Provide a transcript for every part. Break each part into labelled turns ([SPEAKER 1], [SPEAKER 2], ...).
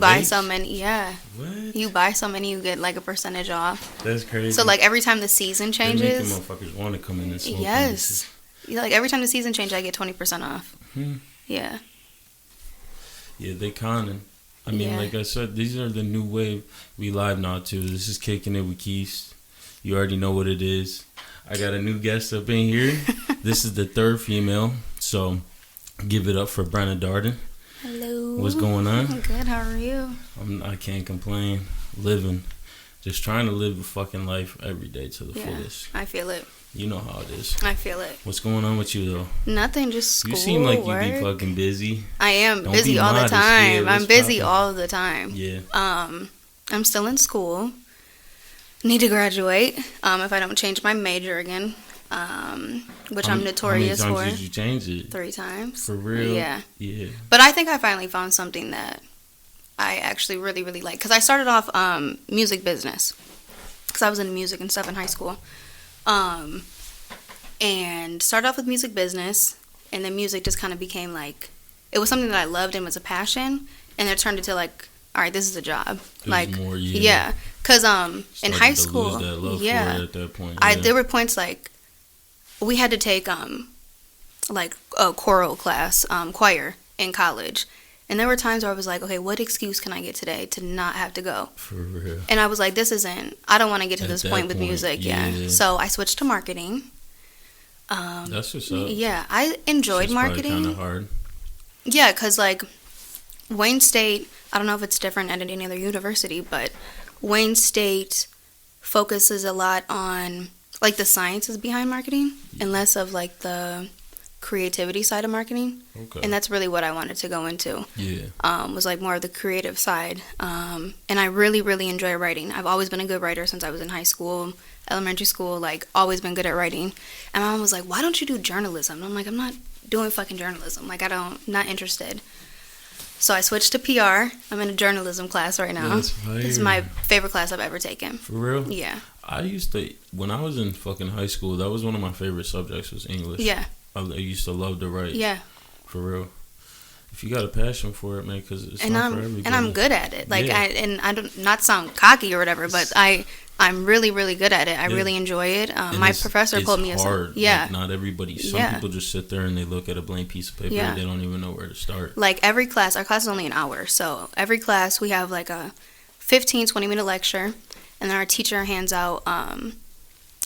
[SPEAKER 1] buy so many,
[SPEAKER 2] What?
[SPEAKER 1] you buy so many, you get like a percentage off.
[SPEAKER 2] That's crazy.
[SPEAKER 1] So like every time the season changes,
[SPEAKER 2] they make the motherfuckers want to come in and smoke.
[SPEAKER 1] yes, like every time the season changes, I get 20% off. Yeah.
[SPEAKER 2] Yeah, they conning. I mean, like I said, these are the new wave. We live now too. This is Kicking It with Kist. You already know what it is. I got a new guest up in here. This is the third female. So give it up for Brenna Darden.
[SPEAKER 1] Hello.
[SPEAKER 2] What's going on?
[SPEAKER 1] I'm good. How are you?
[SPEAKER 2] I can't complain. Living. Just trying to live a fucking life every day to the fullest.
[SPEAKER 1] I feel it.
[SPEAKER 2] You know how it is.
[SPEAKER 1] I feel it.
[SPEAKER 2] What's going on with you, though?
[SPEAKER 1] Nothing, just school.
[SPEAKER 2] You seem like
[SPEAKER 1] work.
[SPEAKER 2] you be fucking busy.
[SPEAKER 1] I am
[SPEAKER 2] Don't
[SPEAKER 1] busy
[SPEAKER 2] be
[SPEAKER 1] all
[SPEAKER 2] modest.
[SPEAKER 1] the time.
[SPEAKER 2] Yeah,
[SPEAKER 1] I'm busy
[SPEAKER 2] poppin'?
[SPEAKER 1] all the time.
[SPEAKER 2] Yeah.
[SPEAKER 1] I'm still in school. Need to graduate. If I don't change my major again, which I'm notorious for.
[SPEAKER 2] How many times did you change it?
[SPEAKER 1] 3 times.
[SPEAKER 2] For real?
[SPEAKER 1] Yeah.
[SPEAKER 2] Yeah.
[SPEAKER 1] But I think I finally found something that I actually really, really like. Because I started off music business. Because I was into music and stuff in high school. And started off with music business. And then music just kind of became like, it was something that I loved and was a passion. And it turned into like, all right, this is a job. Like, more, yeah. Because in high school,
[SPEAKER 2] to lose that love for it at that point.
[SPEAKER 1] There were points like, we had to take like a choral class, choir in college. And there were times where I was like, okay, what excuse can I get today to not have to go?
[SPEAKER 2] For real.
[SPEAKER 1] And I was like, I don't want to get to this point with music. Yeah. So I switched to marketing.
[SPEAKER 2] That's what's up.
[SPEAKER 1] Yeah, I enjoyed marketing.
[SPEAKER 2] Kind of hard.
[SPEAKER 1] Yeah, because like Wayne State, I don't know if it's different at any other university, but Wayne State focuses a lot on like the sciences behind marketing and less of like the creativity side of marketing. Okay. And that's really what I wanted to go into. Yeah. Was like more of the creative side. And I really, really enjoy writing. I've always been a good writer since I was in high school, elementary school, like always been good at writing. And my mom was like, why don't you do journalism? And I'm like, I'm not doing fucking journalism. Like not interested. So I switched to PR. I'm in a journalism class right now. It's my favorite class I've ever taken.
[SPEAKER 2] For real?
[SPEAKER 1] Yeah.
[SPEAKER 2] When I was in fucking high school, that was one of my favorite subjects was English.
[SPEAKER 1] Yeah.
[SPEAKER 2] I used to love to write.
[SPEAKER 1] Yeah.
[SPEAKER 2] For real. If you got a passion for it, man, because it's not for everybody.
[SPEAKER 1] And I'm good at it. Like, I don't not sound cocky or whatever, but I'm really, really good at it. I really enjoy it. My professor pulled me
[SPEAKER 2] hard.
[SPEAKER 1] Yeah.
[SPEAKER 2] Like, not everybody. Some people just sit there and they look at a blank piece of paper and they don't even know where to start.
[SPEAKER 1] Like every class, our class is only an hour. So every class we have like a 15, 20-minute lecture. And then our teacher hands out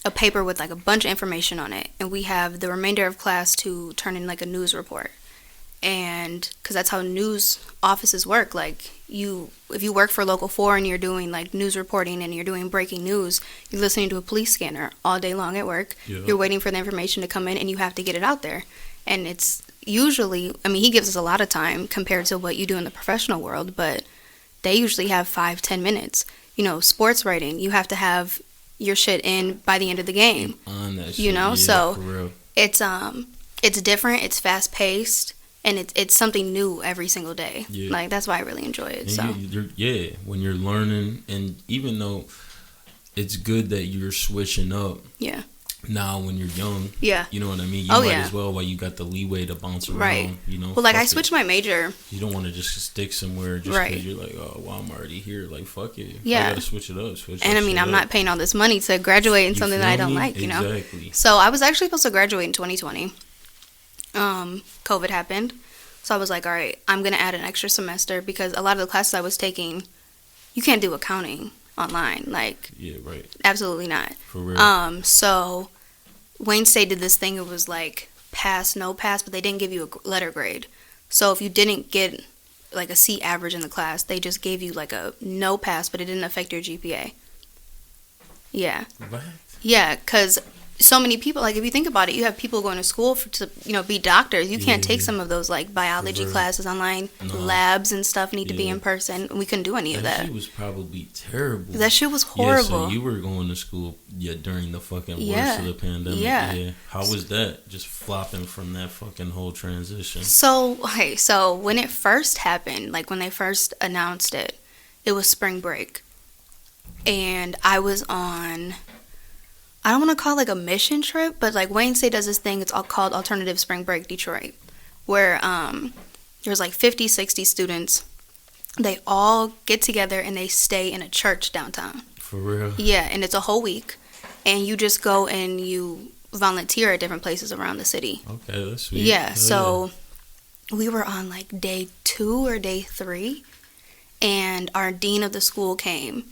[SPEAKER 1] a paper with like a bunch of information on it. And we have the remainder of class to turn in like a news report. And because that's how news offices work. Like if you work for Local 4 and you're doing like news reporting and you're doing breaking news, you're listening to a police scanner all day long at work. Yeah. You're waiting for the information to come in and you have to get it out there. And it's usually, he gives us a lot of time compared to what you do in the professional world, but they usually have 5-10 minutes. Sports writing, you have to have your shit in by the end of the game.
[SPEAKER 2] On that shit,
[SPEAKER 1] so
[SPEAKER 2] for real.
[SPEAKER 1] It's different, it's fast paced, and it's something new every single day. Yeah. Like that's why I really enjoy it.
[SPEAKER 2] And when you're learning, and even though it's good that you're switching up. Yeah. Now when you're young, you know what I mean? You might as well while you got the leeway to bounce around,
[SPEAKER 1] right. Well, like I switched my major.
[SPEAKER 2] You don't want to just stick somewhere just because you're like, oh, well, I'm already here. Like, fuck it. I got to switch it up.
[SPEAKER 1] And I'm not paying all this money to graduate in something that I don't like,
[SPEAKER 2] Exactly.
[SPEAKER 1] So I was actually supposed to graduate in 2020. COVID happened. So I was like, all right, I'm going to add an extra semester because a lot of the classes I was taking, you can't do accounting online. Like,
[SPEAKER 2] yeah, right.
[SPEAKER 1] Absolutely not.
[SPEAKER 2] For real.
[SPEAKER 1] So Wayne State did this thing. It was like pass, no pass, but they didn't give you a letter grade. So if you didn't get like a C average in the class, they just gave you like a no pass, but it didn't affect your GPA. Yeah.
[SPEAKER 2] What?
[SPEAKER 1] Yeah, because so many people, like if you think about it, you have people going to school to be doctors. You can't take some of those like biology classes online. No. Labs and stuff need to be in person. We couldn't do any of that.
[SPEAKER 2] That shit was probably terrible.
[SPEAKER 1] That shit was horrible.
[SPEAKER 2] Yeah, so you were going to school during the fucking worst of the pandemic. Yeah. How was that? Just flopping from that fucking whole transition.
[SPEAKER 1] So when it first happened, like when they first announced it, it was spring break. And I was on, I don't want to call it like a mission trip, but like Wayne State does this thing, it's all called Alternative Spring Break Detroit, where there's like 50, 60 students They all get together and they stay in a church downtown.
[SPEAKER 2] For real?
[SPEAKER 1] Yeah, and it's a whole week. And you just go and you volunteer at different places around the city.
[SPEAKER 2] Okay, that's sweet.
[SPEAKER 1] Yeah, so we were on like day 2 or day 3, and our dean of the school came.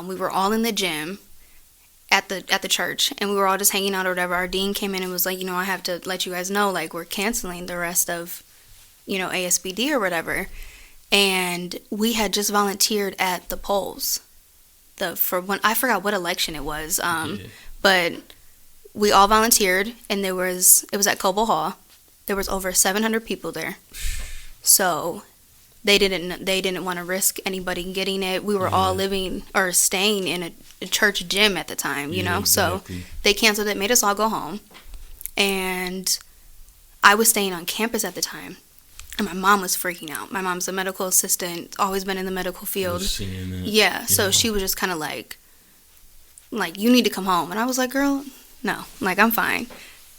[SPEAKER 1] We were all in the gym at the church, and we were all just hanging out or whatever. Our dean came in and was like, I have to let you guys know, like, we're canceling the rest of, ASBD or whatever. And we had just volunteered at the polls. I forgot what election it was, but we all volunteered, and it was at Coble Hall. There was over 700 people there, so they didn't want to risk anybody getting it. We were all living or staying in a church gym at the time,
[SPEAKER 2] exactly.
[SPEAKER 1] So they canceled it, made us all go home, and I was staying on campus at the time. And my mom was freaking out. My mom's a medical assistant, always been in the medical field. Yeah, so she was just kind of like, you need to come home. And I was like, girl, no, I'm fine.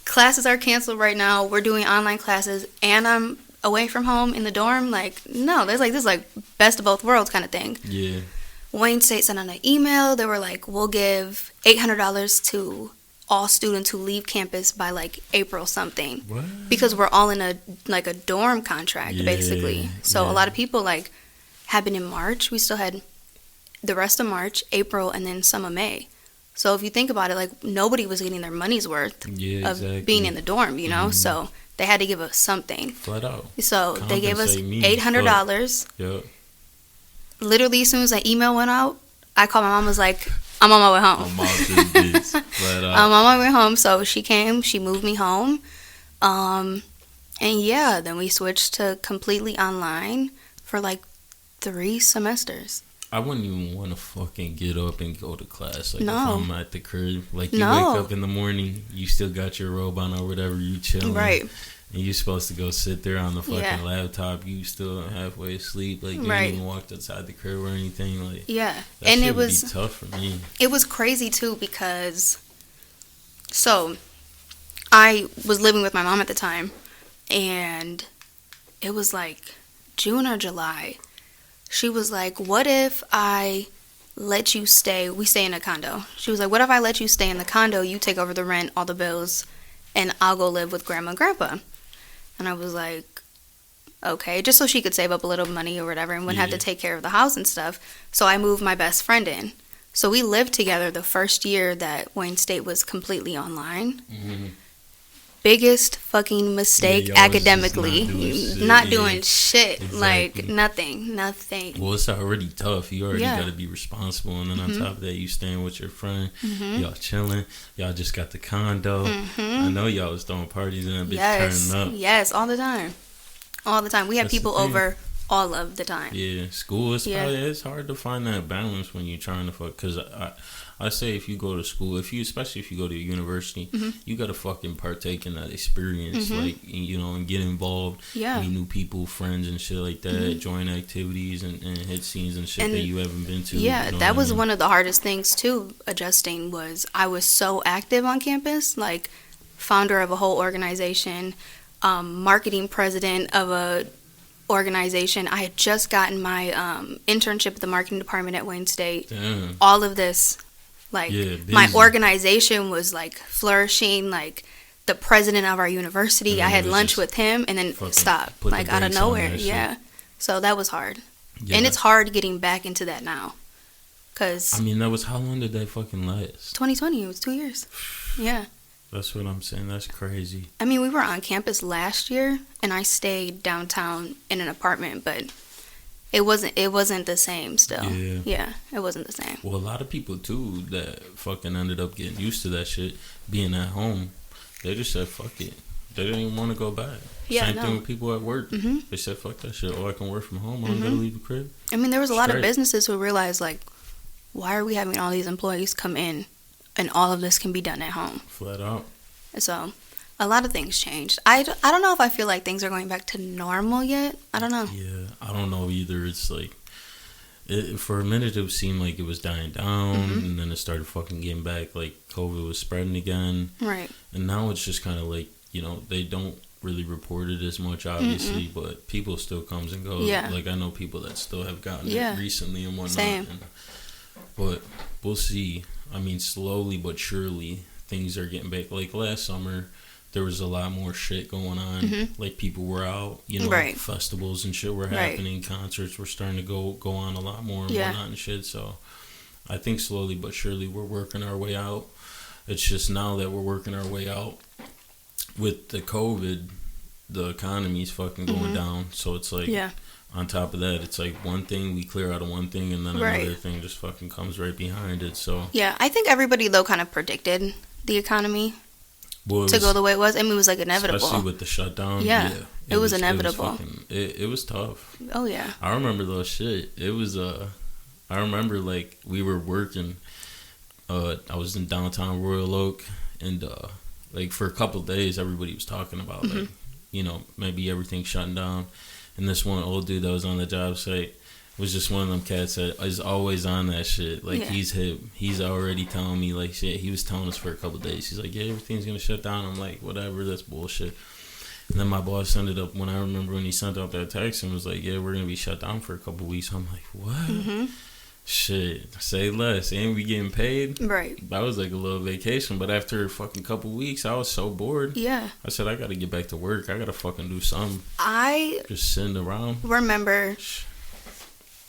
[SPEAKER 1] Classes are canceled right now. We're doing online classes, and I'm away from home in the dorm. No, this is best of both worlds kind of thing.
[SPEAKER 2] Yeah.
[SPEAKER 1] Wayne State sent out an email. They were like, we'll give $800 to all students who leave campus by April something.
[SPEAKER 2] What?
[SPEAKER 1] Because we're all in a dorm contract, basically. So a lot of people had been in March. We still had the rest of March, April, and then some of May. So if you think about it, nobody was getting their money's worth of being in the dorm, So they had to give us something.
[SPEAKER 2] Flat out.
[SPEAKER 1] So they gave us $800.
[SPEAKER 2] Yep.
[SPEAKER 1] Literally, as soon as that email went out, I called my mom, was like, I'm on my way home. I'm on my way home. So she came, she moved me home. And then we switched to completely online for 3 semesters.
[SPEAKER 2] I wouldn't even want to fucking get up and go to class.
[SPEAKER 1] No.
[SPEAKER 2] If I'm at the crib. You wake up in the morning, you still got your robe on or whatever, you chilling.
[SPEAKER 1] Right.
[SPEAKER 2] And you're supposed to go sit there on the fucking laptop. You still halfway asleep. You ain't even walked outside the crib or anything.
[SPEAKER 1] Yeah.
[SPEAKER 2] That
[SPEAKER 1] and
[SPEAKER 2] shit
[SPEAKER 1] it was
[SPEAKER 2] would be tough for me.
[SPEAKER 1] It was crazy too because I was living with my mom at the time, and it was June or July. She was like, what if I let you stay? We stay in a condo. She was like, what if I let you stay in the condo? You take over the rent, all the bills, and I'll go live with grandma and grandpa. And I was like, okay, just so she could save up a little money or whatever and wouldn't have to take care of the house and stuff. So I moved my best friend in. So we lived together the first year that Wayne State was completely online. Mm-hmm. Biggest fucking mistake academically. Not doing shit. Exactly. Nothing.
[SPEAKER 2] Well, it's already tough. You already got to be responsible. And then on top of that, you staying with your friend. Mm-hmm. Y'all chilling. Y'all just got the condo. Mm-hmm. I know y'all was throwing parties and that bitch turning up.
[SPEAKER 1] Yes, all the time. All the time. We had people over all of the time.
[SPEAKER 2] Yeah, school is probably, it's hard to find that balance when you're trying to fuck. Because I say if you go to school, especially if you go to a university, you gotta fucking partake in that experience, and get involved, meet new people, friends and shit like that, join activities and hit scenes and shit that you haven't been to.
[SPEAKER 1] Yeah, that was one of the hardest things too. Adjusting was I was so active on campus, founder of a whole organization, marketing president of a organization. I had just gotten my internship at the marketing department at Wayne State. Damn. All of this. My organization was flourishing. The president of our university, I had lunch with him and then stopped out of nowhere. Yeah, so that was hard, and it's hard getting back into that now. Cause
[SPEAKER 2] that was, how long did that fucking last?
[SPEAKER 1] 2020. It was 2 years. Yeah.
[SPEAKER 2] That's what I'm saying. That's crazy.
[SPEAKER 1] We were on campus last year, and I stayed downtown in an apartment, but it wasn't the same still. Yeah, it wasn't the same.
[SPEAKER 2] Well, a lot of people too that fucking ended up getting used to that shit, being at home. They just said fuck it. They didn't even want to go back. Same thing with people at work. Mm-hmm. They said fuck that shit. I can work from home. I don't gotta leave the crib.
[SPEAKER 1] There was a lot of businesses who realized why are we having all these employees come in and all of this can be done at home?
[SPEAKER 2] Flat out.
[SPEAKER 1] So a lot of things changed. I don't know if I feel like things are going back to normal yet. I don't know.
[SPEAKER 2] Yeah, I don't know either. It's for a minute it seemed like it was dying down, and then it started fucking getting back. COVID was spreading again.
[SPEAKER 1] Right.
[SPEAKER 2] And now it's just kind of they don't really reported as much, obviously, but people still comes and goes.
[SPEAKER 1] Yeah.
[SPEAKER 2] Like, I know people that still have gotten
[SPEAKER 1] Yeah.
[SPEAKER 2] it recently and whatnot.
[SPEAKER 1] Same.
[SPEAKER 2] But we'll see. I mean, slowly but surely, things are getting back. Like, last summer, there was a lot more shit going on. Like, people were out, you know,
[SPEAKER 1] Right.
[SPEAKER 2] festivals and shit were happening. Concerts were starting to go on a lot more and whatnot and shit. So, I think slowly but surely we're working our way out. It's just now that we're working our way out with the COVID, the economy's fucking going down. So it's like, on top of that, it's like one thing, we clear out of one thing, and then another thing just fucking comes right behind it. So
[SPEAKER 1] yeah, I think everybody though kind of predicted the economy to go the way it was. I mean, it was like inevitable,
[SPEAKER 2] especially with the shutdown.
[SPEAKER 1] Yeah, it was inevitable.
[SPEAKER 2] It was tough.
[SPEAKER 1] Oh yeah,
[SPEAKER 2] I remember those shit. It was I remember like we were working. I was in downtown Royal Oak, and like for a couple of days, everybody was talking about like, you know, maybe everything shutting down. And this one old dude that was on the job site was just one of them cats that is always on that shit. Like, he's hip. He's already telling me, like, shit. He was telling us for a couple of days. He's like, yeah, everything's going to shut down. I'm like, whatever, that's bullshit. And then my boss ended up, when I remember when he sent out that text and was like, yeah, we're going to be shut down for a couple of weeks. I'm like, what? Shit, say less. Ain't we getting paid?
[SPEAKER 1] Right.
[SPEAKER 2] That was like a little vacation, but after a fucking couple weeks, I was so bored.
[SPEAKER 1] Yeah. I
[SPEAKER 2] said, I gotta get back to work. I gotta fucking do something.
[SPEAKER 1] I
[SPEAKER 2] just sitting around.
[SPEAKER 1] Remember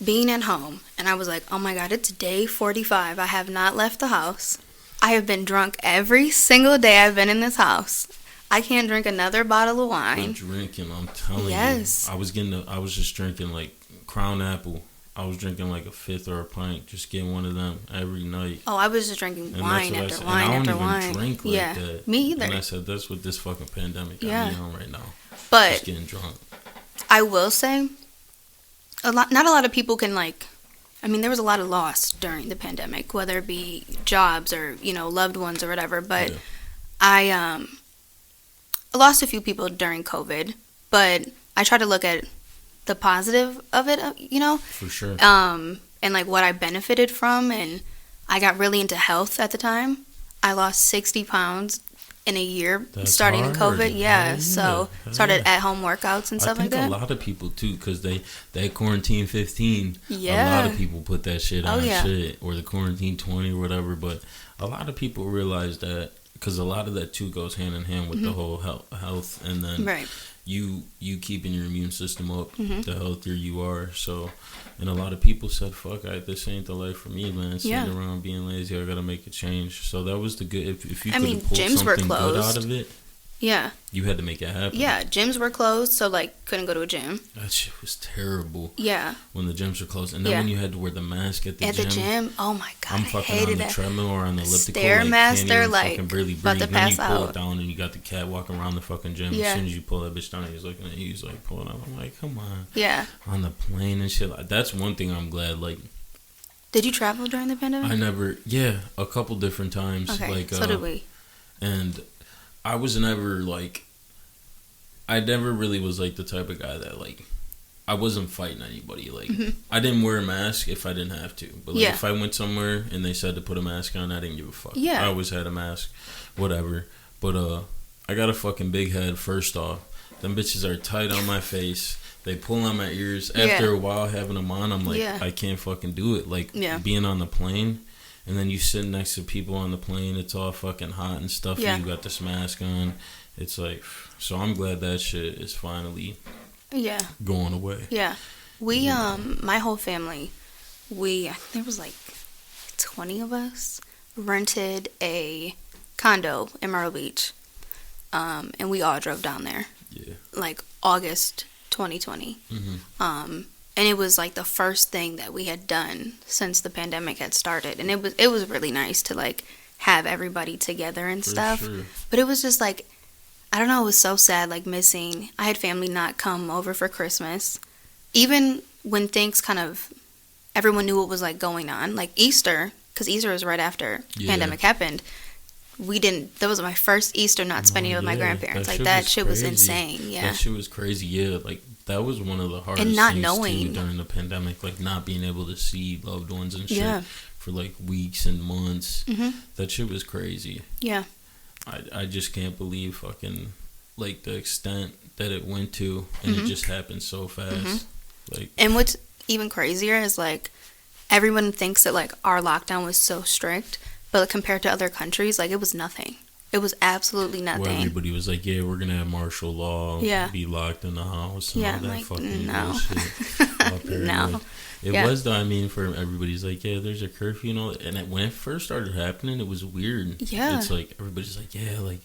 [SPEAKER 1] being at home, and I was like, oh my God, it's day 45. I have not left the house. I have been drunk every single day I've been in this house. I can't drink another bottle of wine.
[SPEAKER 2] I'm drinking, I'm telling you. I was just drinking like Crown Apple. I was drinking like a fifth or a pint, just getting one of them every night.
[SPEAKER 1] Oh, I was just drinking wine after wine
[SPEAKER 2] and
[SPEAKER 1] after
[SPEAKER 2] I don't
[SPEAKER 1] wine.
[SPEAKER 2] even drink like that.
[SPEAKER 1] Me either.
[SPEAKER 2] And I said, that's what this fucking pandemic got me on right now.
[SPEAKER 1] But
[SPEAKER 2] just getting drunk.
[SPEAKER 1] I will say, not a lot of people can like. I mean, there was a lot of loss during the pandemic, whether it be jobs or, you know, loved ones or whatever. But I lost a few people during COVID, but I try to look at the positive of it, you know,
[SPEAKER 2] for sure,
[SPEAKER 1] and like what I benefited from. And I got really into health at the time. I lost 60 pounds in a year. That's starting in COVID. So started at home workouts and stuff like that.
[SPEAKER 2] I think a lot of people too, because that quarantine 15, a lot of people put that shit on shit, or the quarantine 20 or whatever. But a lot of people realize that, because a lot of that too goes hand in hand with the whole health, and then you keeping your immune system up, the healthier you are. So, and a lot of people said, fuck, this ain't the life for me, man. Sitting around being lazy, I gotta make a change. So that was the good, if you could have pulled something good out of it, you had to make it happen.
[SPEAKER 1] Yeah, gyms were closed, so like couldn't go to a gym.
[SPEAKER 2] That shit was terrible.
[SPEAKER 1] Yeah.
[SPEAKER 2] When the gyms were closed, and then when you had to wear the mask at the gym.
[SPEAKER 1] At the gym, oh my God,
[SPEAKER 2] I'm fucking on the treadmill or on the elliptical,
[SPEAKER 1] Stairmaster, like
[SPEAKER 2] fucking barely breathe.
[SPEAKER 1] about to pass
[SPEAKER 2] then you pull
[SPEAKER 1] out.
[SPEAKER 2] it down, and you got the cat walking around the fucking gym. As soon as you pull that bitch down, he's looking at you. He's like pulling up. I'm like, come on.
[SPEAKER 1] Yeah.
[SPEAKER 2] On the plane and shit. Like, that's one thing I'm glad. Like,
[SPEAKER 1] did you travel during the pandemic?
[SPEAKER 2] I never. Yeah, a couple different times.
[SPEAKER 1] Okay,
[SPEAKER 2] like,
[SPEAKER 1] so did we.
[SPEAKER 2] And I was never like. I never really was like the type of guy that like, I wasn't fighting anybody. Like, I didn't wear a mask if I didn't have to. But like, if I went somewhere and they said to put a mask on, I didn't give a fuck.
[SPEAKER 1] Yeah.
[SPEAKER 2] I always had a mask, whatever. But I got a fucking big head. First off, them bitches are tight on my face. They pull on my ears. After a while having them on, I'm like, I can't fucking do it. Like, being on the plane, and then you sit next to people on the plane. It's all fucking hot and stuff. You got this mask on. It's like, so I'm glad that shit is finally going away.
[SPEAKER 1] Yeah. We, my whole family, there was like 20 of us, rented a condo in Myrtle Beach. And we all drove down there. Yeah. Like August 2020. And it was like the first thing that we had done since the pandemic had started. And it was really nice to like have everybody together and stuff. Sure. But it was just like, I don't know, it was so sad, like missing. I had family not come over for Christmas. Even when things kind of, everyone knew what was like going on. Like Easter, because Easter was right after the pandemic happened. That was my first Easter not spending it with my grandparents. That shit was insane. Yeah.
[SPEAKER 2] That shit was crazy. Yeah. Like, that was one of the hardest
[SPEAKER 1] and not
[SPEAKER 2] things
[SPEAKER 1] knowing
[SPEAKER 2] too, during the pandemic. Like, not being able to see loved ones and shit for like weeks and months. That shit was crazy.
[SPEAKER 1] Yeah.
[SPEAKER 2] I just can't believe fucking like the extent that it went to, and it just happened so fast. Like,
[SPEAKER 1] and what's even crazier is like everyone thinks that like our lockdown was so strict, but compared to other countries, like it was nothing. It was absolutely nothing.
[SPEAKER 2] where everybody was like, yeah, we're gonna have martial law, be locked in the house, and all that
[SPEAKER 1] like,
[SPEAKER 2] fucking
[SPEAKER 1] no.
[SPEAKER 2] bullshit.
[SPEAKER 1] No.
[SPEAKER 2] It was though. I mean, for everybody's like, yeah, there's a curfew and all that. And when it first started happening, it was weird.
[SPEAKER 1] Yeah.
[SPEAKER 2] It's like everybody's like, yeah, like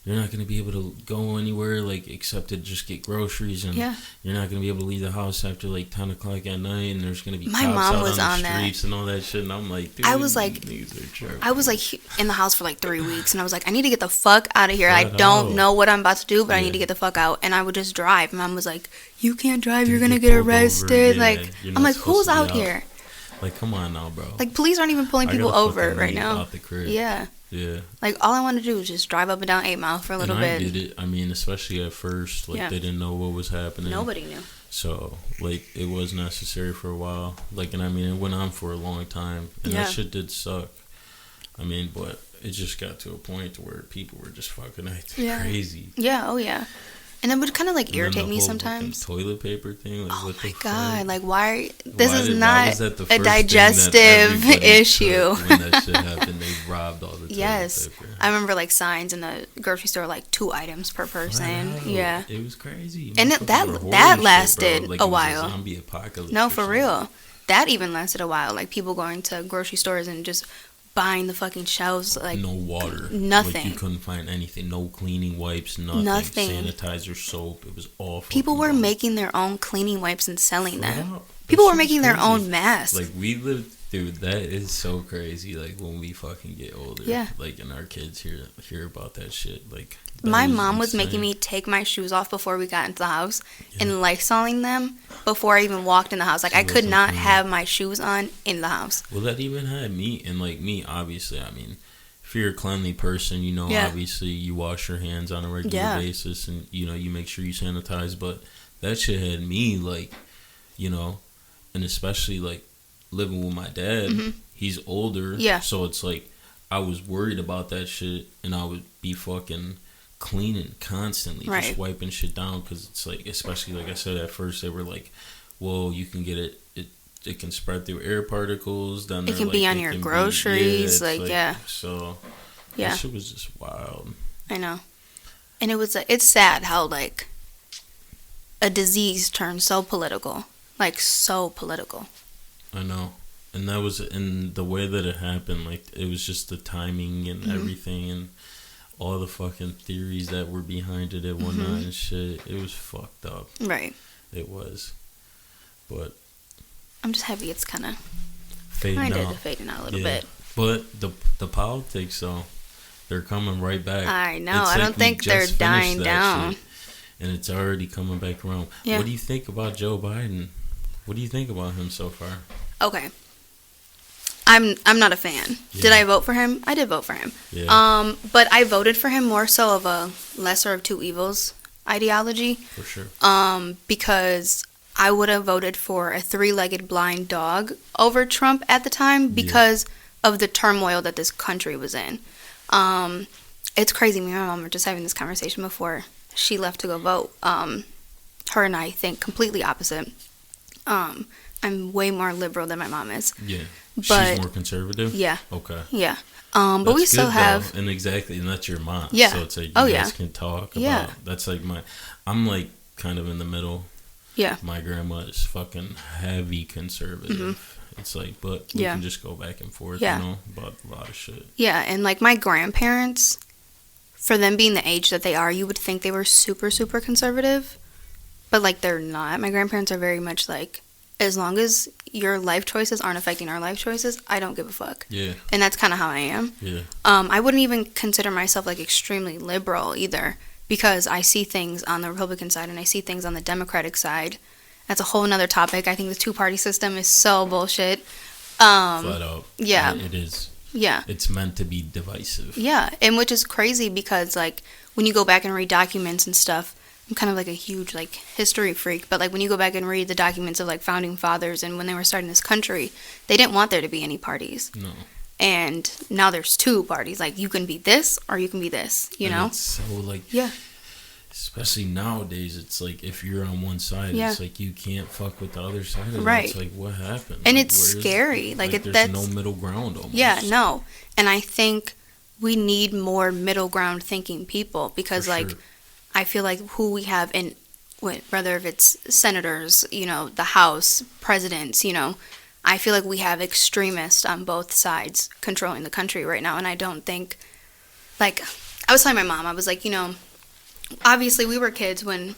[SPEAKER 2] you're not gonna be able to go anywhere, like except to just get groceries, and you're not gonna be able to leave the house after like 10 o'clock at night, and there's gonna be
[SPEAKER 1] my
[SPEAKER 2] cops
[SPEAKER 1] mom
[SPEAKER 2] out
[SPEAKER 1] was
[SPEAKER 2] on the
[SPEAKER 1] on
[SPEAKER 2] streets
[SPEAKER 1] that.
[SPEAKER 2] and all that shit. And I'm like, dude,
[SPEAKER 1] I was like in the house for like 3 weeks, and I was like, I need to get the fuck out of here. I don't know what I'm about to do, but I need to get the fuck out. And I would just drive. Mom was like, you can't drive, you're gonna get arrested. Like, I'm like, who's out here?
[SPEAKER 2] Like, come on now, bro.
[SPEAKER 1] Like, police aren't even pulling people over right now.
[SPEAKER 2] Out the crib.
[SPEAKER 1] Yeah. Like, all I wanted to do was just drive up and down 8 Mile for a little bit.
[SPEAKER 2] I did it. I mean, especially at first, like they didn't know what was happening.
[SPEAKER 1] Nobody knew.
[SPEAKER 2] So, like, it was necessary for a while. Like, and I mean, it went on for a long time, and that shit did suck. I mean, but it just got to a point to where people were just fucking acting crazy.
[SPEAKER 1] Yeah. Oh yeah. And it would kind of like irritate me sometimes.
[SPEAKER 2] Toilet paper thing. Like,
[SPEAKER 1] oh my god! Like, why? This is not a digestive issue.
[SPEAKER 2] When that shit happened, they robbed all the toilet paper.
[SPEAKER 1] I remember like signs in the grocery store, like 2 items per person. Wow. Yeah,
[SPEAKER 2] it was crazy.
[SPEAKER 1] And that lasted
[SPEAKER 2] like
[SPEAKER 1] a while.
[SPEAKER 2] It was a zombie apocalypse.
[SPEAKER 1] No, for real. That even lasted a while. Like people going to grocery stores and just buying the fucking shelves, like
[SPEAKER 2] no water,
[SPEAKER 1] nothing.
[SPEAKER 2] Like, you couldn't find anything. No cleaning wipes, nothing. Sanitizer, soap. It was awful.
[SPEAKER 1] People were making their own cleaning wipes and selling them. People were making their own masks.
[SPEAKER 2] Like we lived, dude. That is so crazy. Like when we fucking get older, like and our kids hear about that shit. Like
[SPEAKER 1] my mom was making me take my shoes off before we got into the house and Lysoling them before I even walked in the house. Like I could not have my shoes on in the house.
[SPEAKER 2] Well, that even had me, and like me, obviously. I mean, if you're a cleanly person, you know, obviously you wash your hands on a regular basis, and you know you make sure you sanitize. But that shit had me like, you know, and especially like living with my dad. He's older, so it's like I was worried about that shit, and I would be fucking cleaning constantly, just wiping shit down, because it's like, especially like I said at first, they were like, well, you can get it can spread through air particles, then
[SPEAKER 1] it can be on your groceries, so
[SPEAKER 2] that shit was just wild.
[SPEAKER 1] I know. And it's sad how like a disease turned so political, like so political.
[SPEAKER 2] I know. And that was in the way that it happened, like it was just the timing and everything, and all the fucking theories that were behind it and whatnot and shit. It was fucked up.
[SPEAKER 1] Right.
[SPEAKER 2] It was. But
[SPEAKER 1] I'm just happy it's kind of
[SPEAKER 2] fading out
[SPEAKER 1] a little bit.
[SPEAKER 2] But the politics, though, they're coming right back.
[SPEAKER 1] I know. I don't think they're dying down.
[SPEAKER 2] Shit, and it's already coming back around. Yeah. What do you think about Joe Biden? What do you think about him so far?
[SPEAKER 1] Okay. I'm not a fan. Yeah. Did I vote for him? I did vote for him. Yeah. But I voted for him more so of a lesser of two evils ideology.
[SPEAKER 2] For sure.
[SPEAKER 1] Because I would have voted for a 3-legged blind dog over Trump at the time because of the turmoil that this country was in. It's crazy. Me and my mom were just having this conversation before she left to go vote. Her and I think completely opposite. I'm way more liberal than my mom is. Yeah. But
[SPEAKER 2] she's more conservative?
[SPEAKER 1] Yeah.
[SPEAKER 2] Okay.
[SPEAKER 1] Yeah. But that's we still good, have...
[SPEAKER 2] Though. And exactly, and that's your mom.
[SPEAKER 1] Yeah.
[SPEAKER 2] So it's like you guys can talk about... That's like I'm like kind of in the middle.
[SPEAKER 1] Yeah.
[SPEAKER 2] My grandma is fucking heavy conservative. It's like, but we can just go back and forth, you know, about a lot of shit.
[SPEAKER 1] Yeah, and like my grandparents, for them being the age that they are, you would think they were super, super conservative. But like they're not. My grandparents are very much like... As long as your life choices aren't affecting our life choices, I don't give a fuck. Yeah. And that's kind of how I am. Yeah. I wouldn't even consider myself like extremely liberal either, because I see things on the Republican side and I see things on the Democratic side. That's a whole nother topic. I think the 2-party system is so bullshit.
[SPEAKER 2] Flat out.
[SPEAKER 1] Yeah.
[SPEAKER 2] It is.
[SPEAKER 1] Yeah.
[SPEAKER 2] It's meant to be divisive.
[SPEAKER 1] Yeah. And which is crazy because like when you go back and read documents and stuff, I'm kind of like a huge like history freak, but like when you go back and read the documents of like founding fathers and when they were starting this country, they didn't want there to be any parties. No. And now there's 2 parties. Like you can be this or you can be this, you know?
[SPEAKER 2] It's so like especially nowadays, it's like if you're on one side, it's like you can't fuck with the other side of it. It's like, what happened?
[SPEAKER 1] And
[SPEAKER 2] like,
[SPEAKER 1] it's scary.
[SPEAKER 2] There's no middle ground almost.
[SPEAKER 1] Yeah, no. And I think we need more middle ground thinking people because, like, I feel like who we have in, whether if it's senators, you know, the House, presidents, you know, I feel like we have extremists on both sides controlling the country right now. And I don't think, like, I was telling my mom, I was like, you know, obviously we were kids when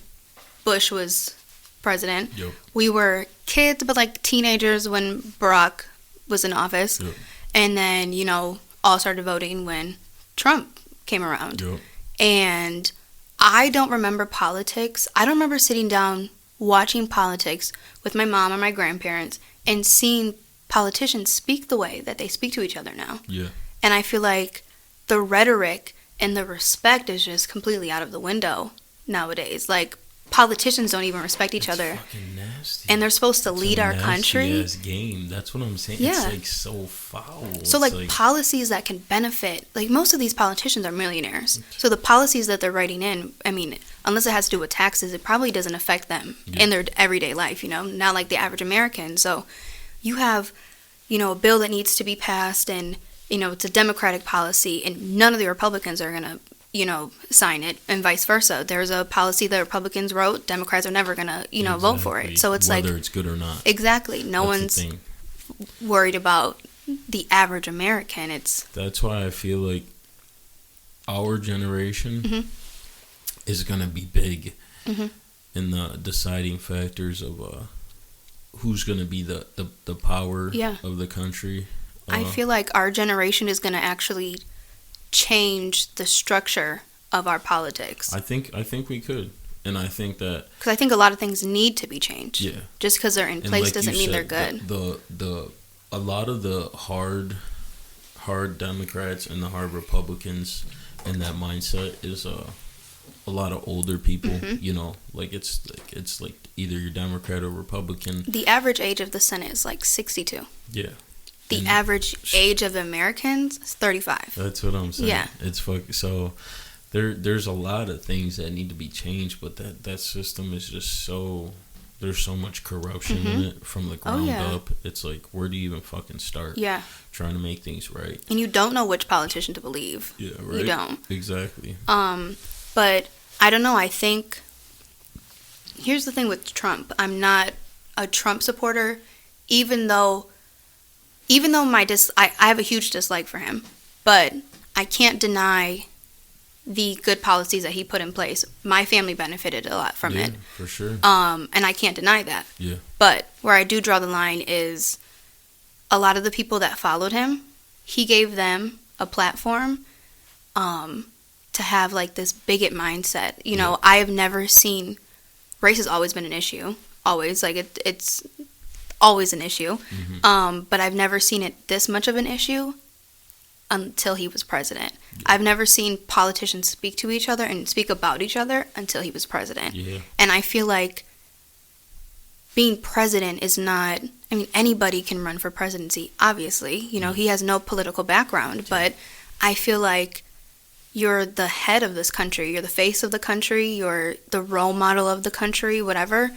[SPEAKER 1] Bush was president.
[SPEAKER 2] Yep.
[SPEAKER 1] We were kids, but like teenagers when Barack was in office.
[SPEAKER 2] Yep.
[SPEAKER 1] And then, you know, all started voting when Trump came around.
[SPEAKER 2] Yep.
[SPEAKER 1] And I don't remember politics. I don't remember sitting down watching politics with my mom or my grandparents and seeing politicians speak the way that they speak to each other now.
[SPEAKER 2] Yeah.
[SPEAKER 1] And I feel like the rhetoric and the respect is just completely out of the window nowadays. Like, politicians don't even respect each other.
[SPEAKER 2] Fucking nasty.
[SPEAKER 1] And they're supposed to lead our country.
[SPEAKER 2] Nasty ass game. That's what I'm saying.
[SPEAKER 1] Yeah.
[SPEAKER 2] It's like so foul.
[SPEAKER 1] So like policies that can benefit, like most of these politicians are millionaires. So the policies that they're writing in, I mean, unless it has to do with taxes, it probably doesn't affect them in their everyday life, you know, not like the average American. So you have, you know, a bill that needs to be passed and, you know, it's a Democratic policy and none of the Republicans are going to, you know, sign it and vice versa. There's a policy that Republicans wrote, Democrats are never going to, you know, vote for it. So it's
[SPEAKER 2] whether it's good or not.
[SPEAKER 1] Exactly. No one's worried about the average American.
[SPEAKER 2] That's why I feel like our generation is going to be big in the deciding factors of who's going to be the power of the country.
[SPEAKER 1] I feel like our generation is going to actually change the structure of our politics.
[SPEAKER 2] I think we could. And I think that...
[SPEAKER 1] Because I think a lot of things need to be changed.
[SPEAKER 2] Yeah.
[SPEAKER 1] Just because they're in place doesn't mean they're good.
[SPEAKER 2] A lot of the hard Democrats and the hard Republicans and that mindset is a lot of older people, you know, like it's like either you're Democrat or Republican.
[SPEAKER 1] The average age of the Senate is like 62.
[SPEAKER 2] Yeah.
[SPEAKER 1] The average age of Americans is 35.
[SPEAKER 2] That's what I'm saying.
[SPEAKER 1] Yeah.
[SPEAKER 2] So there's a lot of things that need to be changed, but that system is just so... There's so much corruption in it from the ground up. It's like, where do you even fucking start?
[SPEAKER 1] Yeah.
[SPEAKER 2] Trying to make things right.
[SPEAKER 1] And you don't know which politician to believe.
[SPEAKER 2] Yeah, right.
[SPEAKER 1] You don't.
[SPEAKER 2] Exactly.
[SPEAKER 1] But I don't know. I think... Here's the thing with Trump. I'm not a Trump supporter, even though I have a huge dislike for him. But I can't deny the good policies that he put in place. My family benefited a lot from it.
[SPEAKER 2] For sure.
[SPEAKER 1] And I can't deny that.
[SPEAKER 2] Yeah.
[SPEAKER 1] But where I do draw the line is a lot of the people that followed him, he gave them a platform to have like this bigot mindset. You know, I have never seen... Race has always been an issue. Always. Like, it's always an issue. But I've never seen it this much of an issue until he was president. I've never seen politicians speak to each other and speak about each other until he was president. And I feel like being president is not... I mean, anybody can run for presidency, obviously. You know, he has no political background. But I feel like you're the head of this country. You're the face of the country. You're the role model of the country, whatever.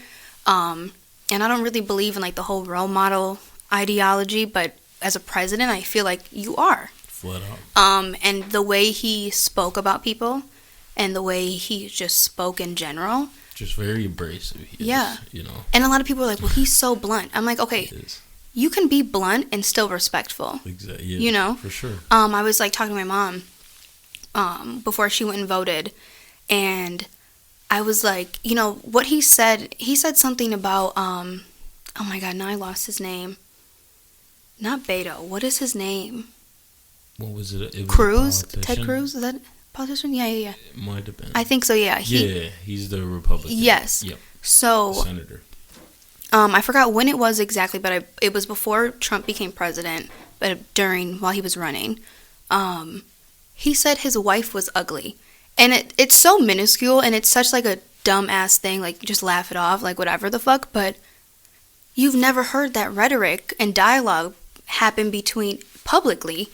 [SPEAKER 1] And I don't really believe in, like, the whole role model ideology. But as a president, I feel like you are.
[SPEAKER 2] Flat out.
[SPEAKER 1] And the way he spoke about people and the way he just spoke in general.
[SPEAKER 2] Just very abrasive. He is, you know.
[SPEAKER 1] And a lot of people are like, well, he's so blunt. I'm like, okay, you can be blunt and still respectful.
[SPEAKER 2] Exactly. Yeah,
[SPEAKER 1] you know?
[SPEAKER 2] For sure.
[SPEAKER 1] I was, like, talking to my mom before she went and voted. And I was like, you know, what he said something about, oh, my God, now I lost his name. Not Beto. What is his name?
[SPEAKER 2] What was it? It was
[SPEAKER 1] Cruz? Ted Cruz? Is that a politician? Yeah.
[SPEAKER 2] It might have been.
[SPEAKER 1] I think so, yeah.
[SPEAKER 2] He's the Republican.
[SPEAKER 1] Yes.
[SPEAKER 2] Yep.
[SPEAKER 1] So,
[SPEAKER 2] Senator.
[SPEAKER 1] I forgot when it was exactly, but it was before Trump became president, but while he was running. He said his wife was ugly. And it's so minuscule, and it's such like a dumb-ass thing, like, you just laugh it off, like, whatever the fuck, but you've never heard that rhetoric and dialogue happen publicly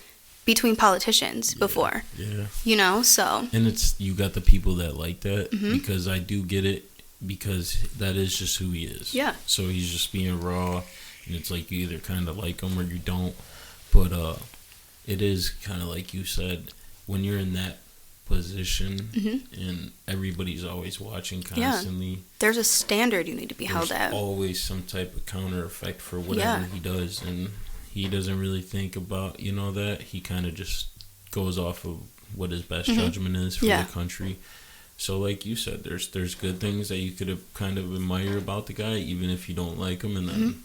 [SPEAKER 1] between politicians before.
[SPEAKER 2] Yeah.
[SPEAKER 1] You know, so.
[SPEAKER 2] And you got the people that like that,
[SPEAKER 1] Mm-hmm.
[SPEAKER 2] because I do get it, because that is just who he is.
[SPEAKER 1] Yeah.
[SPEAKER 2] So he's just being raw, and it's like you either kind of like him or you don't. But it is kind of like you said, when you're in that position,
[SPEAKER 1] Mm-hmm.
[SPEAKER 2] and everybody's always watching constantly.
[SPEAKER 1] There's a standard you need to be held at.
[SPEAKER 2] There's always some type of counter effect for whatever he does, and he doesn't really think about, that. He kind of just goes off of what his best judgment is for the country. So like you said, there's good things that you could have kind of admire about the guy, even if you don't like him, and then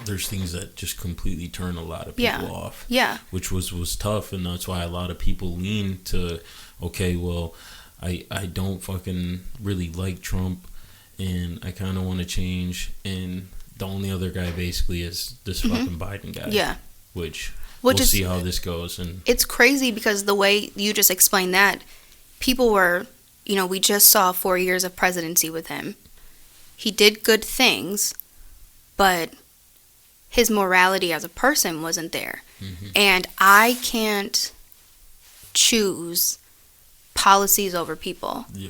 [SPEAKER 2] there's things that just completely turn a lot of people off.
[SPEAKER 1] Yeah.
[SPEAKER 2] Which was tough, and that's why a lot of people lean to, okay, well, I don't fucking really like Trump, and I kind of want to change, and the only other guy basically is this fucking Biden guy.
[SPEAKER 1] Yeah.
[SPEAKER 2] Which we'll see how this goes. And
[SPEAKER 1] it's crazy because the way you just explained that, people were, we just saw 4 years of presidency with him. He did good things, but his morality as a person wasn't there. Mm-hmm. And I can't choose policies over people. Yeah.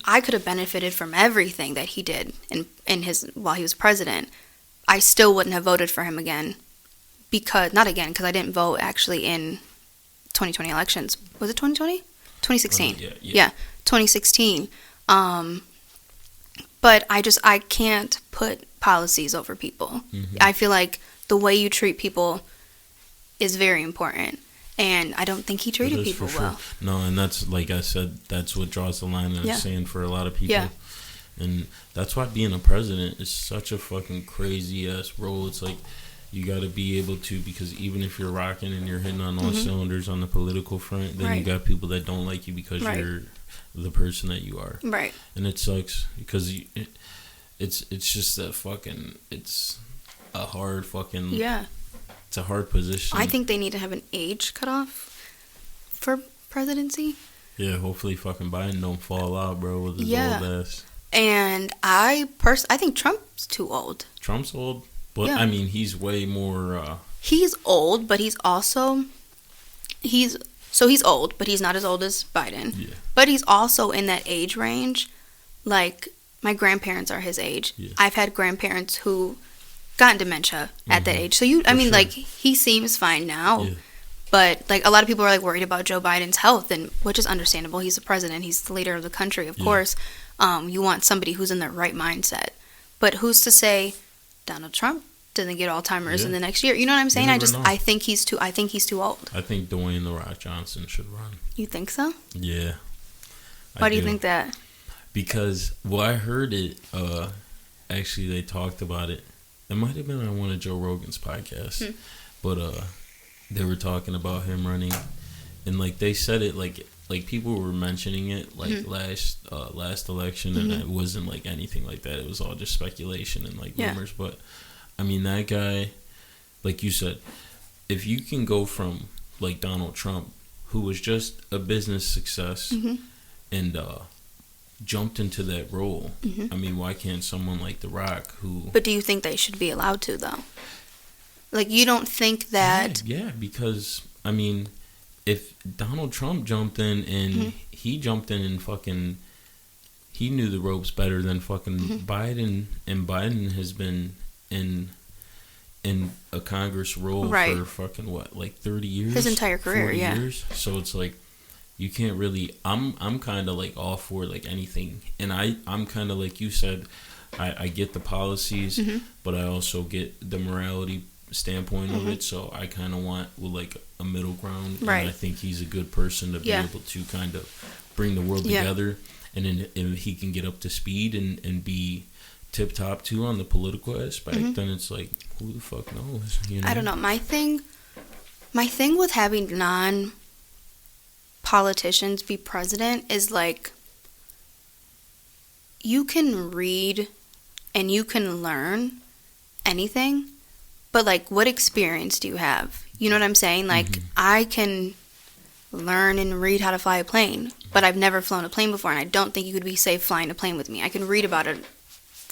[SPEAKER 1] I could have benefited from everything that he did while he was president. I still wouldn't have voted for him again. Because I didn't vote actually in 2020 elections. Was it 2020? 2016. Yeah, 2016. But I can't put policies over people. Mm-hmm. I feel like the way you treat people is very important. And I don't think he treated people well.
[SPEAKER 2] No, and that's, like I said, that's what draws the line in the sand for a lot of people. Yeah. And that's why being a president is such a fucking crazy-ass role. It's like, you got to be able to, because even if you're rocking and you're hitting on all cylinders on the political front, then you got people that don't like you because you're the person that you are. Right. And it sucks because it's just that fucking, it's a hard fucking... Yeah. It's a hard position.
[SPEAKER 1] I think they need to have an age cutoff for presidency.
[SPEAKER 2] Yeah, hopefully fucking Biden don't fall out, bro, with his old ass.
[SPEAKER 1] And I think Trump's too old.
[SPEAKER 2] Trump's old? But, I mean, he's way more...
[SPEAKER 1] He's old, but he's also... He's old, but he's not as old as Biden. Yeah. But he's also in that age range. Like, my grandparents are his age. Yeah. I've had grandparents who got dementia at that age. So, he seems fine now. Yeah. But, a lot of people are, worried about Joe Biden's health, and which is understandable. He's the president. He's the leader of the country, of course. You want somebody who's in their right mindset. But who's to say Donald Trump doesn't get Alzheimer's in the next year? You know what I'm saying? I think he's too old.
[SPEAKER 2] I think Dwayne The Rock Johnson should run.
[SPEAKER 1] You think so?
[SPEAKER 2] Yeah.
[SPEAKER 1] Why do you think that?
[SPEAKER 2] Because, I heard it, actually they talked about it. It might have been on one of Joe Rogan's podcasts. But they were talking about him running, and they said it like people were mentioning it last election, and it wasn't anything like that. It was all just speculation and rumors. But I mean, that guy, like you said, if you can go from Donald Trump, who was just a business success, and jumped into that role, I mean, why can't someone like The Rock, who...
[SPEAKER 1] But do you think they should be allowed to, though? You don't think that...
[SPEAKER 2] Yeah, because, I mean, if Donald Trump jumped in and he jumped in and fucking... He knew the ropes better than fucking Biden, and Biden has been in a Congress role for fucking, 30 years?
[SPEAKER 1] His entire career,
[SPEAKER 2] 40 years? So it's you can't really... I'm kind of, all for, anything. And I'm kind of, like you said, I get the policies, but I also get the morality standpoint of it, so I kind of want a middle ground, and I think he's a good person to be able to kind of bring the world together, and then if he can get up to speed and be tip top too on the political aspect, then it's who the fuck knows,
[SPEAKER 1] I don't know. My thing with having non-politicians be president is you can read and you can learn anything, but what experience do you have? You know what I'm saying? I can learn and read how to fly a plane, but I've never flown a plane before, and I don't think you could be safe flying a plane with me. I can read about it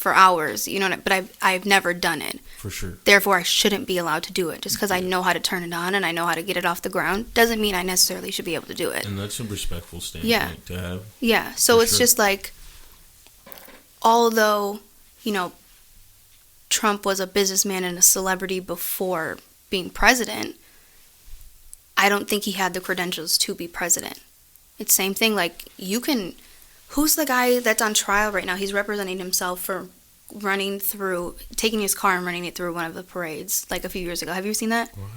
[SPEAKER 1] for hours, you know, but I've never done it.
[SPEAKER 2] For sure.
[SPEAKER 1] Therefore, I shouldn't be allowed to do it. Just because I know how to turn it on and I know how to get it off the ground doesn't mean I necessarily should be able to do it.
[SPEAKER 2] And that's a respectful standpoint to have.
[SPEAKER 1] Yeah. So it's just like, although, you know, Trump was a businessman and a celebrity before being president, I don't think he had the credentials to be president. It's same thing. Like, you can... Who's the guy that's on trial right now? He's representing himself for taking his car and running it through one of the parades, like a few years ago. Have you seen that?
[SPEAKER 2] What?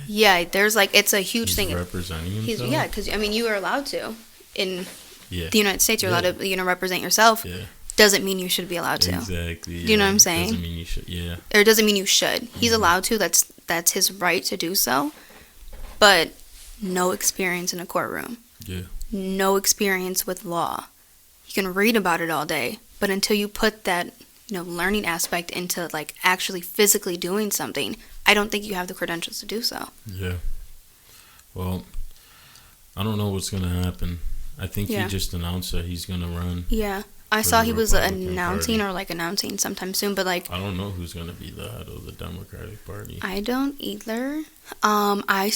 [SPEAKER 1] Yeah, there's like, it's a huge thing.
[SPEAKER 2] Representing himself?
[SPEAKER 1] Yeah, because, I mean, you are allowed to. In
[SPEAKER 2] the
[SPEAKER 1] United States, you're allowed to, you know, represent yourself.
[SPEAKER 2] Yeah.
[SPEAKER 1] Doesn't mean you should be allowed to.
[SPEAKER 2] Exactly.
[SPEAKER 1] Do you know what I'm saying?
[SPEAKER 2] Doesn't mean you should, yeah.
[SPEAKER 1] Or it doesn't mean you should. He's allowed to. That's his right to do so. But no experience in a courtroom.
[SPEAKER 2] Yeah.
[SPEAKER 1] No experience with law. You can read about it all day, but until you put that, you know, learning aspect into like actually physically doing something, I don't think you have the credentials to do so.
[SPEAKER 2] Yeah. Well, I don't know what's gonna happen. I think he just announced that he's gonna run.
[SPEAKER 1] Yeah. I saw he was announcing sometime soon, but like,
[SPEAKER 2] I don't know who's gonna be the head of the Democratic Party.
[SPEAKER 1] I don't either. I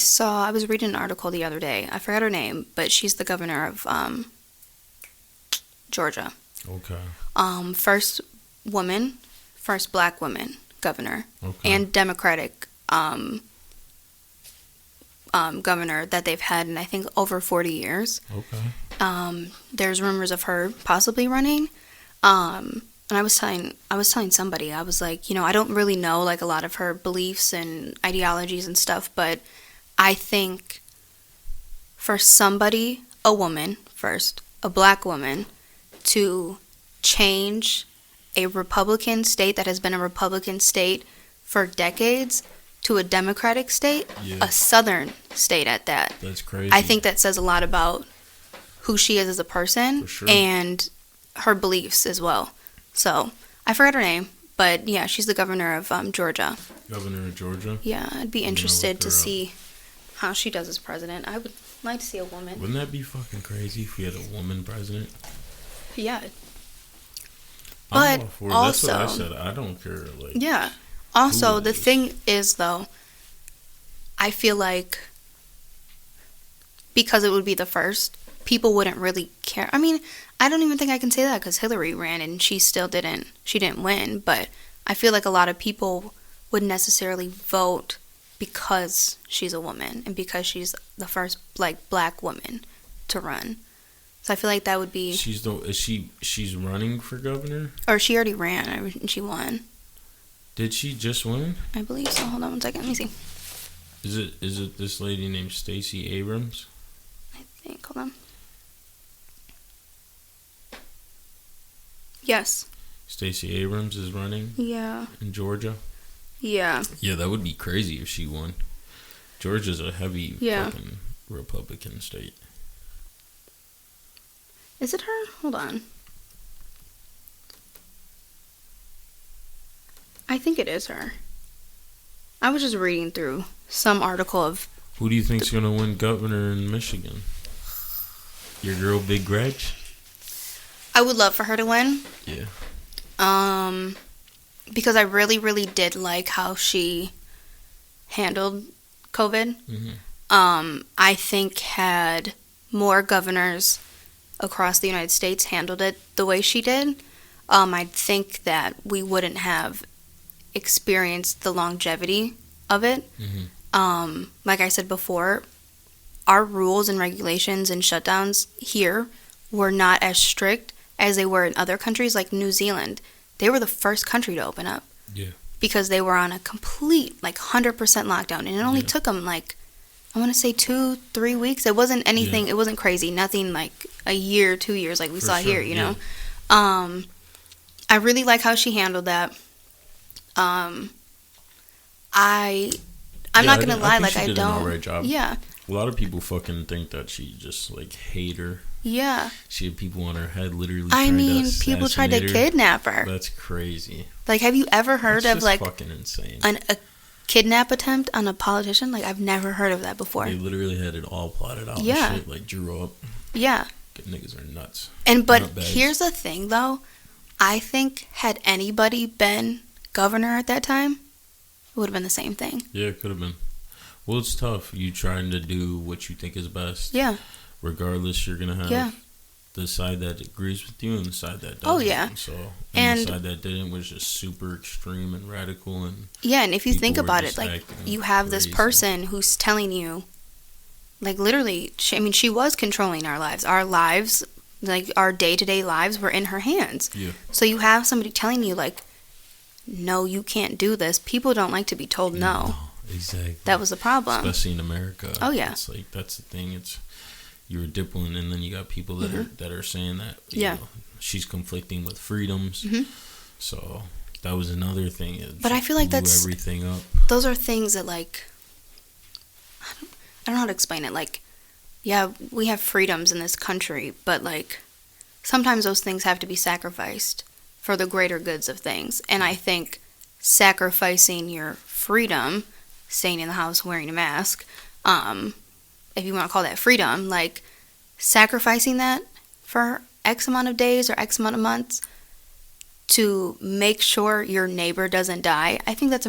[SPEAKER 1] was reading an article the other day. I forgot her name, but she's the governor of Georgia.
[SPEAKER 2] Okay.
[SPEAKER 1] First black woman governor, and Democratic governor that they've had in, I think, over 40 years.
[SPEAKER 2] Okay.
[SPEAKER 1] There's rumors of her possibly running. And I was telling somebody, I was like, you know, I don't really know like a lot of her beliefs and ideologies and stuff, but I think for somebody, a woman first, a black woman, to change a Republican state that has been a Republican state for decades to a Democratic state, a Southern state at that.
[SPEAKER 2] That's crazy.
[SPEAKER 1] I think that says a lot about who she is as a person, and her beliefs as well. So, I forgot her name, but yeah, she's the governor of Georgia.
[SPEAKER 2] Governor of Georgia?
[SPEAKER 1] Yeah, I'd be interested to see how she does as president. I would like to see a woman.
[SPEAKER 2] Wouldn't that be fucking crazy if we had a woman president?
[SPEAKER 1] Yeah.
[SPEAKER 2] But
[SPEAKER 1] also,
[SPEAKER 2] that's what I said. I don't care. Like,
[SPEAKER 1] yeah. Also, the thing is, though, I feel like because it would be the first, people wouldn't really care. I mean, I don't even think I can say that because Hillary ran and she didn't win. But I feel like a lot of people wouldn't necessarily vote because she's a woman and because she's the first like black woman to run. So I feel like that would be. She's running for governor? Or she already ran and she won.
[SPEAKER 2] Did she just win?
[SPEAKER 1] I believe so. Hold on one second. Let me see.
[SPEAKER 2] Is it this lady named Stacey Abrams?
[SPEAKER 1] I think. Hold on. Yes.
[SPEAKER 2] Stacey Abrams is running?
[SPEAKER 1] Yeah.
[SPEAKER 2] In Georgia?
[SPEAKER 1] Yeah.
[SPEAKER 2] Yeah, that would be crazy if she won. Georgia's a heavy fucking Republican state.
[SPEAKER 1] Is it her? Hold on. I think it is her. I was just reading through some article of...
[SPEAKER 2] Who do you think's going to win governor in Michigan? Your girl, Big Gretch?
[SPEAKER 1] I would love for her to win.
[SPEAKER 2] Yeah.
[SPEAKER 1] Because I really, really did like how she handled COVID. Mm-hmm. I think had more governors across the United States handled it the way she did, I think that we wouldn't have experienced the longevity of it. Mm-hmm. Like I said before, our rules and regulations and shutdowns here were not as strict as they were in other countries like New Zealand. They were the first country to open up.
[SPEAKER 2] Yeah.
[SPEAKER 1] Because they were on a complete, 100% lockdown. And it only took them, I want to say 2-3 weeks. It wasn't anything, it wasn't crazy. Nothing like a year, 2 years like we saw here, you know. I really like how she handled that. I'm not going to lie, I
[SPEAKER 2] did
[SPEAKER 1] don't.
[SPEAKER 2] An alright job.
[SPEAKER 1] Yeah.
[SPEAKER 2] A lot of people fucking think that she just, hate her.
[SPEAKER 1] Yeah.
[SPEAKER 2] She had people on her head literally
[SPEAKER 1] people tried to kidnap her.
[SPEAKER 2] That's crazy.
[SPEAKER 1] Have you ever heard of,
[SPEAKER 2] fucking insane.
[SPEAKER 1] A kidnap attempt on a politician? I've never heard of that before.
[SPEAKER 2] They literally had it all plotted out.
[SPEAKER 1] Yeah.
[SPEAKER 2] And shit, drew up.
[SPEAKER 1] Yeah.
[SPEAKER 2] Niggas are nuts.
[SPEAKER 1] But here's the thing, though. I think had anybody been governor at that time, it would have been the same thing.
[SPEAKER 2] Yeah, it could have been. Well, it's tough. You trying to do what you think is best.
[SPEAKER 1] Yeah.
[SPEAKER 2] Regardless, you're going to have the side that agrees with you and the side that doesn't.
[SPEAKER 1] Oh, yeah.
[SPEAKER 2] So, and the side that didn't was just super extreme and radical. And
[SPEAKER 1] yeah, and if you think about it, like, you have this person who's telling you, like, literally, she was controlling our lives. Our lives, like, our day-to-day lives were in her hands.
[SPEAKER 2] Yeah.
[SPEAKER 1] So you have somebody telling you, like, no, you can't do this. People don't like to be told no.
[SPEAKER 2] Exactly.
[SPEAKER 1] That was the problem.
[SPEAKER 2] Especially in America.
[SPEAKER 1] Oh, yeah.
[SPEAKER 2] It's like, that's the thing. It's, you're disciplined, and then you got people that are saying that, you know, she's conflicting with freedoms. So that was another thing.
[SPEAKER 1] But I feel like that's
[SPEAKER 2] everything up.
[SPEAKER 1] Those are things that, like, I don't know how to explain it. Like, yeah, we have freedoms in this country, but, like, sometimes those things have to be sacrificed for the greater goods of things. And I think sacrificing your freedom, staying in the house wearing a mask, if you want to call that freedom, like, sacrificing that for X amount of days or X amount of months to make sure your neighbor doesn't die, I think that's,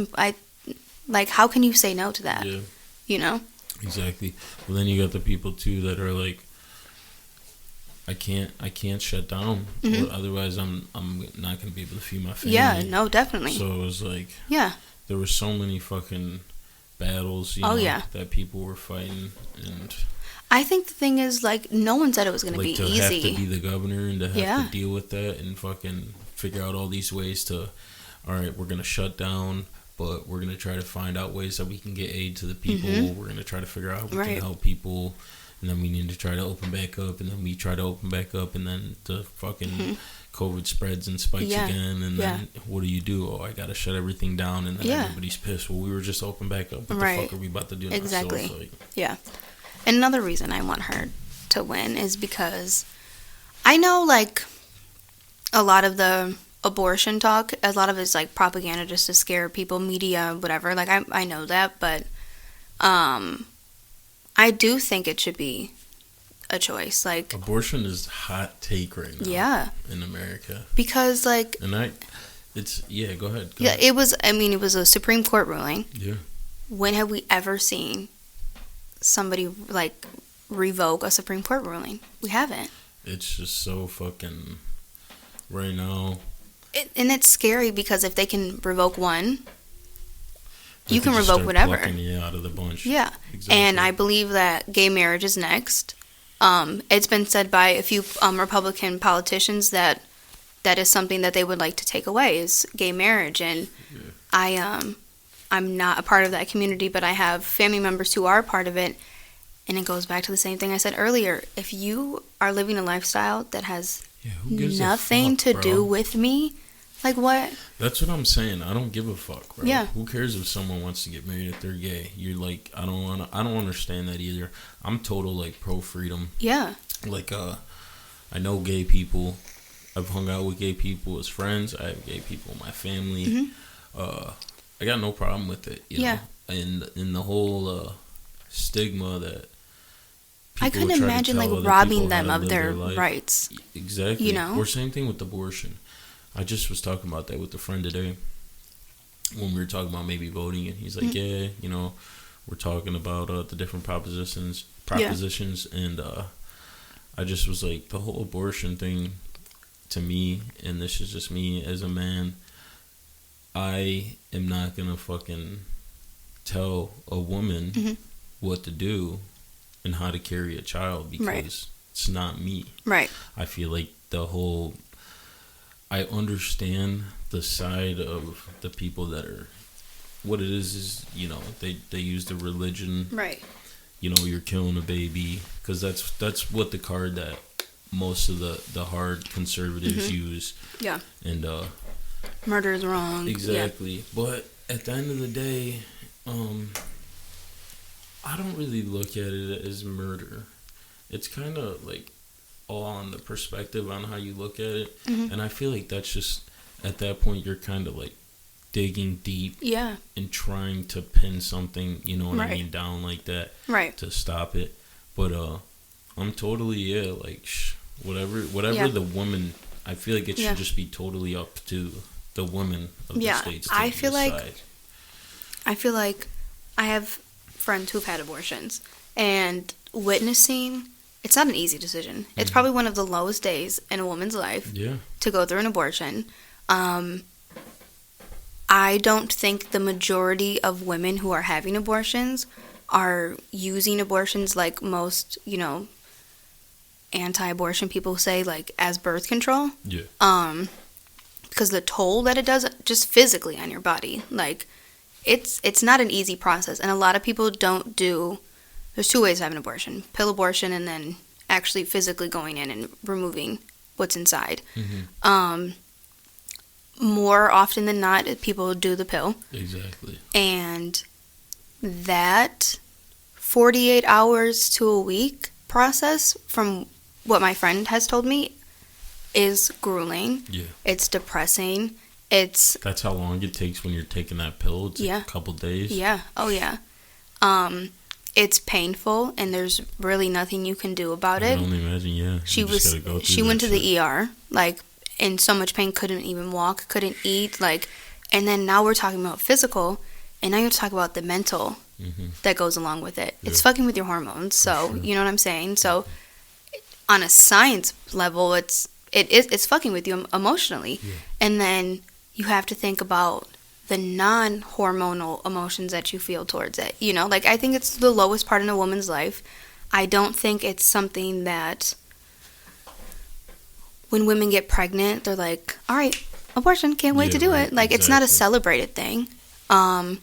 [SPEAKER 1] like, how can you say no to that?
[SPEAKER 2] Yeah.
[SPEAKER 1] You know?
[SPEAKER 2] Exactly. Well, then you got the people, too, that are like, I can't shut down. Otherwise, I'm not going to be able to feed my family.
[SPEAKER 1] Yeah, no, definitely.
[SPEAKER 2] So it was like,
[SPEAKER 1] yeah,
[SPEAKER 2] there were so many fucking battles, you know, that people were fighting. And
[SPEAKER 1] I think the thing is, like, no one said it was going to be easy.
[SPEAKER 2] To have to be the governor and to have to deal with that and fucking figure out all these ways to, all right, we're going to shut down, but we're going to try to find out ways that we can get aid to the people. We're going to try to figure out how we can help people. And then we need to try to open back up, and then we try to open back up, and then the fucking COVID spreads and spikes again, and then what do? Oh, I gotta shut everything down, and then everybody's pissed. Well, we were just open back up. What the fuck are we about to do now?
[SPEAKER 1] Exactly.
[SPEAKER 2] So it's like,
[SPEAKER 1] yeah. And another reason I want her to win is because I know, like, a lot of the abortion talk, a lot of it's, like, propaganda just to scare people, media, whatever. Like, I know that, but I do think it should be a choice. Like,
[SPEAKER 2] abortion is hot take right now.
[SPEAKER 1] Yeah.
[SPEAKER 2] In America.
[SPEAKER 1] Because, like,
[SPEAKER 2] and go ahead.
[SPEAKER 1] It was a Supreme Court ruling.
[SPEAKER 2] Yeah.
[SPEAKER 1] When have we ever seen somebody, like, revoke a Supreme Court ruling? We haven't.
[SPEAKER 2] It's just so fucking right now.
[SPEAKER 1] And it's scary because if they can revoke one, you can revoke whatever.
[SPEAKER 2] Out of the bunch.
[SPEAKER 1] Yeah. Exactly. And I believe that gay marriage is next. It's been said by a few Republican politicians that is something that they would like to take away is gay marriage. And I'm not a part of that community, but I have family members who are a part of it. And it goes back to the same thing I said earlier. If you are living a lifestyle that has nothing to do with me, like, what?
[SPEAKER 2] That's what I'm saying. I don't give a fuck, bro.
[SPEAKER 1] Yeah.
[SPEAKER 2] Who cares if someone wants to get married if they're gay? You're like, I don't understand that either. I'm total, like, pro freedom.
[SPEAKER 1] Yeah.
[SPEAKER 2] Like, I know gay people. I've hung out with gay people as friends. I have gay people in my family. I got no problem with it. You know? And in the whole stigma that
[SPEAKER 1] I couldn't imagine, like, robbing them of their rights.
[SPEAKER 2] Exactly.
[SPEAKER 1] You know?
[SPEAKER 2] Or same thing with abortion. I just was talking about that with a friend today when we were talking about maybe voting, and he's like, yeah, you know, we're talking about the different propositions, and I just was like, the whole abortion thing, to me, and this is just me as a man, I am not gonna fucking tell a woman what to do and how to carry a child because it's not me.
[SPEAKER 1] Right.
[SPEAKER 2] I feel like I understand the side of the people that are, what it is, you know, they use the religion.
[SPEAKER 1] Right.
[SPEAKER 2] You know, you're killing a baby, because that's what the card that most of the hard conservatives use.
[SPEAKER 1] Yeah.
[SPEAKER 2] And
[SPEAKER 1] murder is wrong.
[SPEAKER 2] Exactly. Yeah. But at the end of the day, I don't really look at it as murder. It's kind of like all on the perspective on how you look at it. And I feel like that's just, at that point, you're kind of like digging deep and trying to pin something, you know what I mean, down like that to stop it. But I'm totally like whatever the woman I feel like it should just be totally up to the women of the states to decide.
[SPEAKER 1] I feel like I have friends who've had abortions, and witnessing, it's not an easy decision. It's probably one of the lowest days in a woman's life to go through an abortion. I don't think the majority of women who are having abortions are using abortions like most, anti-abortion people say, like, as birth control.
[SPEAKER 2] Yeah.
[SPEAKER 1] Because the toll that it does just physically on your body, like, it's not an easy process. And a lot of people don't do, there's two ways to have an abortion: pill abortion and then actually physically going in and removing what's inside. More often than not, people do the pill.
[SPEAKER 2] Exactly.
[SPEAKER 1] And that 48 hours to a week process, from what my friend has told me, is grueling.
[SPEAKER 2] Yeah.
[SPEAKER 1] It's depressing.
[SPEAKER 2] That's how long it takes when you're taking that pill. It's a couple days.
[SPEAKER 1] Yeah. Oh, yeah. It's painful, and there's really nothing you can do about it.
[SPEAKER 2] I can only imagine, yeah.
[SPEAKER 1] She went to the ER, like, in so much pain, couldn't even walk, couldn't eat, like, and then now we're talking about physical, and now you have to talk about the mental that goes along with it. Yeah. It's fucking with your hormones, so you know what I'm saying? So on a science level, it's fucking with you emotionally. Yeah. And then you have to think about the non-hormonal emotions that you feel towards it. Like, I think it's the lowest part in a woman's life. I don't think it's something that when women get pregnant, they're like, all right, abortion, can't wait to do it. Like, It's not a celebrated thing. And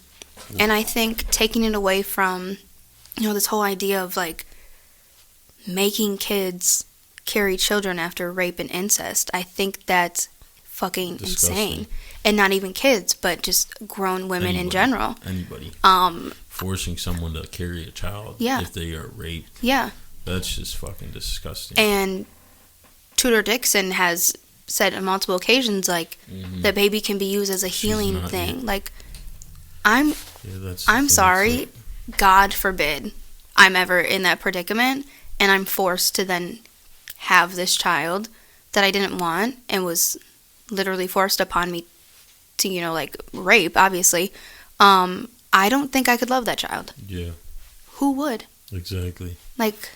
[SPEAKER 1] I think taking it away from, this whole idea of, like, making kids carry children after rape and incest, I think that's fucking insane. And not even kids, but just grown women in general.
[SPEAKER 2] Anybody. Forcing someone to carry a child if they are raped.
[SPEAKER 1] Yeah.
[SPEAKER 2] That's just fucking disgusting.
[SPEAKER 1] And Tudor Dixon has said on multiple occasions, like, the baby can be used as a healing thing. Yet. Like, I'm sorry, God forbid I'm ever in that predicament, and I'm forced to then have this child that I didn't want and was literally forced upon me to, like, rape, obviously. I don't think I could love that child.
[SPEAKER 2] Yeah.
[SPEAKER 1] Who would?
[SPEAKER 2] Exactly.
[SPEAKER 1] Like,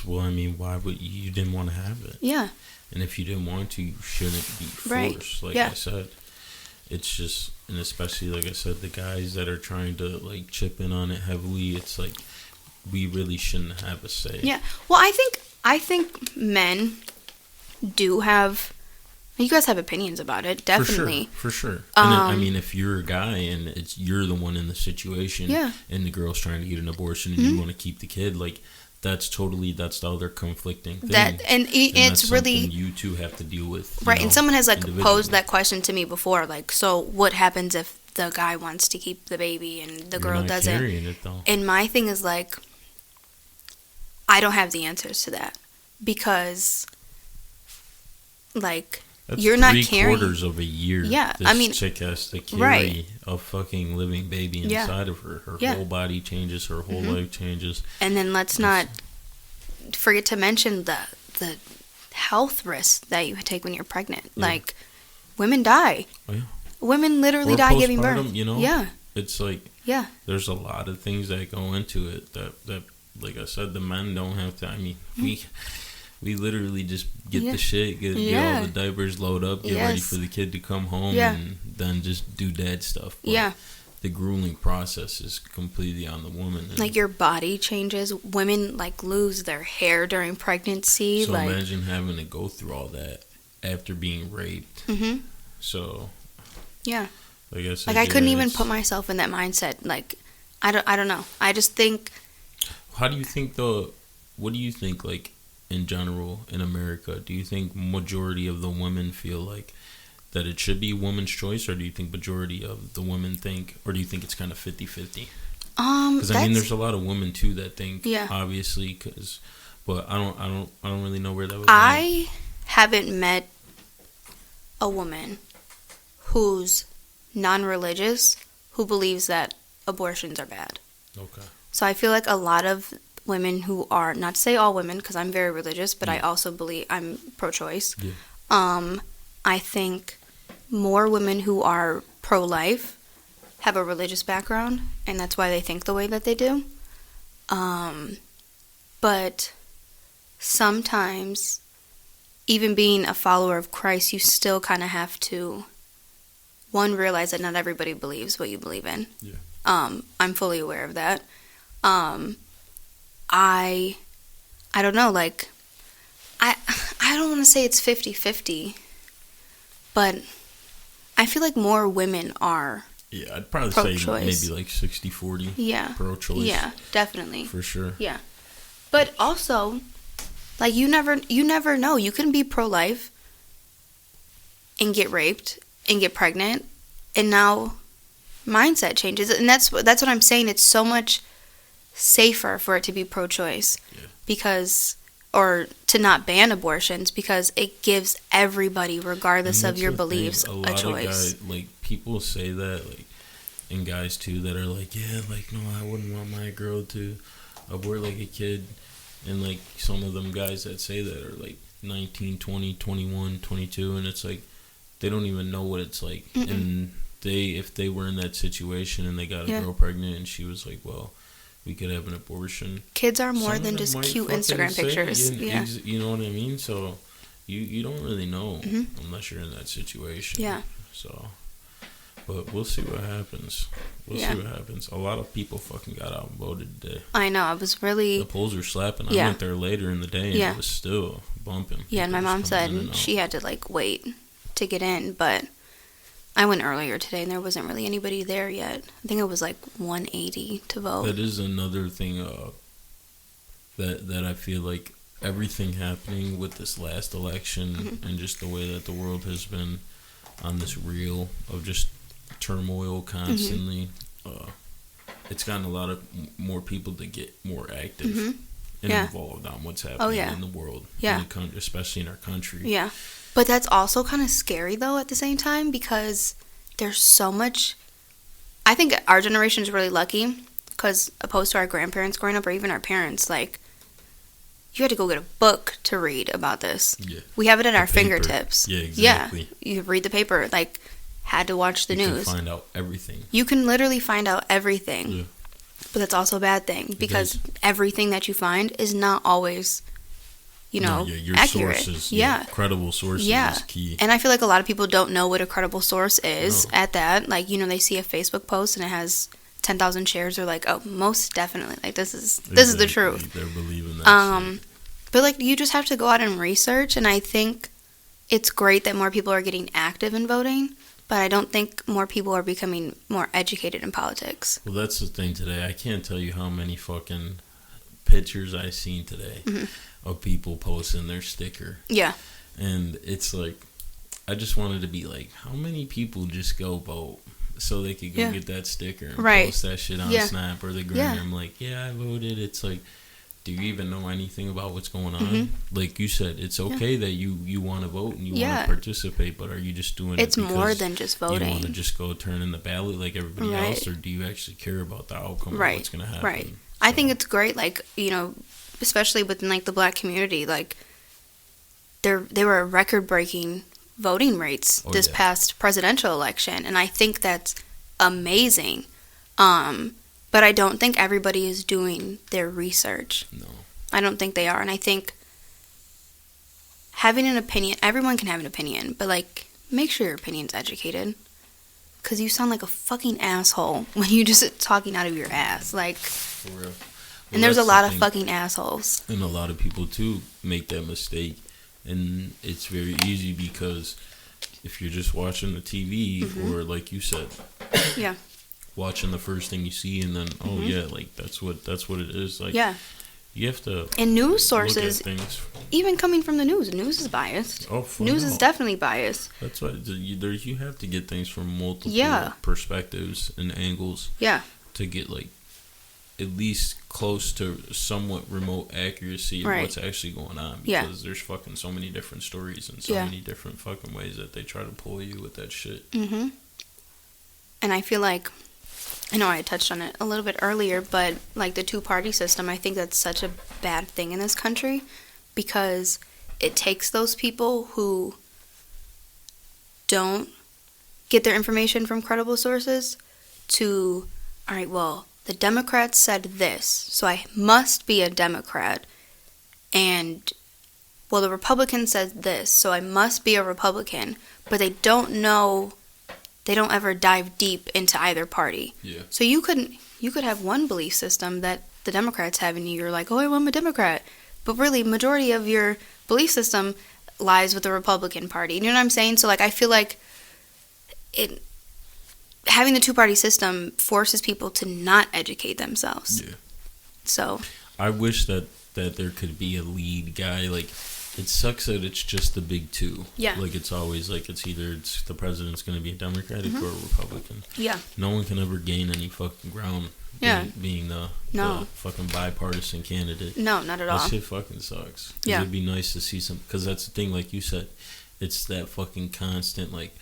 [SPEAKER 2] why would you didn't want to have it?
[SPEAKER 1] Yeah.
[SPEAKER 2] And if you didn't want to, you shouldn't be forced. Like I said, it's just, and especially, like I said, the guys that are trying to, like, chip in on it heavily, it's like, we really shouldn't have a say.
[SPEAKER 1] Yeah. Well, I think men do have, you guys have opinions about it, definitely.
[SPEAKER 2] For sure. And if you're a guy and you're the one in the situation, and the girl's trying to get an abortion and you want to keep the kid, like, that's the other conflicting thing. And it's really you two have to deal with.
[SPEAKER 1] Right. And someone has, like, posed that question to me before, like, so what happens if the guy wants to keep the baby and the girl doesn't?
[SPEAKER 2] Carrying it, though.
[SPEAKER 1] And my thing is, like, I don't have the answers to that, because, like,
[SPEAKER 2] that's
[SPEAKER 1] you're not carrying
[SPEAKER 2] 3/4 of a year.
[SPEAKER 1] Yeah,
[SPEAKER 2] this chick has to carry a fucking living baby inside of her. Her whole body changes. Her whole life changes.
[SPEAKER 1] And then let's not forget to mention the health risks that you take when you're pregnant. Yeah. Like, women die. Oh, yeah. Women literally die giving birth. Yeah.
[SPEAKER 2] It's like, there's a lot of things that go into it that like I said, the men don't have to. I mean, we literally just get the shit, get all the diapers, load up, get ready for the kid to come home, and then just do dad stuff. But the grueling process is completely on the woman.
[SPEAKER 1] Like, your body changes. Women, like, lose their hair during pregnancy.
[SPEAKER 2] So imagine having to go through all that after being raped. Mm-hmm. So,
[SPEAKER 1] yeah.
[SPEAKER 2] Like I said,
[SPEAKER 1] like, I couldn't even put myself in that mindset. Like, I don't know. I just think.
[SPEAKER 2] What do you think, like, in general in America? Do you think majority of the women feel like that it should be woman's choice, or do you think majority of the women think, or do you think it's kind of 50-50? Because I mean, there's a lot of women too that think, obviously, but I don't really know where that would.
[SPEAKER 1] I haven't met a woman who's non-religious who believes that abortions are bad. Okay. So I feel like a lot of women who are, not to say all women, because I'm very religious, but I also believe I'm pro-choice. Yeah. I think more women who are pro-life have a religious background, and that's why they think the way that they do. But sometimes, even being a follower of Christ, you still kind of have to, one, realize that not everybody believes what you believe in.
[SPEAKER 2] Yeah.
[SPEAKER 1] I'm fully aware of that. I don't know, like, I don't want to say it's 50-50, but I feel like more women are
[SPEAKER 2] Yeah, I'd probably
[SPEAKER 1] pro-choice.
[SPEAKER 2] say maybe like 60-40
[SPEAKER 1] Yeah.
[SPEAKER 2] pro-choice.
[SPEAKER 1] Yeah, definitely.
[SPEAKER 2] For sure.
[SPEAKER 1] Yeah. But also, like, you never know. You can be pro-life and get raped and get pregnant, and now mindset changes. And that's what I'm saying. It's so much safer for it to be pro-choice.
[SPEAKER 2] Yeah.
[SPEAKER 1] Because, or to not ban abortions, because it gives everybody, regardless of your beliefs, a choice.
[SPEAKER 2] Of guys, like, people say that, like, and guys too that are like, yeah, like, no, I wouldn't want my girl to abort like a kid. And like some of them guys that say that are like 19, 20, 21, 22, and it's like they don't even know what it's like. Mm-mm. And if they were in that situation and they got a girl pregnant and she was like, well, we could have an abortion.
[SPEAKER 1] Kids are more than just cute Instagram pictures. Yeah.
[SPEAKER 2] You know what I mean? So you don't really know unless you're in that situation.
[SPEAKER 1] Yeah.
[SPEAKER 2] So, but we'll see what happens. We'll see what happens. A lot of people fucking got out and voted today.
[SPEAKER 1] I know. I was really...
[SPEAKER 2] The polls were slapping. I went there later in the day and it was still bumping.
[SPEAKER 1] Yeah, and my mom said she had to, like, wait to get in, but I went earlier today and there wasn't really anybody there yet. I think it was, like, 180 to vote.
[SPEAKER 2] That is another thing that I feel like everything happening with this last election and just the way that the world has been on this reel of just turmoil constantly, it's gotten a lot of more people to get more active and involved on what's happening in the world, especially in our country.
[SPEAKER 1] Yeah, but that's also kind of scary though at the same time, because there's so much. I think our generation is really lucky because opposed to our grandparents growing up or even our parents, like, you had to go get a book to read about this. Yeah. We have it at our fingertips.
[SPEAKER 2] Yeah, exactly.
[SPEAKER 1] Yeah, you read the paper, like, had to watch the news.
[SPEAKER 2] You can find out everything.
[SPEAKER 1] You can literally find out everything. Yeah. But that's also a bad thing, because everything that you find is not always, your accurate.
[SPEAKER 2] Sources, credible sources is key.
[SPEAKER 1] And I feel like a lot of people don't know what a credible source is at that. Like, they see a Facebook post and it has 10,000 shares. They're like, oh, most definitely. Like, this is the truth.
[SPEAKER 2] They're believing that shit.
[SPEAKER 1] But, like, you just have to go out and research, and I think it's great that more people are getting active in voting, but I don't think more people are becoming more educated in politics.
[SPEAKER 2] Well, that's the thing today. I can't tell you how many fucking pictures I seen today of people posting their sticker.
[SPEAKER 1] Yeah.
[SPEAKER 2] And it's like, I just wanted to be like, how many people just go vote so they could go get that sticker and post that shit on Snap or the Gram? Like, I voted. It's like, do you even know anything about what's going on? Like you said, it's okay that you want to vote and you want to participate, but are you just doing
[SPEAKER 1] it's
[SPEAKER 2] it because
[SPEAKER 1] more than just voting?
[SPEAKER 2] You want to just go turn in the ballot like everybody else, or do you actually care about the outcome of what's going to happen?
[SPEAKER 1] Right. So. I think it's great, like, especially within, like, the Black community, like, they were record-breaking voting rates this past presidential election, and I think that's amazing. But I don't think everybody is doing their research.
[SPEAKER 2] No.
[SPEAKER 1] I don't think they are. And I think having an opinion, everyone can have an opinion, but, like, make sure your opinion's educated. Because you sound like a fucking asshole when you just talking out of your ass. Like,
[SPEAKER 2] for real. Well,
[SPEAKER 1] and there's a lot of fucking assholes.
[SPEAKER 2] And a lot of people, too, make that mistake. And it's very easy because if you're just watching the TV or, like you said, watching the first thing you see and then like that's what it is, like you have to. And news sources,
[SPEAKER 1] even coming from the news is biased. News is definitely biased.
[SPEAKER 2] That's why you have to get things from multiple perspectives and angles to get, like, at least close to somewhat remote accuracy of what's actually going on, because there's fucking so many different stories and so many different fucking ways that they try to pull you with that shit.
[SPEAKER 1] And I feel like, I know I touched on it a little bit earlier, but, like, the two-party system, I think that's such a bad thing in this country, because it takes those people who don't get their information from credible sources to, all right, well, the Democrats said this, so I must be a Democrat. And, well, the Republican said this, so I must be a Republican. But they don't know, they don't ever dive deep into either party.
[SPEAKER 2] Yeah.
[SPEAKER 1] So you could have one belief system that the Democrats have, and you're like, oh, I'm a Democrat. But really, majority of your belief system lies with the Republican Party. You know what I'm saying? So, like, I feel like having the two-party system forces people to not educate themselves.
[SPEAKER 2] Yeah.
[SPEAKER 1] So
[SPEAKER 2] I wish that there could be a lead guy. Like, it sucks that it's just the big two.
[SPEAKER 1] Yeah.
[SPEAKER 2] Like, it's always like it's the president's going to be a Democratic or a Republican.
[SPEAKER 1] Yeah.
[SPEAKER 2] No one can ever gain any fucking ground.
[SPEAKER 1] Yeah.
[SPEAKER 2] Being the fucking bipartisan candidate.
[SPEAKER 1] No, not at all.
[SPEAKER 2] That shit fucking sucks.
[SPEAKER 1] Yeah.
[SPEAKER 2] It'd be nice to see some, because that's the thing, like you said, it's that fucking constant, like,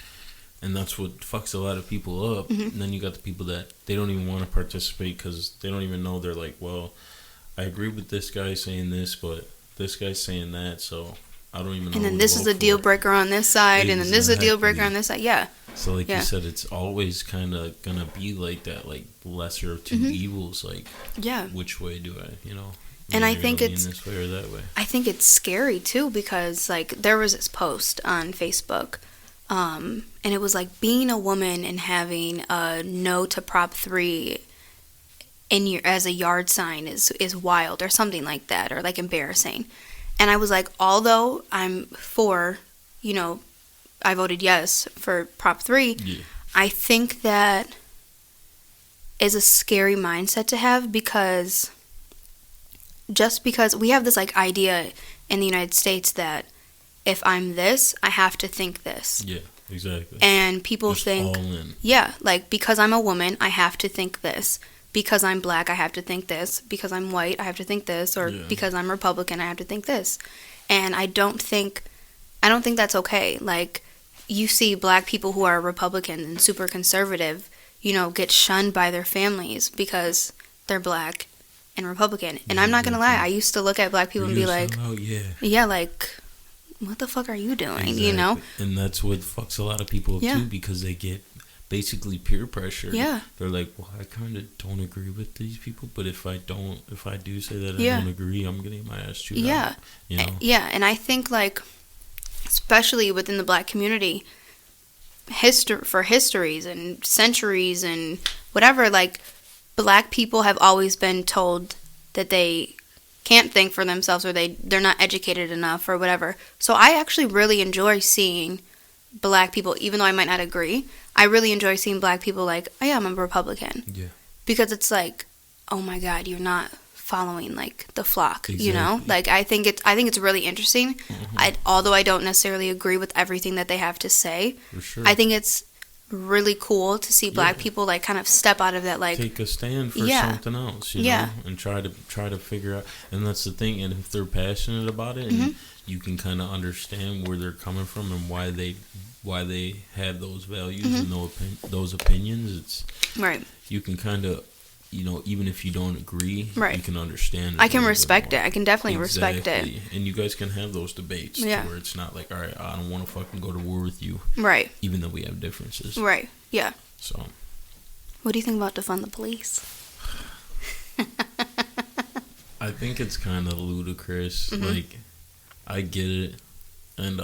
[SPEAKER 2] and that's what fucks a lot of people up. And then you got the people that they don't even want to participate because they don't even know. They're like, well, I agree with this guy saying this, but this guy's saying that, so I don't even know.
[SPEAKER 1] And then this is a deal breaker on this side, and then this is a deal breaker on this side. Yeah.
[SPEAKER 2] So like you said, it's always kind of gonna be like that, like lesser of two evils. Like, which way do I,
[SPEAKER 1] And I think it's
[SPEAKER 2] this way or that way.
[SPEAKER 1] I think it's scary too, because like there was this post on Facebook, and it was like being a woman and having a no to Prop 3 as a yard sign is wild or something like that, or like embarrassing. And I was like, although I'm for, I voted yes for Prop 3, I think that is a scary mindset to have, because we have this like idea in the United States that if I'm this, I have to think this.
[SPEAKER 2] Yeah, exactly.
[SPEAKER 1] And people
[SPEAKER 2] just
[SPEAKER 1] think,
[SPEAKER 2] all in.
[SPEAKER 1] Yeah, like because I'm a woman, I have to think this. Because I'm black, I have to think this. Because I'm white, I have to think this. Or because I'm Republican, I have to think this. And I don't think that's okay. Like, you see black people who are Republican and super conservative, get shunned by their families because they're black and Republican. And I'm not going to lie, I used to look at black people and be like, like, what the fuck are you doing,
[SPEAKER 2] exactly. And that's what fucks a lot of people up too, because they get basically peer pressure. Yeah. They're like, well, I kind of don't agree with these people, but if I do say that I don't agree, I'm going to get my ass chewed out.
[SPEAKER 1] Yeah, and I think, like, especially within the black community, for histories and centuries and whatever, like, black people have always been told that they can't think for themselves, or they're not educated enough or whatever. So I actually really enjoy seeing black people, even though I might not agree, I really enjoy seeing black people like, oh yeah, I'm a Republican. Yeah. Because it's like, oh my God, you're not following like the flock,
[SPEAKER 2] exactly.
[SPEAKER 1] Like I think it's really interesting. Although I don't necessarily agree with everything that they have to say.
[SPEAKER 2] For sure.
[SPEAKER 1] I think it's really cool to see black people like kind of step out of that, like
[SPEAKER 2] take a stand for something else, and try to figure out. And that's the thing. And if they're passionate about it, and you can kind of understand where they're coming from and why they have those values and those opinions, it's right. You can kind of, even if you don't agree, you can understand it.
[SPEAKER 1] I can respect it. I can definitely respect it.
[SPEAKER 2] And you guys can have those debates to where it's not like, all right, I don't want to fucking go to war with you.
[SPEAKER 1] Right.
[SPEAKER 2] Even though we have differences.
[SPEAKER 1] Right. Yeah.
[SPEAKER 2] So.
[SPEAKER 1] What do you think about defund the police?
[SPEAKER 2] I think it's kind of ludicrous. Like, I get it. And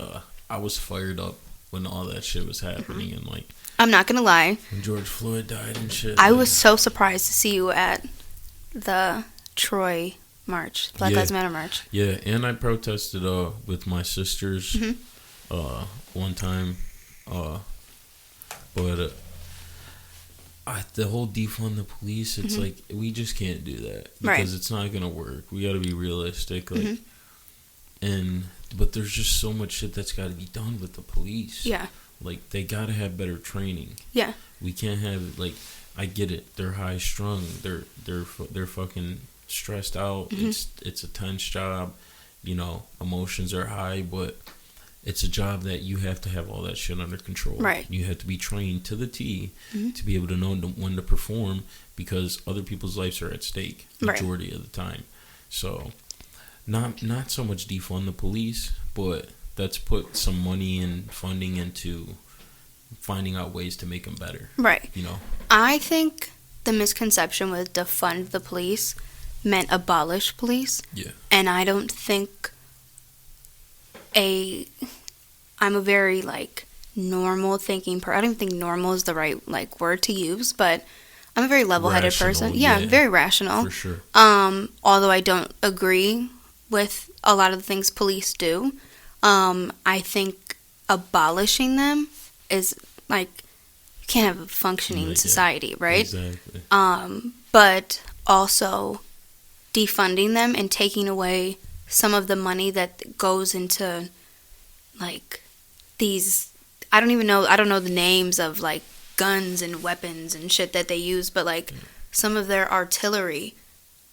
[SPEAKER 2] I was fired up when all that shit was happening. And, like,
[SPEAKER 1] I'm not going to lie.
[SPEAKER 2] When George Floyd died and shit.
[SPEAKER 1] I was so surprised to see you at the Troy March, Black Lives Matter March.
[SPEAKER 2] Yeah, and I protested with my sisters one time. But the whole defund the police, it's like, we just can't do that. Because it's not going to work. We got to be realistic. Like, but there's just so much shit that's got to be done with the police. Yeah. Like, they got to have better training. Yeah. We can't have, like, I get it. They're high strung. They're fucking stressed out. It's a tense job. Emotions are high, but it's a job that you have to have all that shit under control. Right. You have to be trained to the T to be able to know when to perform, because other people's lives are at stake majority of the time. So, not so much defund the police, but let's put some money and funding into finding out ways to make them better.
[SPEAKER 1] Right.
[SPEAKER 2] You know?
[SPEAKER 1] I think the misconception with defund the police meant abolish police.
[SPEAKER 2] Yeah.
[SPEAKER 1] And I don't think I'm a very, like, normal thinking person. I don't think normal is the right, like, word to use, but I'm a very level-headed person. Yeah, very rational.
[SPEAKER 2] For sure.
[SPEAKER 1] Although I don't agree with a lot of the things police do, I think abolishing them is, like, you can't have a functioning society, right?
[SPEAKER 2] Exactly.
[SPEAKER 1] But also defunding them and taking away some of the money that goes into, like, these, I don't know the names of, like, guns and weapons and shit that they use, but, like, some of their artillery,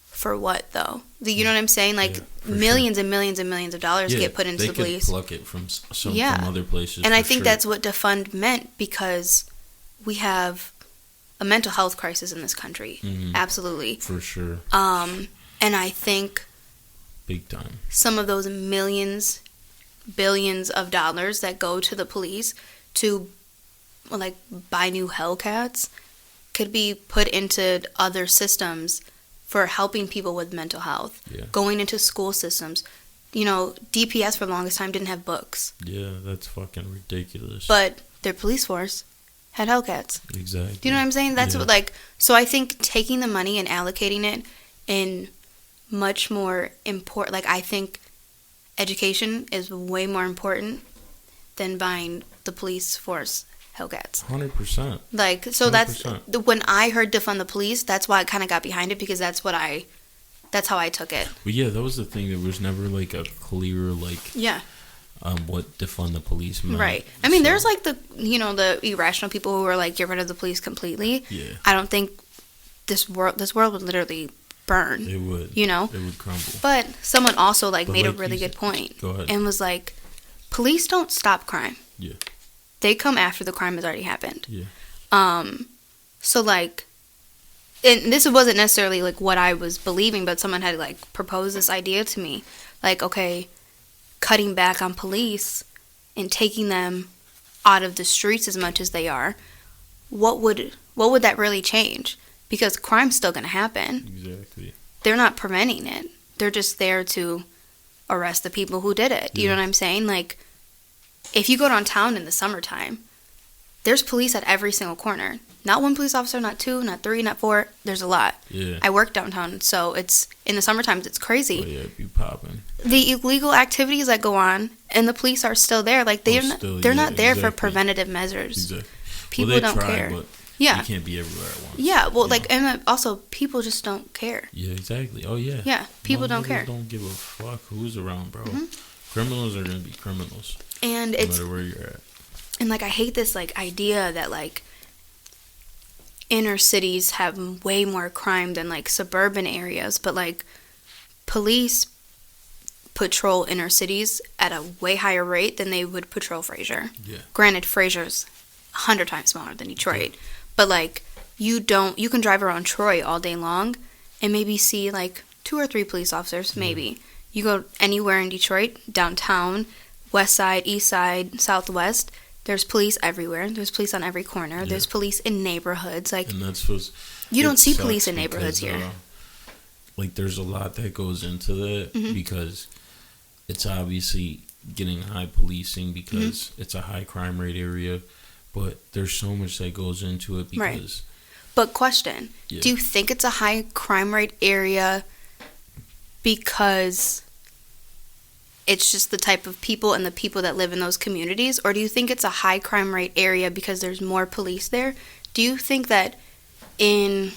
[SPEAKER 1] for what, though? You know what I'm saying? Like, millions and millions and millions of dollars get put into the police.
[SPEAKER 2] They could pluck it from from other places.
[SPEAKER 1] And I think that's what defund meant, because we have a mental health crisis in this country. Mm-hmm. Absolutely.
[SPEAKER 2] For sure.
[SPEAKER 1] And I think
[SPEAKER 2] big time.
[SPEAKER 1] Some of those millions, billions of dollars that go to the police to, like, buy new Hellcats could be put into other systems for helping people with mental health. Yeah. Going into school systems. You know, DPS for the longest time didn't have books.
[SPEAKER 2] Yeah, that's fucking ridiculous.
[SPEAKER 1] But their police force had Hellcats.
[SPEAKER 2] Exactly.
[SPEAKER 1] Do you know what I'm saying? That's what, like, so I think taking the money and allocating it in much more important, like, I think education is way more important than buying the police force Hellcats.
[SPEAKER 2] 100%.
[SPEAKER 1] Like, so 100%. That's, when I heard defund the police, that's why I kind of got behind it, because that's how I took it.
[SPEAKER 2] Well, yeah, that was the thing. There was never, like, a clear, like, what defund the police meant.
[SPEAKER 1] Right. I mean, there's, like, the irrational people who are like, get rid of the police completely.
[SPEAKER 2] Yeah.
[SPEAKER 1] I don't think this world would literally burn.
[SPEAKER 2] It would.
[SPEAKER 1] You know?
[SPEAKER 2] It would crumble.
[SPEAKER 1] But someone also, like, made a really good point.
[SPEAKER 2] Go ahead.
[SPEAKER 1] And was like, police don't stop crime.
[SPEAKER 2] Yeah.
[SPEAKER 1] They come after the crime has already happened.
[SPEAKER 2] Yeah.
[SPEAKER 1] So, like, and this wasn't necessarily, like, what I was believing, but someone had, like, proposed this idea to me. Like, okay, cutting back on police and taking them out of the streets as much as they are, what would that really change? Because crime's still going to happen.
[SPEAKER 2] Exactly.
[SPEAKER 1] They're not preventing it. They're just there to arrest the people who did it. You know what I'm saying? Like, if you go downtown in the summertime, there's police at every single corner. Not one police officer, not two, not three, not four. There's a lot.
[SPEAKER 2] Yeah.
[SPEAKER 1] I work downtown, so it's in the summertime. It's crazy.
[SPEAKER 2] Oh, yeah, it be popping.
[SPEAKER 1] The illegal activities that go on, and the police are still there. Like, they're not there for preventative measures.
[SPEAKER 2] Exactly.
[SPEAKER 1] People don't care.
[SPEAKER 2] But you can't be everywhere at once.
[SPEAKER 1] Yeah, well, like, and also, people just don't care.
[SPEAKER 2] Yeah, exactly. Oh, yeah.
[SPEAKER 1] Yeah, people don't care.
[SPEAKER 2] Don't give a fuck who's around, bro. Mm-hmm. Criminals are going to be criminals.
[SPEAKER 1] And
[SPEAKER 2] no matter where you're at.
[SPEAKER 1] And, like, I hate this, like, idea that, like, inner cities have way more crime than, like, suburban areas. But, like, police patrol inner cities at a way higher rate than they would patrol Fraser.
[SPEAKER 2] Yeah.
[SPEAKER 1] Granted, Fraser's 100 times smaller than Detroit. Yeah. But, like, you can drive around Troy all day long and maybe see, like, 2 or 3 police officers, maybe. You go anywhere in Detroit, downtown, west side, east side, southwest, there's police everywhere. There's police on every corner. Yeah. There's police in neighborhoods. Like,
[SPEAKER 2] and that's what's,
[SPEAKER 1] you don't see police in neighborhoods here.
[SPEAKER 2] Like, there's a lot that goes into that because it's obviously getting high policing because it's a high crime rate area, but there's so much that goes into it because...
[SPEAKER 1] Right. But question, do you think it's a high crime rate area because it's just the type of people and the people that live in those communities? Or do you think it's a high crime rate area because there's more police there? Do you think that in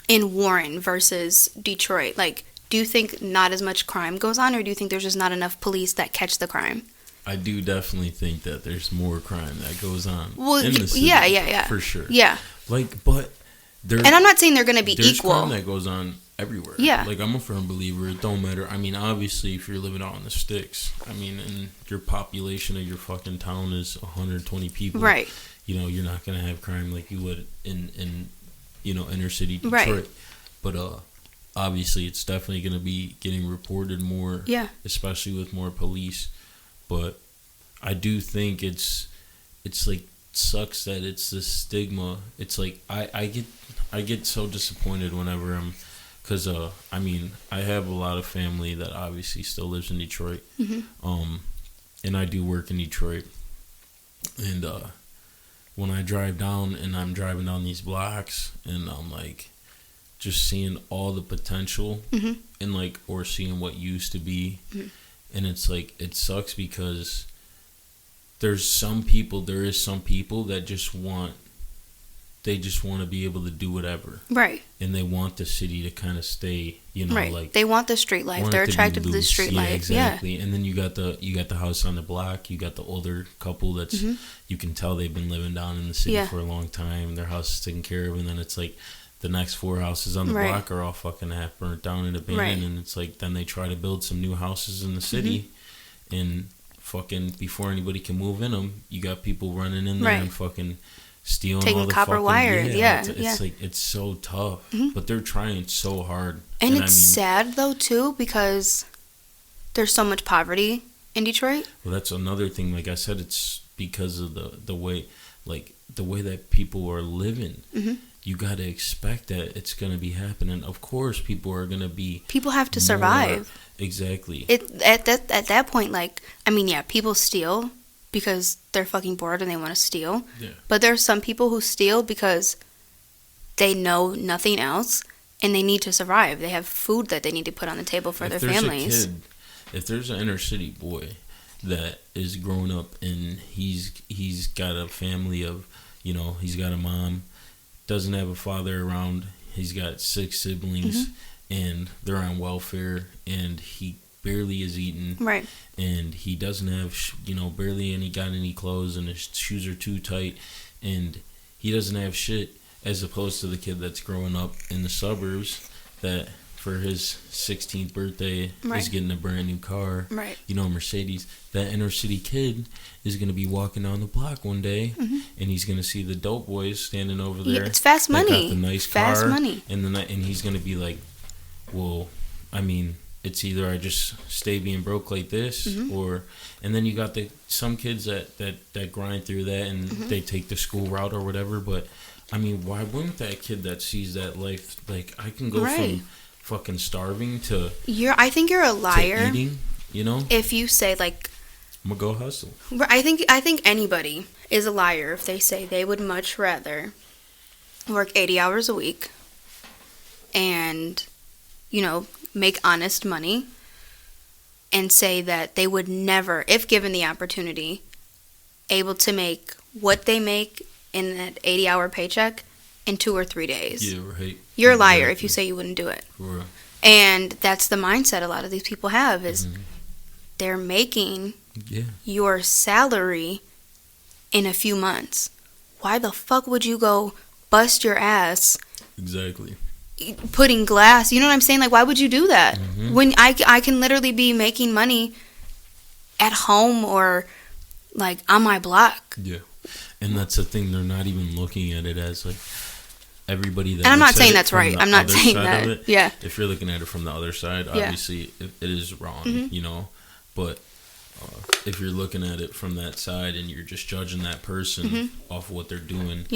[SPEAKER 1] Warren versus Detroit, like, do you think not as much crime goes on, or do you think there's just not enough police that catch the crime?
[SPEAKER 2] I do definitely think that there's more crime that goes on
[SPEAKER 1] in
[SPEAKER 2] the city.
[SPEAKER 1] Yeah.
[SPEAKER 2] For sure.
[SPEAKER 1] Yeah.
[SPEAKER 2] Like, but
[SPEAKER 1] and I'm not saying they're going to be equal.
[SPEAKER 2] There's crime that goes on everywhere.
[SPEAKER 1] Yeah.
[SPEAKER 2] Like, I'm a firm believer. It don't matter. I mean, obviously, if you're living out in the sticks, I mean, and your population of your fucking town is 120 people.
[SPEAKER 1] Right.
[SPEAKER 2] You know, you're not going to have crime like you would in inner city Detroit.
[SPEAKER 1] Right.
[SPEAKER 2] But, obviously, it's definitely going to be getting reported more.
[SPEAKER 1] Yeah.
[SPEAKER 2] Especially with more police. But I do think it's like sucks that it's this stigma. It's like I get so disappointed whenever I'm, because I mean, I have a lot of family that obviously still lives in Detroit, and I do work in Detroit, and when I drive down and I'm driving down these blocks and I'm like just seeing all the potential and like, or seeing what used to be, and it's like, it sucks because there is some people that just want to be able to do whatever. Right. And they want the city to kind of stay, right. Like, they want the street life. They're attracted to the street life. Exactly. Yeah. And then you got the house on the block. You got the older couple that's, you can tell they've been living down in the city for a long time. Their house is taken care of. And then it's like the next 4 houses on the block are all fucking half burnt down and abandoned. Right. And it's like, then they try to build some new houses in the city, and fucking before anybody can move in them, you got people running in there and fucking stealing taking all the copper wires. It's like, it's so tough, but they're trying so hard. And it's sad though too, because there's so much poverty in Detroit. Well, that's another thing. Like I said, it's because of the way that people are living. You got to expect that it's going to be happening. Of course, people have to survive. Exactly. At that point, like, I mean, yeah, people steal because they're fucking bored and they want to steal. Yeah. But there's some people who steal because they know nothing else and they need to survive. They have food that they need to put on the table for their families. If there's an inner city boy that is growing up and he's got a family of, he's got a mom, doesn't have a father around, he's got 6 siblings, and they're on welfare, and he barely is eating, right? And he doesn't have, barely any got any clothes, and his shoes are too tight, and he doesn't have shit. As opposed to the kid that's growing up in the suburbs that for his 16th birthday is getting a brand new car, right? Mercedes. That inner city kid is going to be walking down the block one day, and he's going to see the dope boys standing over there. Yeah, it's fast money. Got the nice fast car, money. And he's going to be like, well, I mean, it's either I just stay being broke like this, or, and then you got some kids that grind through that and they take the school route or whatever. But I mean, why wouldn't that kid that sees that life, like, I can go from fucking starving to I think you're a liar. Eating, if you say, like, I'm gonna go hustle. I think anybody is a liar if they say they would much rather work 80 hours a week and, make honest money, and say that they would never, if given the opportunity, able to make what they make in that 80-hour paycheck in 2 or 3 days. Yeah, right. You're a liar if you say you wouldn't do it. Right. And that's the mindset a lot of these people have, is they're making your salary in a few months. Why the fuck would you go bust your ass? Exactly. Putting glass, you know what I'm saying? Like, why would you do that? When I can literally be making money at home or, like, on my block. Yeah. And that's the thing, they're not even looking at it as, like, everybody that. And I'm not saying that's right. I'm not saying that. Yeah. If you're looking at it from the other side, obviously it is wrong, But if you're looking at it from that side and you're just judging that person off of what they're doing,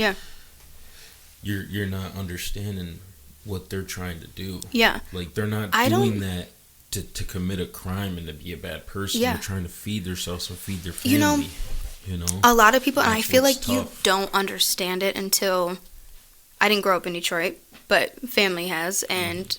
[SPEAKER 2] you're not understanding what they're trying to do. Yeah. Like, they're not doing that to commit a crime and to be a bad person. Yeah. They're trying to feed themselves or feed their family. A lot of people, and I feel like you don't understand it until, I didn't grow up in Detroit, but family has, and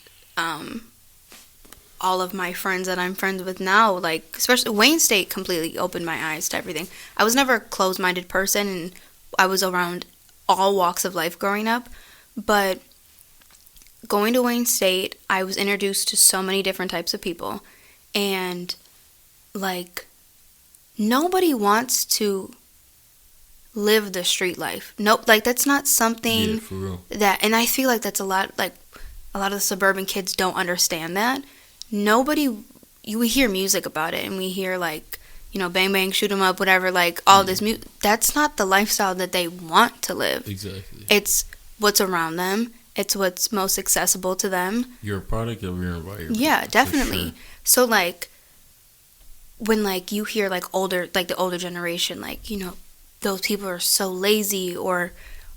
[SPEAKER 2] all of my friends that I'm friends with now, like, especially Wayne State completely opened my eyes to everything. I was never a closed-minded person, and I was around all walks of life growing up, but going to Wayne State, I was introduced to so many different types of people, and, like, nobody wants to live the street life. Nope, like, that's not something for real. And I feel like that's a lot of the suburban kids don't understand that. We hear music about it, and we hear, like, bang bang, shoot 'em up, whatever, like, all this music. That's not the lifestyle that they want to live. Exactly. It's what's around them. It's what's most accessible to them. You're a product of your environment. Yeah, definitely. Sure. So, like, when, like, you hear, like, the older generation, like,
[SPEAKER 1] those people are so lazy, or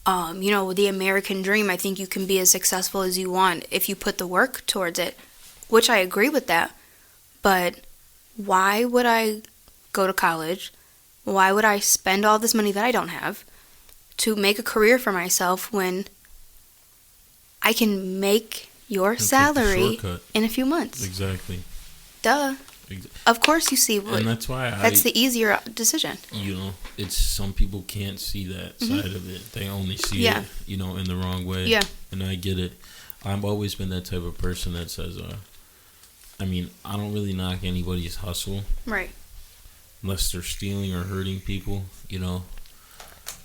[SPEAKER 1] the American dream, I think you can be as successful as you want if you put the work towards it, which I agree with that. But why would I go to college? Why would I spend all this money that I don't have to make a career for myself when I can make your salary in a few months?
[SPEAKER 2] Exactly.
[SPEAKER 1] Duh. Of course you see what.
[SPEAKER 2] And that's why
[SPEAKER 1] that's the easier decision.
[SPEAKER 2] It's some people can't see that side of it. They only see it, in the wrong way.
[SPEAKER 1] Yeah.
[SPEAKER 2] And I get it. I've always been that type of person that says, I don't really knock anybody's hustle.
[SPEAKER 1] Right.
[SPEAKER 2] Unless they're stealing or hurting people,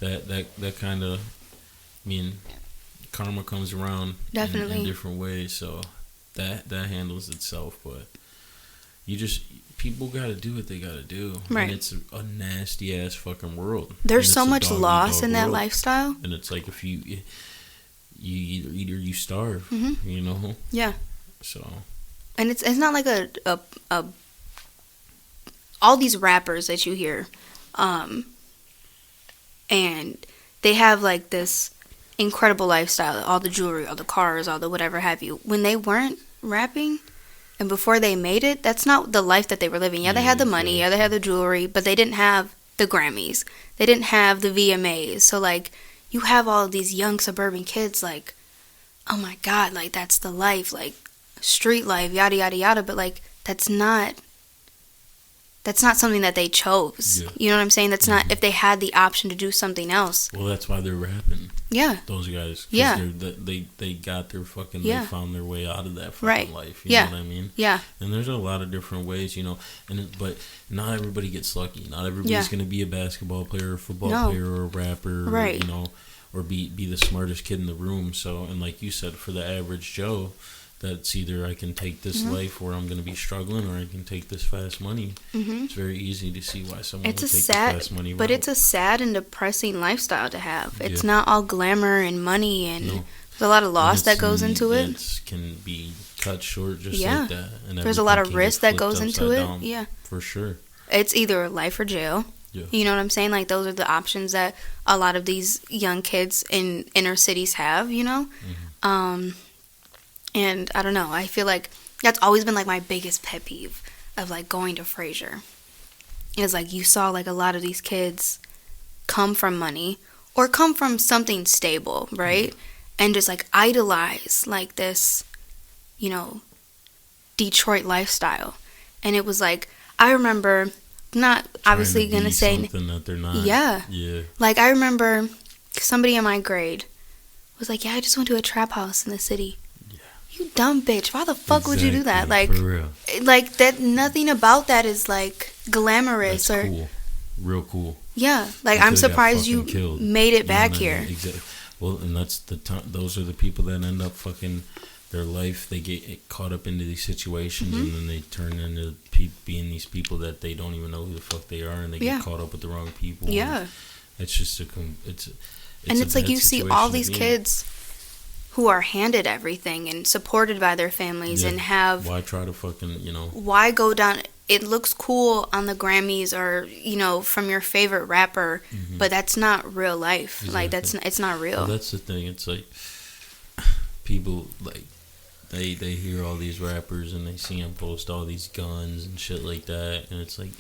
[SPEAKER 2] that kind of, karma comes around in different ways. So that handles itself, but people gotta do what they gotta do.
[SPEAKER 1] Right.
[SPEAKER 2] And it's a nasty ass fucking world.
[SPEAKER 1] There's so much loss in that world. Lifestyle.
[SPEAKER 2] And it's like if you either eat or you starve,
[SPEAKER 1] Yeah.
[SPEAKER 2] So. And
[SPEAKER 1] it's not like a all these rappers that you hear, and they have like this incredible lifestyle, all the jewelry, all the cars, all the whatever have you. When they weren't rapping, and before they made it, that's not the life that they were living. Yeah, they had the money, they had the jewelry, but they didn't have the Grammys. They didn't have the VMAs. So, like, you have all of these young suburban kids, like, oh my God, like, that's the life, like, street life, yada, yada, yada. But, like, that's not something that they chose. Yeah. You know what I'm saying? That's not, if they had the option to do something else.
[SPEAKER 2] Well, that's why they're rapping.
[SPEAKER 1] Yeah.
[SPEAKER 2] Those guys.
[SPEAKER 1] Yeah.
[SPEAKER 2] They got their fucking, they found their way out of that fucking life. You know what I mean?
[SPEAKER 1] Yeah.
[SPEAKER 2] And there's a lot of different ways, but not everybody gets lucky. Not everybody's going to be a basketball player, or a football player, or a rapper,
[SPEAKER 1] right.
[SPEAKER 2] or be the smartest kid in the room. So, and like you said, for the average Joe, that's either I can take this life where I'm going to be struggling, or I can take this fast money. Mm-hmm. It's very easy to see why someone would take the fast money route. But
[SPEAKER 1] it's a sad and depressing lifestyle to have. It's not all glamour and money, and there's a lot of loss that goes into it.
[SPEAKER 2] It can be cut short just like that. And
[SPEAKER 1] there's a lot of risk that goes into it.
[SPEAKER 2] Yeah. For sure.
[SPEAKER 1] It's either life or jail. Yeah. You know what I'm saying? Like, those are the options that a lot of these young kids in inner cities have, Mm-hmm. And I don't know, I feel like that's always been like my biggest pet peeve of like going to Frasier. Is like you saw like a lot of these kids come from money or come from something stable, right? And just like idolize like this, Detroit lifestyle. And it was like, I remember, not obviously going to say
[SPEAKER 2] something that they're not.
[SPEAKER 1] Yeah. Like, I remember somebody in my grade was like, yeah, I just went to a trap house in the city. You dumb bitch. Why the fuck would you do that? Like,
[SPEAKER 2] for real.
[SPEAKER 1] Like, that, nothing about that is like glamorous.
[SPEAKER 2] That's
[SPEAKER 1] or
[SPEAKER 2] cool. Real cool.
[SPEAKER 1] Yeah. Like, I'm surprised you made it back here.
[SPEAKER 2] Exactly. Well, and that's those are the people that end up fucking their life. They get caught up into these situations, and then they turn into being these people that they don't even know who the fuck they are, and they get caught up with the wrong people.
[SPEAKER 1] Yeah.
[SPEAKER 2] It's just
[SPEAKER 1] it's like you see all these kids who are handed everything and supported by their families and have...
[SPEAKER 2] Why try to fucking,
[SPEAKER 1] Why go down... It looks cool on the Grammys or, from your favorite rapper, but that's not real life. Exactly. Like, it's not real.
[SPEAKER 2] Well, that's the thing. It's like, people, like, they hear all these rappers and they see them post all these guns and shit like that, and it's like,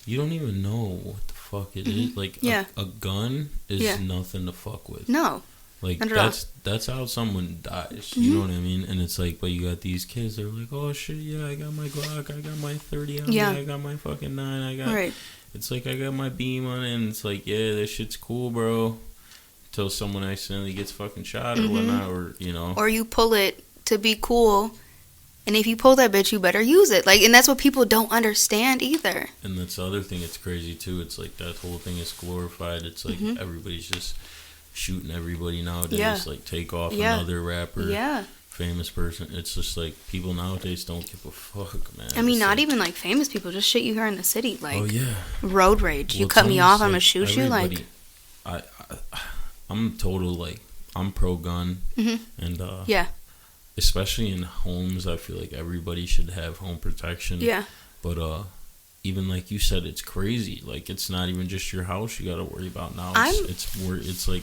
[SPEAKER 2] you don't even know what the fuck it is. Like, a gun is nothing to fuck with.
[SPEAKER 1] No.
[SPEAKER 2] Like, that's how someone dies. You know what I mean? And it's like, but you got these kids, they're like, oh shit, yeah, I got my Glock, I got my 30 on me, I got my fucking 9, I got... Right. It's like, I got my beam on it, and it's like, yeah, this shit's cool, bro. Until someone accidentally gets fucking shot or whatnot, or, Or you
[SPEAKER 1] pull it to be cool, and if you pull that bitch, you better use it. Like, and that's what people don't understand either.
[SPEAKER 2] And that's the other thing that's crazy, too. It's like, that whole thing is glorified. It's like, everybody's just... shooting everybody nowadays, like Takeoff, another rapper, famous person. It's just like people nowadays don't give a fuck, man.
[SPEAKER 1] I mean, not even like famous people, just shit you hear in the city, like road rage. You cut me off, I'm gonna shoot you. Like,
[SPEAKER 2] I'm total like I'm pro gun, and especially in homes, I feel like everybody should have home protection.
[SPEAKER 1] Yeah,
[SPEAKER 2] but even like you said, it's crazy. Like, it's not even just your house you got to worry about now. It's like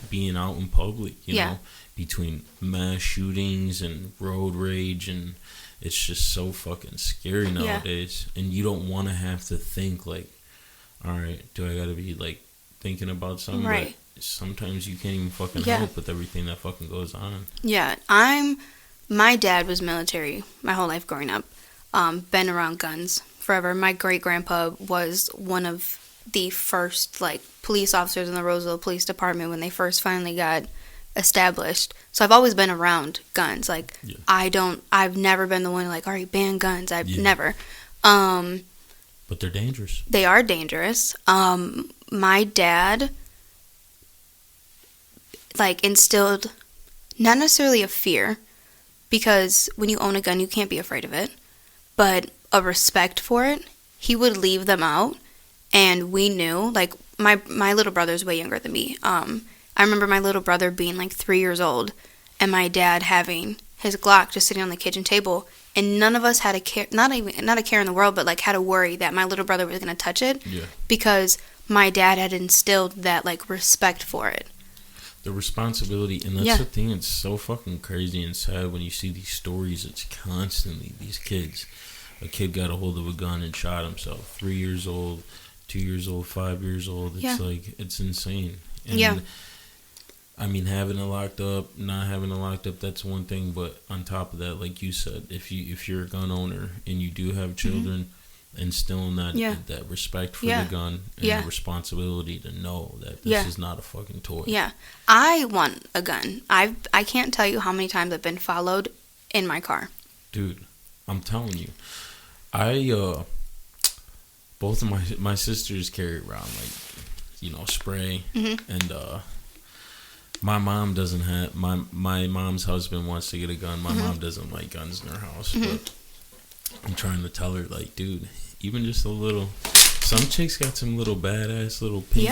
[SPEAKER 2] being out in public, you know, between mass shootings and road rage, and it's just so fucking scary nowadays. And you don't want to have to think like, all right, do I got to be like thinking about something?
[SPEAKER 1] Right.
[SPEAKER 2] But sometimes you can't even fucking help with everything that fucking goes on.
[SPEAKER 1] Yeah, my dad was military my whole life growing up. Been around guns forever. My great-grandpa was one of the first, like, police officers in the Roseville Police Department when they first finally got established. So I've always been around guns. Like, I've never been the one like, all right, ban guns. I've never.
[SPEAKER 2] But they're dangerous.
[SPEAKER 1] They are dangerous. My dad, like, instilled not necessarily a fear, because when you own a gun, you can't be afraid of it, but a respect for it. He would leave them out, and we knew, like, my little brother's way younger than me. I remember my little brother being like 3 years old, and my dad having his Glock just sitting on the kitchen table, and none of us had a care, not a care in the world, but like had a worry that my little brother was gonna touch it, because my dad had instilled that, like, respect for it.
[SPEAKER 2] The responsibility, and that's the thing. It's so fucking crazy and sad when you see these stories. It's constantly these kids. A kid got a hold of a gun and shot himself. 3 years old, 2 years old, 5 years old. It's like, it's insane. And I mean, having it locked up, not having it locked up, that's one thing. But on top of that, like you said, if you're a gun owner and you do have children, instilling that respect for the gun and the responsibility to know that this is not a fucking toy. Yeah,
[SPEAKER 1] I want a gun. I can't tell you how many times I've been followed in my car.
[SPEAKER 2] Dude, I'm telling you, both of my sisters carry around, like, you know, spray, and my mom doesn't have, my mom's husband wants to get a gun. My mom doesn't like guns in her house, but I'm trying to tell her, like, dude, even just a little. Some chicks got some little badass little pink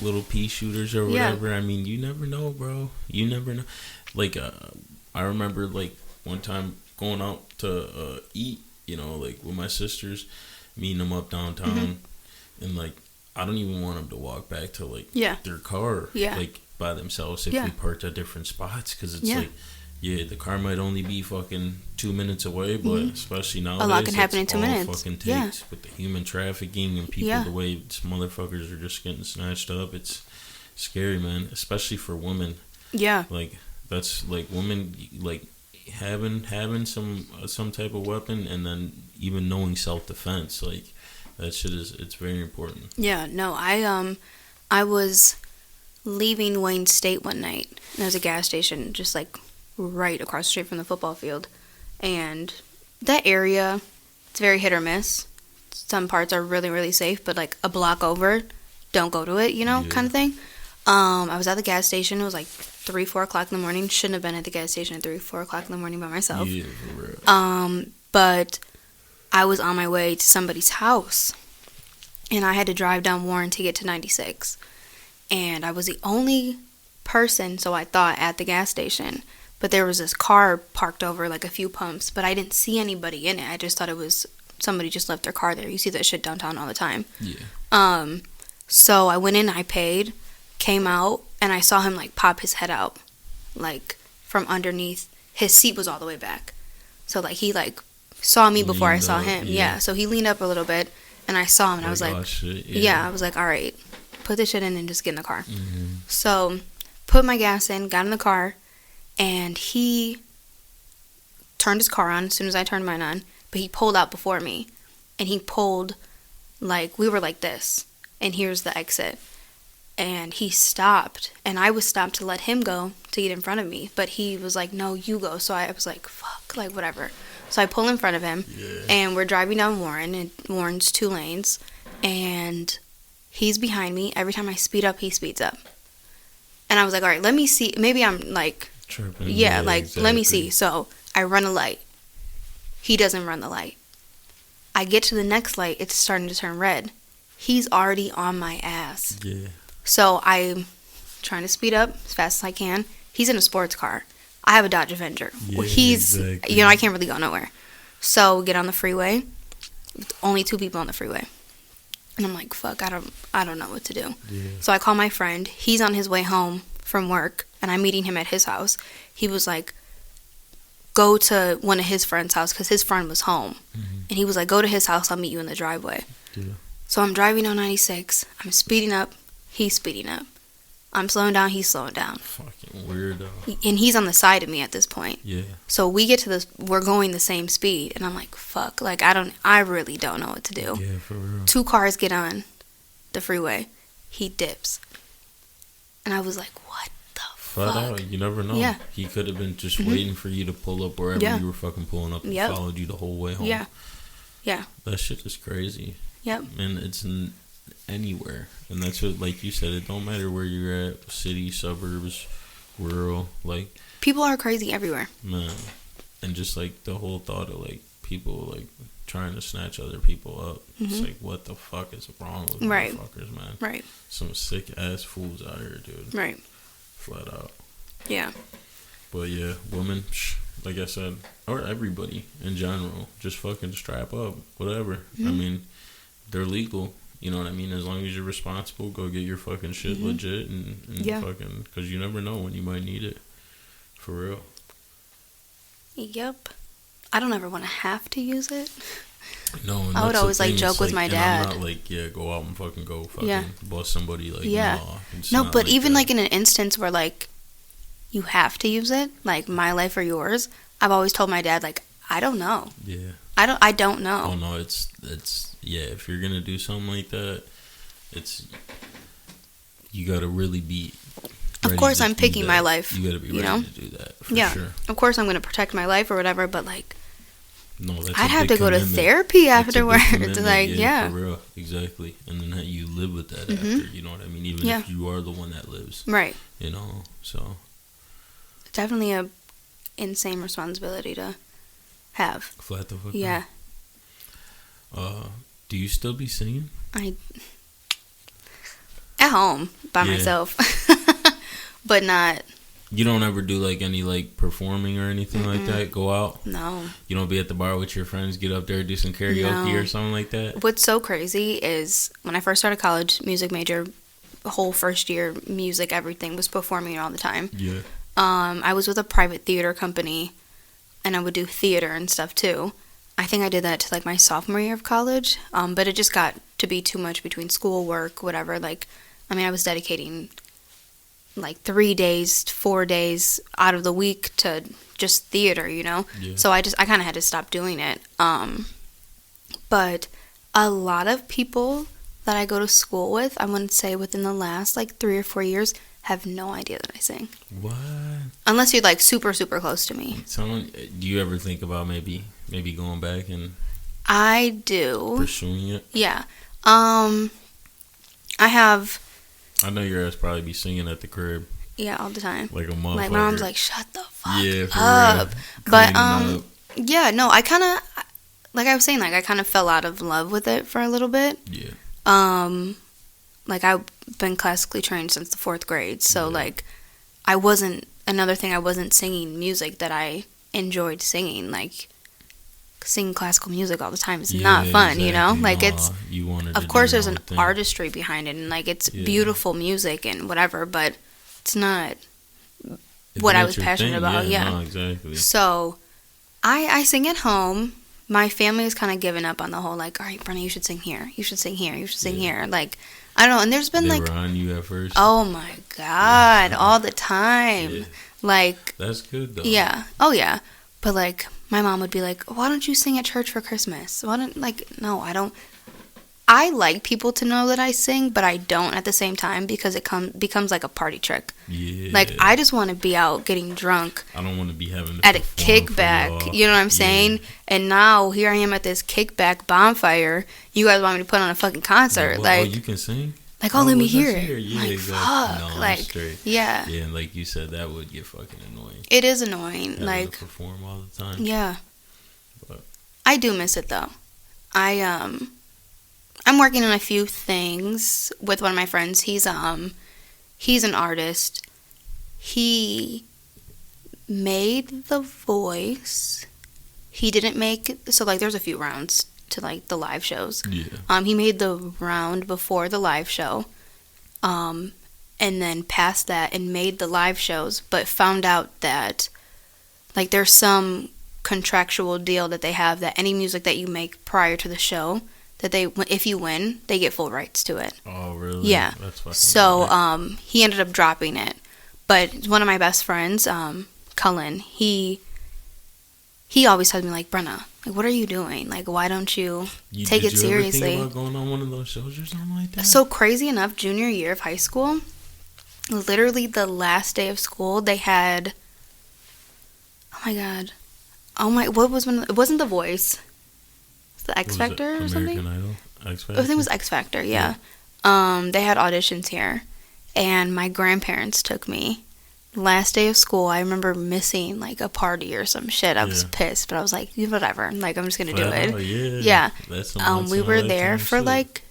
[SPEAKER 2] little pea shooters or whatever. I mean, you never know, bro. You never know. Like, I remember, like, one time going out to eat, you know, like with my sisters, meeting them up downtown, and like, I don't even want them to walk back to like their car, like, by themselves if we parked at different spots, because it's like, the car might only be fucking 2 minutes away, but especially nowadays,
[SPEAKER 1] a lot can happen in 2 minutes.
[SPEAKER 2] Fucking takes with the human trafficking and people, the way motherfuckers are just getting snatched up. It's scary, man, especially for women. Yeah, like, that's like women, like, having some type of weapon, and then even knowing self-defense, like, that shit it's very important.
[SPEAKER 1] Yeah, no, I was leaving Wayne State one night, and there was a gas station just like right across the street from the football field, and that area, it's very hit or miss. Some parts are really, really safe, but like a block over, don't go to it, you know, kind of thing. I was at the gas station. It was like 3-4 o'clock in the morning. Shouldn't have been at the gas station at 3-4 o'clock in the morning by myself. Yeah, for real. But I was on my way to somebody's house, and I had to drive down Warren to get to 96. And I was the only person, so I thought, at the gas station. But there was this car parked over like a few pumps, but I didn't see anybody in it. I just thought it was somebody just left their car there. You see that shit downtown all the time. Yeah. So I went in, I paid, came out, and I saw him like pop his head out, like from underneath. His seat was all the way back, so like he like saw me before I saw him. Yeah. So he leaned up a little bit, and I saw him, and I was like, oh, shit, I was like, all right, put this shit in and just get in the car. So put my gas in, got in the car, and he turned his car on as soon as I turned mine on, but he pulled out before me, and he pulled, like, we were like this, and here's the exit. And he stopped, and I was stopped to let him go to get in front of me. But he was like, no, you go. So I was like, fuck, like, whatever. So I pull in front of him, and we're driving down Warren, and Warren's 2 lanes, and he's behind me. Every time I speed up, he speeds up. And I was like, all right, let me see. Maybe I'm, like, tripping. Yeah, like, exactly. Let me see. So I run a light. He doesn't run the light. I get to the next light. It's starting to turn red. He's already on my ass. Yeah. So I'm trying to speed up as fast as I can. He's in a sports car. I have a Dodge Avenger. Yeah, he's, exactly. You know, I can't really go nowhere. So we get on the freeway. only 2 people on the freeway. And I'm like, fuck, I don't know what to do.
[SPEAKER 2] Yeah.
[SPEAKER 1] So I call my friend. He's on his way home from work, and I'm meeting him at his house. He was like, go to one of his friend's house, because his friend was home.
[SPEAKER 2] Mm-hmm.
[SPEAKER 1] And he was like, go to his house, I'll meet you in the driveway.
[SPEAKER 2] Yeah.
[SPEAKER 1] So I'm driving on 96. I'm speeding up. He's speeding up. I'm slowing down. He's slowing down.
[SPEAKER 2] Fucking weirdo.
[SPEAKER 1] And he's on the side of me at this point.
[SPEAKER 2] Yeah.
[SPEAKER 1] So we get to this. We're going the same speed, and I'm like, fuck. Like I really don't know what to do.
[SPEAKER 2] Yeah, for real.
[SPEAKER 1] 2 cars get on the freeway. He dips, and I was like, what the
[SPEAKER 2] Flat
[SPEAKER 1] fuck?
[SPEAKER 2] out, you never know.
[SPEAKER 1] Yeah.
[SPEAKER 2] He could have been just waiting for you to pull up wherever
[SPEAKER 1] Yeah.
[SPEAKER 2] you were fucking pulling up and
[SPEAKER 1] Yep.
[SPEAKER 2] followed you the whole way home.
[SPEAKER 1] Yeah. Yeah.
[SPEAKER 2] That shit is crazy.
[SPEAKER 1] Yep.
[SPEAKER 2] And it's anywhere. And that's what, like you said, it don't matter where you're at, city, suburbs, rural, like,
[SPEAKER 1] People are crazy everywhere.
[SPEAKER 2] man. And just like the whole thought of like people like trying to snatch other people up. It's like, what the fuck is wrong with
[SPEAKER 1] Right.
[SPEAKER 2] motherfuckers, man?
[SPEAKER 1] Right.
[SPEAKER 2] Some sick ass fools out here, dude.
[SPEAKER 1] Right.
[SPEAKER 2] Flat out.
[SPEAKER 1] Yeah.
[SPEAKER 2] But yeah, women, like I said, or everybody in general, just fucking strap up, whatever. I mean, they're legal. You know what I mean? As long as you're responsible, go get your fucking shit legit and
[SPEAKER 1] Yeah.
[SPEAKER 2] fucking, because you never know when you might need it. For real.
[SPEAKER 1] Yep. I don't ever want to have to use it.
[SPEAKER 2] No, and
[SPEAKER 1] I would
[SPEAKER 2] that's the
[SPEAKER 1] always, like,
[SPEAKER 2] thing,
[SPEAKER 1] joke
[SPEAKER 2] it's
[SPEAKER 1] with my
[SPEAKER 2] and
[SPEAKER 1] dad.
[SPEAKER 2] I'm not like, yeah, go out and fucking go fucking
[SPEAKER 1] Yeah.
[SPEAKER 2] bust somebody. Like,
[SPEAKER 1] Yeah.
[SPEAKER 2] no. It's
[SPEAKER 1] No,
[SPEAKER 2] not
[SPEAKER 1] but
[SPEAKER 2] like
[SPEAKER 1] even
[SPEAKER 2] that.
[SPEAKER 1] like in an instance where like you have to use it, like my life or yours, I've always told my dad, like, I don't know.
[SPEAKER 2] Yeah.
[SPEAKER 1] I don't know.
[SPEAKER 2] Oh, no, it's, yeah, if you're gonna do something like that, you gotta really be
[SPEAKER 1] Of
[SPEAKER 2] ready
[SPEAKER 1] course
[SPEAKER 2] to
[SPEAKER 1] I'm
[SPEAKER 2] do
[SPEAKER 1] picking my
[SPEAKER 2] that.
[SPEAKER 1] life.
[SPEAKER 2] You gotta be
[SPEAKER 1] you
[SPEAKER 2] ready
[SPEAKER 1] know?
[SPEAKER 2] to do that, for
[SPEAKER 1] Yeah.
[SPEAKER 2] sure.
[SPEAKER 1] Of course I'm going to protect my life or whatever, but like
[SPEAKER 2] No, that's
[SPEAKER 1] I'd
[SPEAKER 2] a
[SPEAKER 1] have
[SPEAKER 2] big
[SPEAKER 1] to go to
[SPEAKER 2] commitment.
[SPEAKER 1] therapy
[SPEAKER 2] That's a big
[SPEAKER 1] afterwards.
[SPEAKER 2] commitment,
[SPEAKER 1] Like, yeah.
[SPEAKER 2] For real, exactly. And then you live with that after, you know what I mean? Even
[SPEAKER 1] Yeah.
[SPEAKER 2] if you are the one that lives,
[SPEAKER 1] Right.
[SPEAKER 2] you know, so.
[SPEAKER 1] Definitely a insane responsibility to have.
[SPEAKER 2] Flat the fuck
[SPEAKER 1] Yeah.
[SPEAKER 2] out. Do you still be singing?
[SPEAKER 1] At home by
[SPEAKER 2] Yeah.
[SPEAKER 1] myself. But not,
[SPEAKER 2] You don't ever do like any like performing or anything like that? Go out?
[SPEAKER 1] no.
[SPEAKER 2] You don't be at the bar with your friends, get up there, do some karaoke
[SPEAKER 1] No.
[SPEAKER 2] or something like that?
[SPEAKER 1] What's so crazy is when I first started college, music major, whole first year, music, everything, was performing all the time.
[SPEAKER 2] Yeah.
[SPEAKER 1] I was with a private theater company, and I would do theater and stuff too. I think I did that to like my sophomore year of college, but it just got to be too much between school, work, whatever. Like, I mean, I was dedicating like 3 days, 4 days out of the week to just theater, you know?
[SPEAKER 2] Yeah.
[SPEAKER 1] So I kind of had to stop doing it. But a lot of people that I go to school with, I wouldn't say within the last like 3 or 4 years, have no idea that I sing.
[SPEAKER 2] What?
[SPEAKER 1] Unless you're like super, super close to me.
[SPEAKER 2] Do you ever think about maybe going back and
[SPEAKER 1] I do.
[SPEAKER 2] pursuing it?
[SPEAKER 1] Yeah. I have,
[SPEAKER 2] I know your ass probably be singing at the crib
[SPEAKER 1] yeah, all the time.
[SPEAKER 2] like a motherfucker.
[SPEAKER 1] Like my mom's like, shut the fuck
[SPEAKER 2] Yeah, for
[SPEAKER 1] up.
[SPEAKER 2] real.
[SPEAKER 1] But
[SPEAKER 2] Cleaning up.
[SPEAKER 1] yeah, no, I kind of, like I was saying, like I kind of fell out of love with it for a little bit.
[SPEAKER 2] Yeah.
[SPEAKER 1] Like I've been classically trained since the 4th grade, so
[SPEAKER 2] Yeah.
[SPEAKER 1] like I wasn't singing music that I enjoyed singing. Like singing classical music all the time is not fun, you know? Like it's,
[SPEAKER 2] you wanted
[SPEAKER 1] of
[SPEAKER 2] to
[SPEAKER 1] course
[SPEAKER 2] do
[SPEAKER 1] there's
[SPEAKER 2] your
[SPEAKER 1] an
[SPEAKER 2] own thing.
[SPEAKER 1] artistry behind it, and like it's
[SPEAKER 2] Yeah.
[SPEAKER 1] beautiful music and whatever, but it's not
[SPEAKER 2] If
[SPEAKER 1] what I
[SPEAKER 2] that's
[SPEAKER 1] was
[SPEAKER 2] your
[SPEAKER 1] passionate
[SPEAKER 2] thing,
[SPEAKER 1] about. Yeah.
[SPEAKER 2] No, exactly.
[SPEAKER 1] So I sing at home. My family is kind of given up on the whole like, all right, Brenna, you should sing here. You should sing here. You should sing
[SPEAKER 2] Yeah.
[SPEAKER 1] here. Like, I don't know. And there's been
[SPEAKER 2] They
[SPEAKER 1] like,
[SPEAKER 2] were on you at first.
[SPEAKER 1] oh my God, all the time.
[SPEAKER 2] Yeah.
[SPEAKER 1] Like,
[SPEAKER 2] That's good though.
[SPEAKER 1] yeah. Oh yeah. But like, my mom would be like, why don't you sing at church for Christmas? No, I don't. I like people to know that I sing, but I don't at the same time because it becomes like a party trick.
[SPEAKER 2] Yeah.
[SPEAKER 1] Like, I just want to be out getting drunk
[SPEAKER 2] I don't want to be having to
[SPEAKER 1] at a
[SPEAKER 2] perform for
[SPEAKER 1] kickback,
[SPEAKER 2] y'all.
[SPEAKER 1] you know what I'm
[SPEAKER 2] Yeah.
[SPEAKER 1] saying? And now here I am at this kickback bonfire. You guys want me to put on a fucking concert,
[SPEAKER 2] Like,
[SPEAKER 1] like,
[SPEAKER 2] oh, you can sing?
[SPEAKER 1] let me
[SPEAKER 2] let's
[SPEAKER 1] hear it.
[SPEAKER 2] Yeah,
[SPEAKER 1] Like,
[SPEAKER 2] exactly.
[SPEAKER 1] fuck,
[SPEAKER 2] No,
[SPEAKER 1] like,
[SPEAKER 2] that's straight.
[SPEAKER 1] yeah,
[SPEAKER 2] Yeah, and like you said, that would get fucking annoying.
[SPEAKER 1] it is annoying.
[SPEAKER 2] Having
[SPEAKER 1] Like,
[SPEAKER 2] to perform all the time.
[SPEAKER 1] yeah,
[SPEAKER 2] But
[SPEAKER 1] I do miss it though. I'm working on a few things with one of my friends. He's an artist. He made The Voice. He didn't make, so like there's a few rounds to like the live shows.
[SPEAKER 2] Yeah.
[SPEAKER 1] He made the round before the live show, and then passed that and made the live shows, but found out that like there's some contractual deal that they have that any music that you make prior to the show, that if you win, they get full rights to it.
[SPEAKER 2] Oh, really?
[SPEAKER 1] Yeah.
[SPEAKER 2] That's fucking
[SPEAKER 1] so he ended up dropping it. But one of my best friends, Cullen, he always tells me, like, Brenna, like, what are you doing? Like, why don't you take it seriously?
[SPEAKER 2] Did you ever think about going on one of those shows or something like that?
[SPEAKER 1] So crazy enough, junior year of high school, literally the last day of school, they had, oh my god, what was it wasn't The Voice, the X Factor or something?
[SPEAKER 2] American Idol? X Factor?
[SPEAKER 1] I think it was X Factor, yeah. They had auditions here, and my grandparents took me. Last day of school, I remember missing like a party or some shit. I was pissed, but I was like, whatever. Like, I'm just gonna do it. Yeah. We were there for like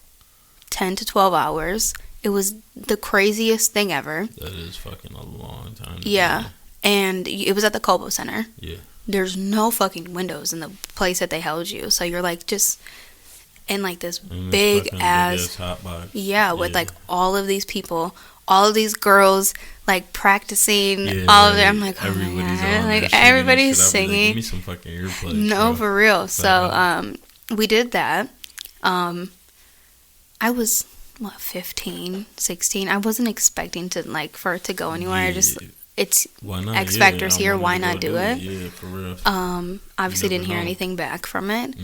[SPEAKER 1] 10 to 12 hours. It was the craziest thing ever.
[SPEAKER 2] That is fucking a long time.
[SPEAKER 1] Yeah. And it was at the Cobo Center.
[SPEAKER 2] Yeah.
[SPEAKER 1] There's no fucking windows in the place that they held you, so you're like just in like this big ass
[SPEAKER 2] hot box.
[SPEAKER 1] Yeah, with like all of these people, all of these girls like practicing all of it. I'm like, oh my god, like everybody's singing.
[SPEAKER 2] Give me some fucking earplugs.
[SPEAKER 1] No, for real. So we did that. I was 15, 16. I wasn't expecting to like for it to go anywhere. I just it's X Factor's here. Why not do it?
[SPEAKER 2] Yeah, for real.
[SPEAKER 1] Obviously didn't hear anything back from it,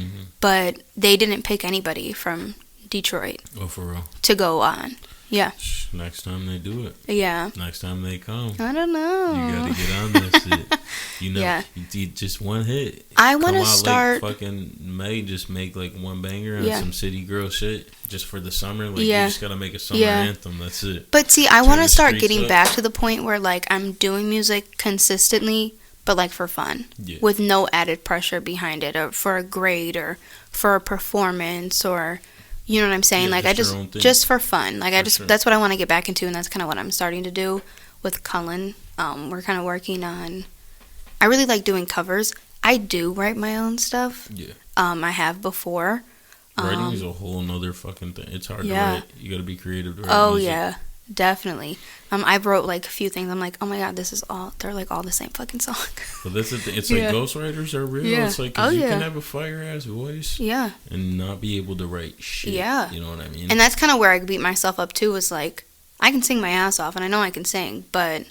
[SPEAKER 1] but they didn't pick anybody from Detroit.
[SPEAKER 2] Oh, for real.
[SPEAKER 1] To go on. Yeah.
[SPEAKER 2] Next time they do it.
[SPEAKER 1] Yeah.
[SPEAKER 2] Next time they come.
[SPEAKER 1] I don't know.
[SPEAKER 2] You gotta get on this shit. You know, you just one hit.
[SPEAKER 1] I want to start.
[SPEAKER 2] Like fucking May, just make like one banger on some city girl shit just for the summer. Like, you just gotta make a summer anthem. That's it.
[SPEAKER 1] But see, I want to start getting back to the point where like I'm doing music consistently, but like for fun, with no added pressure behind it, or for a grade, or for a performance, or. You know what I'm saying? Like, I just for fun. Like, that's what I want to get back into, and that's kind of what I'm starting to do with Cullen. We're kind of working on, I really like doing covers. I do write my own stuff. Yeah. I have before.
[SPEAKER 2] Writing is a whole nother fucking thing. It's hard to write. You got to be creative to write music.
[SPEAKER 1] Yeah. Definitely. I wrote like a few things. I'm like, oh my god, they're like all the same fucking song.
[SPEAKER 2] But that's the thing. It's like ghostwriters are real. It's like, cause you can have a fire ass voice. Yeah. And not be able to write shit. Yeah. You know what I mean?
[SPEAKER 1] And that's kind of where I beat myself up too, was like, I can sing my ass off and I know I can sing, but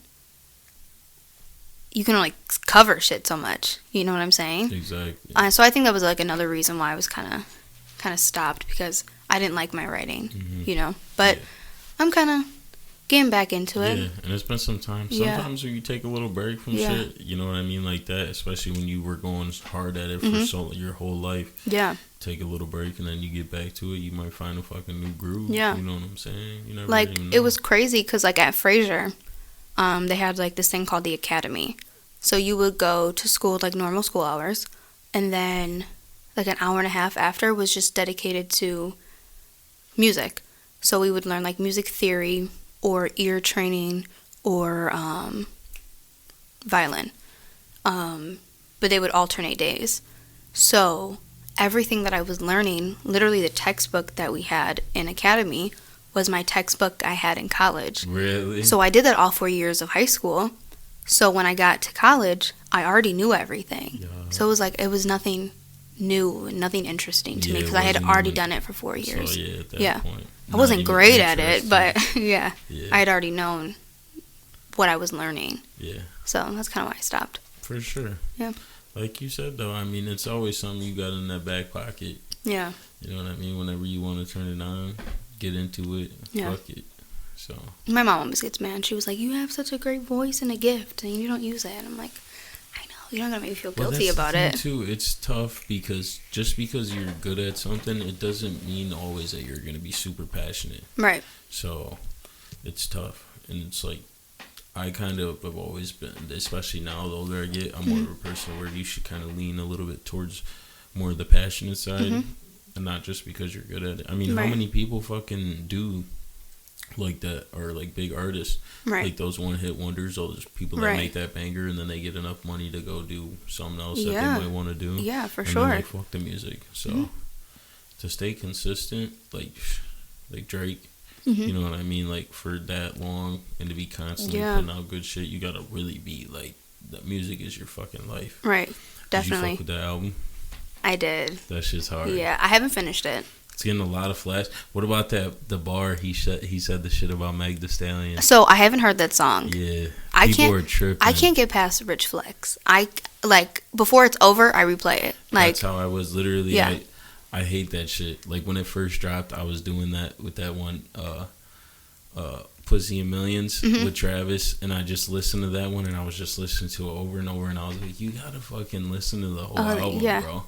[SPEAKER 1] you can only cover shit so much. You know what I'm saying?
[SPEAKER 2] Exactly.
[SPEAKER 1] So I think that was like another reason why I was kind of stopped, because I didn't like my writing, you know? But I'm kind of getting back into it.
[SPEAKER 2] Yeah, and it's been some time. Sometimes when you take a little break from shit, you know what I mean, like that, especially when you were going hard at it for your whole life. Yeah. Take a little break and then you get back to it, you might find a fucking new groove. Yeah. You know what I'm saying? You never
[SPEAKER 1] like,
[SPEAKER 2] even know.
[SPEAKER 1] It was crazy because, like, at Fraser, they had, like, this thing called the Academy. So you would go to school, like, normal school hours, and then, like, an hour and a half after was just dedicated to music. So we would learn, like, music theory, or ear training, or violin. But they would alternate days. So everything that I was learning, literally the textbook that we had in academy, was my textbook I had in college.
[SPEAKER 2] Really?
[SPEAKER 1] So I did that all 4 years of high school. So when I got to college, I already knew everything. Yeah. So it was nothing new and nothing interesting to me, because I had already done it for 4 years.
[SPEAKER 2] So at that point.
[SPEAKER 1] I wasn't great at it, but I had already known what I was learning. Yeah. So that's kind of why I stopped.
[SPEAKER 2] For sure. Yeah. Like you said, though, I mean, it's always something you got in that back pocket. Yeah. You know what I mean? Whenever you want to turn it on, get into it, fuck it. So. My
[SPEAKER 1] mom always gets mad. She was like, you have such a great voice and a gift, and you don't use it. And I'm like, I know. You're not going to make me feel guilty about it.
[SPEAKER 2] Too. It's tough, because just because you're good at something, it doesn't mean always that you're going to be super passionate. Right. So it's tough. And it's like, I kind of have always been, especially now the older I get, I'm more of a person where you should kind of lean a little bit towards more of the passionate side, and not just because you're good at it. I mean, how many people fucking do like that, or like big artists, like those one-hit wonders, all those people that make that banger and then they get enough money to go do something else that they might want to do.
[SPEAKER 1] Yeah, for
[SPEAKER 2] and
[SPEAKER 1] sure.
[SPEAKER 2] then they fuck the music. So to stay consistent, like Drake.
[SPEAKER 1] Mm-hmm.
[SPEAKER 2] You know what I mean? Like for that long and to be constantly putting out good shit, you gotta really be like, the music is your fucking life.
[SPEAKER 1] Right. Definitely.
[SPEAKER 2] Did you fuck with that album?
[SPEAKER 1] I did.
[SPEAKER 2] That shit's hard.
[SPEAKER 1] Yeah, I haven't finished it.
[SPEAKER 2] It's getting a lot of flash. What about the bar he said the shit about Meg Thee Stallion?
[SPEAKER 1] So I haven't heard that song.
[SPEAKER 2] Yeah.
[SPEAKER 1] People
[SPEAKER 2] are tripping.
[SPEAKER 1] I can't get past Rich Flex. I like before it's over, I replay it. Like
[SPEAKER 2] that's how I was literally.
[SPEAKER 1] Yeah.
[SPEAKER 2] I hate that shit. Like when it first dropped, I was doing that with that one Pussy in Millions with Travis, and I just listened to that one, and I was just listening to it over and over, and I was like, you gotta fucking listen to the whole album, bro.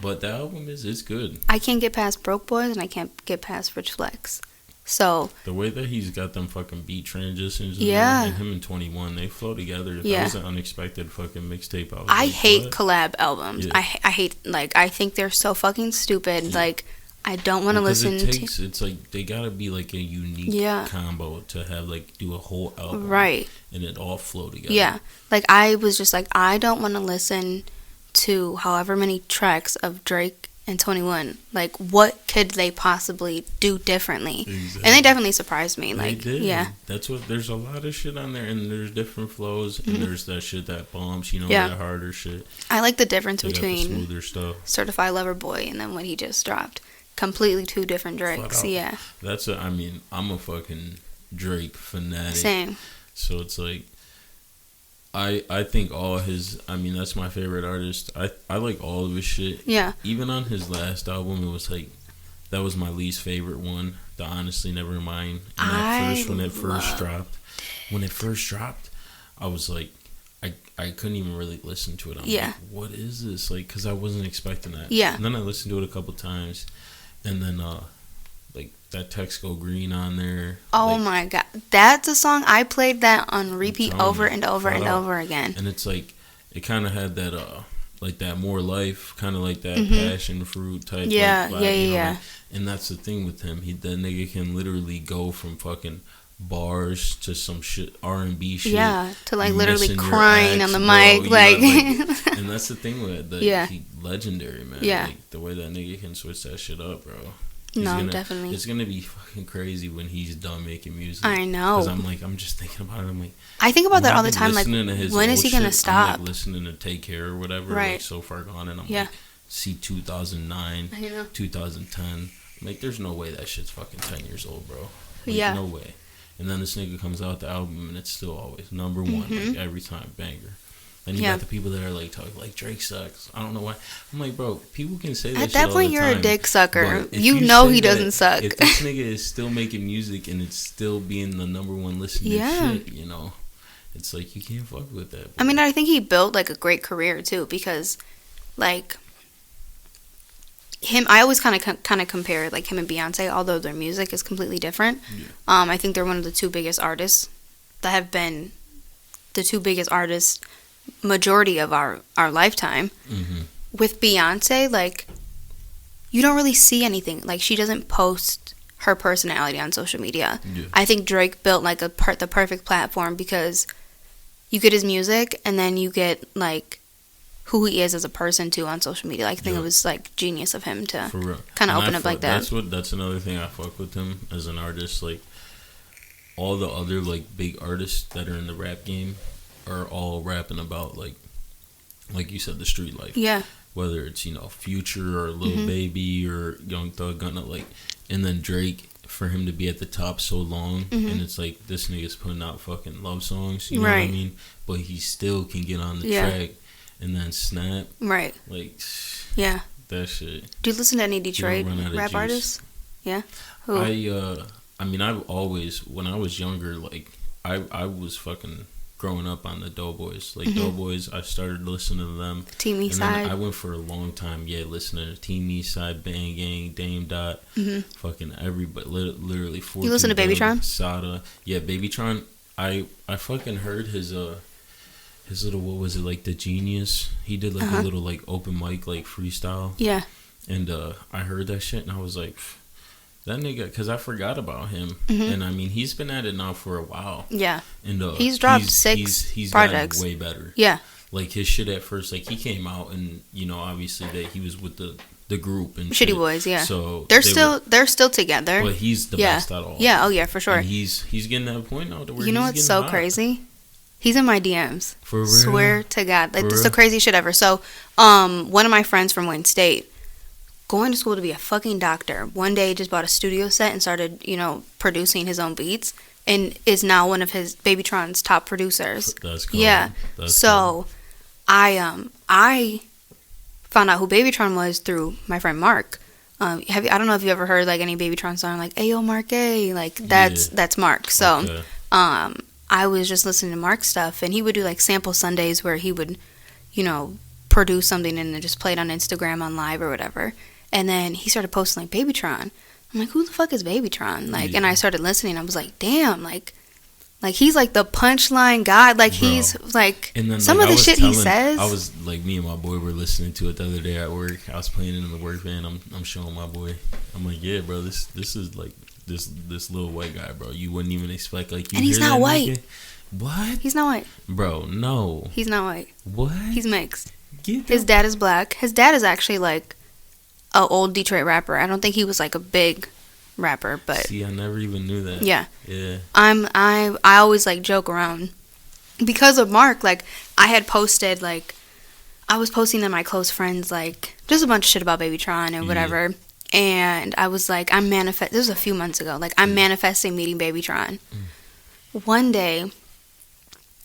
[SPEAKER 2] But the album it's good.
[SPEAKER 1] I can't get past Broke Boys, and I can't get past Rich Flex. So
[SPEAKER 2] the way that he's got them fucking beat transitions,
[SPEAKER 1] and
[SPEAKER 2] him and 21, they flow together.
[SPEAKER 1] Yeah.
[SPEAKER 2] That was an unexpected fucking mixtape.
[SPEAKER 1] I
[SPEAKER 2] like,
[SPEAKER 1] hate
[SPEAKER 2] what?
[SPEAKER 1] collab albums.
[SPEAKER 2] Yeah.
[SPEAKER 1] I hate I think they're so fucking stupid. Yeah. Like I don't want to listen to.
[SPEAKER 2] It's like they gotta be like a unique combo to have like do a whole album,
[SPEAKER 1] right?
[SPEAKER 2] And it all flow together.
[SPEAKER 1] Yeah, like I was just like, I don't want to listen to however many tracks of Drake and 21. Like, what could they possibly do differently? Exactly. And they definitely surprised me. Like,
[SPEAKER 2] they did.
[SPEAKER 1] Yeah,
[SPEAKER 2] that's what. There's a lot of shit on there, and there's different flows, and there's that shit that bumps. That harder shit.
[SPEAKER 1] I like the difference between
[SPEAKER 2] smoother stuff.
[SPEAKER 1] Certified Lover Boy and then what he just dropped. Completely two different Drakes. Yeah.
[SPEAKER 2] I'm a fucking Drake fanatic.
[SPEAKER 1] Same.
[SPEAKER 2] So it's like, I think all his, that's my favorite artist. I like all of his shit.
[SPEAKER 1] Yeah.
[SPEAKER 2] Even on his last album, it was like, that was my least favorite one. The Honestly Nevermind. And when it first dropped, I was like, I couldn't even really listen to it. I'm like, what is this? Like, because I wasn't expecting that.
[SPEAKER 1] Yeah.
[SPEAKER 2] And then I listened to it a couple times, and then like that Text Go Green on there.
[SPEAKER 1] Oh
[SPEAKER 2] like,
[SPEAKER 1] my god, that's a song I played that on repeat over and over and over again.
[SPEAKER 2] And it's like, it kind of had that like that More Life, kind of like that passion fruit type.
[SPEAKER 1] Yeah,
[SPEAKER 2] like,
[SPEAKER 1] yeah.
[SPEAKER 2] Like, and that's the thing with him. That nigga can literally go from fucking bars to some shit R&B shit.
[SPEAKER 1] Yeah, to like literally crying on the mic, like.
[SPEAKER 2] And that's the thing with he legendary, man.
[SPEAKER 1] Yeah.
[SPEAKER 2] Like the way that nigga can switch that shit up, bro.
[SPEAKER 1] Definitely.
[SPEAKER 2] It's gonna be fucking crazy when he's done making music.
[SPEAKER 1] I know.
[SPEAKER 2] Because I'm just thinking about it. I'm like,
[SPEAKER 1] I think about that all the time. Like, when is he gonna stop?
[SPEAKER 2] I'm like listening to Take Care or whatever.
[SPEAKER 1] Right.
[SPEAKER 2] Like So Far Gone, and I'm like, see 2009, 2010. I'm like, there's no way that shit's fucking 10 years old, bro. Like, no way. And then this nigga comes out the album and it's still always number one, like every time, banger. And you got the people that are like talking like Drake sucks. I don't know why. I'm like, bro, people can say that. At that point,
[SPEAKER 1] you're a dick sucker.
[SPEAKER 2] You
[SPEAKER 1] know he doesn't suck.
[SPEAKER 2] If this nigga is still making music and it's still being the number one listening shit, it's like you can't fuck with that. Bro.
[SPEAKER 1] I think he built like a great career too, because like him, I always kind of compare like him and Beyonce, although their music is completely different. Yeah. I think they're one of the two biggest artists that have been the two biggest artists majority of our lifetime. With Beyonce, like, you don't really see anything. Like, she doesn't post her personality on social media. I think Drake built like the perfect platform, because you get his music and then you get like who he is as a person too on social media. Like, I think it was like genius of him to kind of open up like that.
[SPEAKER 2] That's another thing I fuck with him as an artist. Like, all the other like big artists that are in the rap game are all rapping about like you said, the street life. Yeah. Whether it's Future or Lil Baby or Young Thug, and then Drake, for him to be at the top so long, and it's like this nigga's putting out fucking love songs. You know what I mean? But he still can get on the track and then snap. Right. Like. Yeah. That shit.
[SPEAKER 1] Do you listen to any Detroit rap artists? Yeah. Who?
[SPEAKER 2] I've always, when I was younger, like I was fucking growing up on the Doughboys. Like, Doughboys, I started listening to them.
[SPEAKER 1] Team East Side.
[SPEAKER 2] I went for a long time, listening to Team East Side, Bang Gang, Dame Dot, fucking everybody, literally 14.
[SPEAKER 1] You listen to Babytron?
[SPEAKER 2] Sada. Yeah, Babytron. I fucking heard his little, what was it, like, The Genius? He did, like, a little, like, open mic, like, freestyle. Yeah. And I heard that shit, and I was like, that nigga, because I forgot about him. And he's been at it now for a while. Yeah. And
[SPEAKER 1] he's dropped six projects.
[SPEAKER 2] Way better. Yeah. Like, his shit at first, like, he came out and, obviously that he was with the the group and
[SPEAKER 1] Shitty
[SPEAKER 2] shit.
[SPEAKER 1] Boys, yeah.
[SPEAKER 2] So
[SPEAKER 1] they're still together.
[SPEAKER 2] But he's the best at all.
[SPEAKER 1] Yeah, oh yeah, for sure.
[SPEAKER 2] And he's getting that point now to where
[SPEAKER 1] you know what's so crazy? He's in my DMs.
[SPEAKER 2] For real?
[SPEAKER 1] Swear to God, like it's the craziest shit ever. So, one of my friends from Wayne State, going to school to be a fucking doctor, one day just bought a studio set and started, producing his own beats, and is now one of his Babytron's top producers.
[SPEAKER 2] That's cool.
[SPEAKER 1] Yeah.
[SPEAKER 2] That's
[SPEAKER 1] so,
[SPEAKER 2] cool.
[SPEAKER 1] I found out who Babytron was through my friend Mark. I don't know if you ever heard like any Babytron song like "Ayo Mark A," like that's Mark. So,
[SPEAKER 2] okay.
[SPEAKER 1] I was just listening to Mark's stuff, and he would do like sample Sundays where he would, produce something and then just play it on Instagram on live or whatever. And then he started posting like Babytron. I'm like, who the fuck is Babytron? Like, and I started listening. I was like, damn, like he's like the punchline guy. Like, bro. He's like, and then, some of the shit he says.
[SPEAKER 2] I was like, me and my boy were listening to it the other day at work. I was playing it in the work van. I'm showing my boy. I'm like, yeah, bro, this is like this little white guy, bro. You wouldn't even expect like you.
[SPEAKER 1] And he's not white.
[SPEAKER 2] Nigga? What?
[SPEAKER 1] He's not white,
[SPEAKER 2] bro. No,
[SPEAKER 1] he's not white.
[SPEAKER 2] What?
[SPEAKER 1] He's mixed. His dad is black. His dad is actually like a old Detroit rapper. I don't think he was like a big rapper, but
[SPEAKER 2] see, I never even knew that.
[SPEAKER 1] Yeah.
[SPEAKER 2] I
[SPEAKER 1] always like joke around because of Mark. Like, I had posted like I was posting to my close friends like just a bunch of shit about Babytron and whatever. And I was like, this was a few months ago. Like, I'm manifesting meeting Babytron. One day,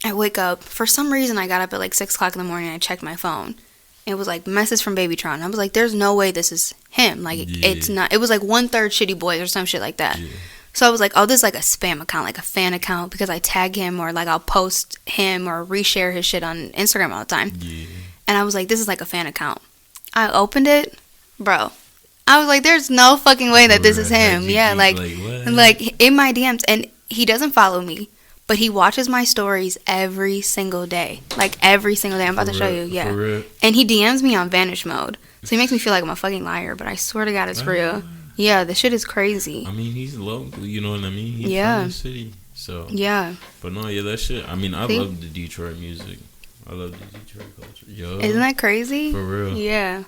[SPEAKER 1] I wake up. For some reason, I got up at like 6 o'clock in the morning. And I checked my phone. It was like message from Babytron. I was like, "There's no way this is him. Like, it's not." It was like 1/3 Shitty Boys or some shit like that. Yeah. So I was like, "Oh, this is like a spam account, like a fan account," because I tag him or like I'll post him or reshare his shit on Instagram all the time. Yeah. And I was like, "This is like a fan account." I opened it, bro. I was like, "There's no fucking way that this is him." Yeah, like in my DMs, and he doesn't follow me. But he watches my stories every single day. Like, every single day. I'm about to show you. Yeah. And he DMs me on vanish mode. So he makes me feel like I'm a fucking liar. But I swear to God, it's real. Yeah, the shit is crazy.
[SPEAKER 2] I mean, he's local. You know what I mean? He's from the city. So. Yeah. But no, yeah, that shit. I mean, I love the Detroit music. I love the Detroit culture. Yo.
[SPEAKER 1] Isn't that crazy?
[SPEAKER 2] For real.
[SPEAKER 1] Yeah.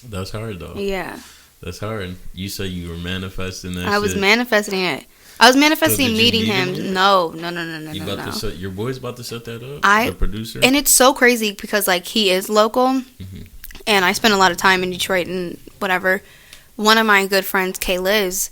[SPEAKER 2] That's hard, though.
[SPEAKER 1] Yeah.
[SPEAKER 2] That's hard. You said you were manifesting that
[SPEAKER 1] I was manifesting it. I was manifesting meeting him. No.
[SPEAKER 2] Your boy's about to set that up? The producer?
[SPEAKER 1] And it's so crazy because, like, he is local. Mm-hmm. And I spend a lot of time in Detroit and whatever. One of my good friends, Kay Liz,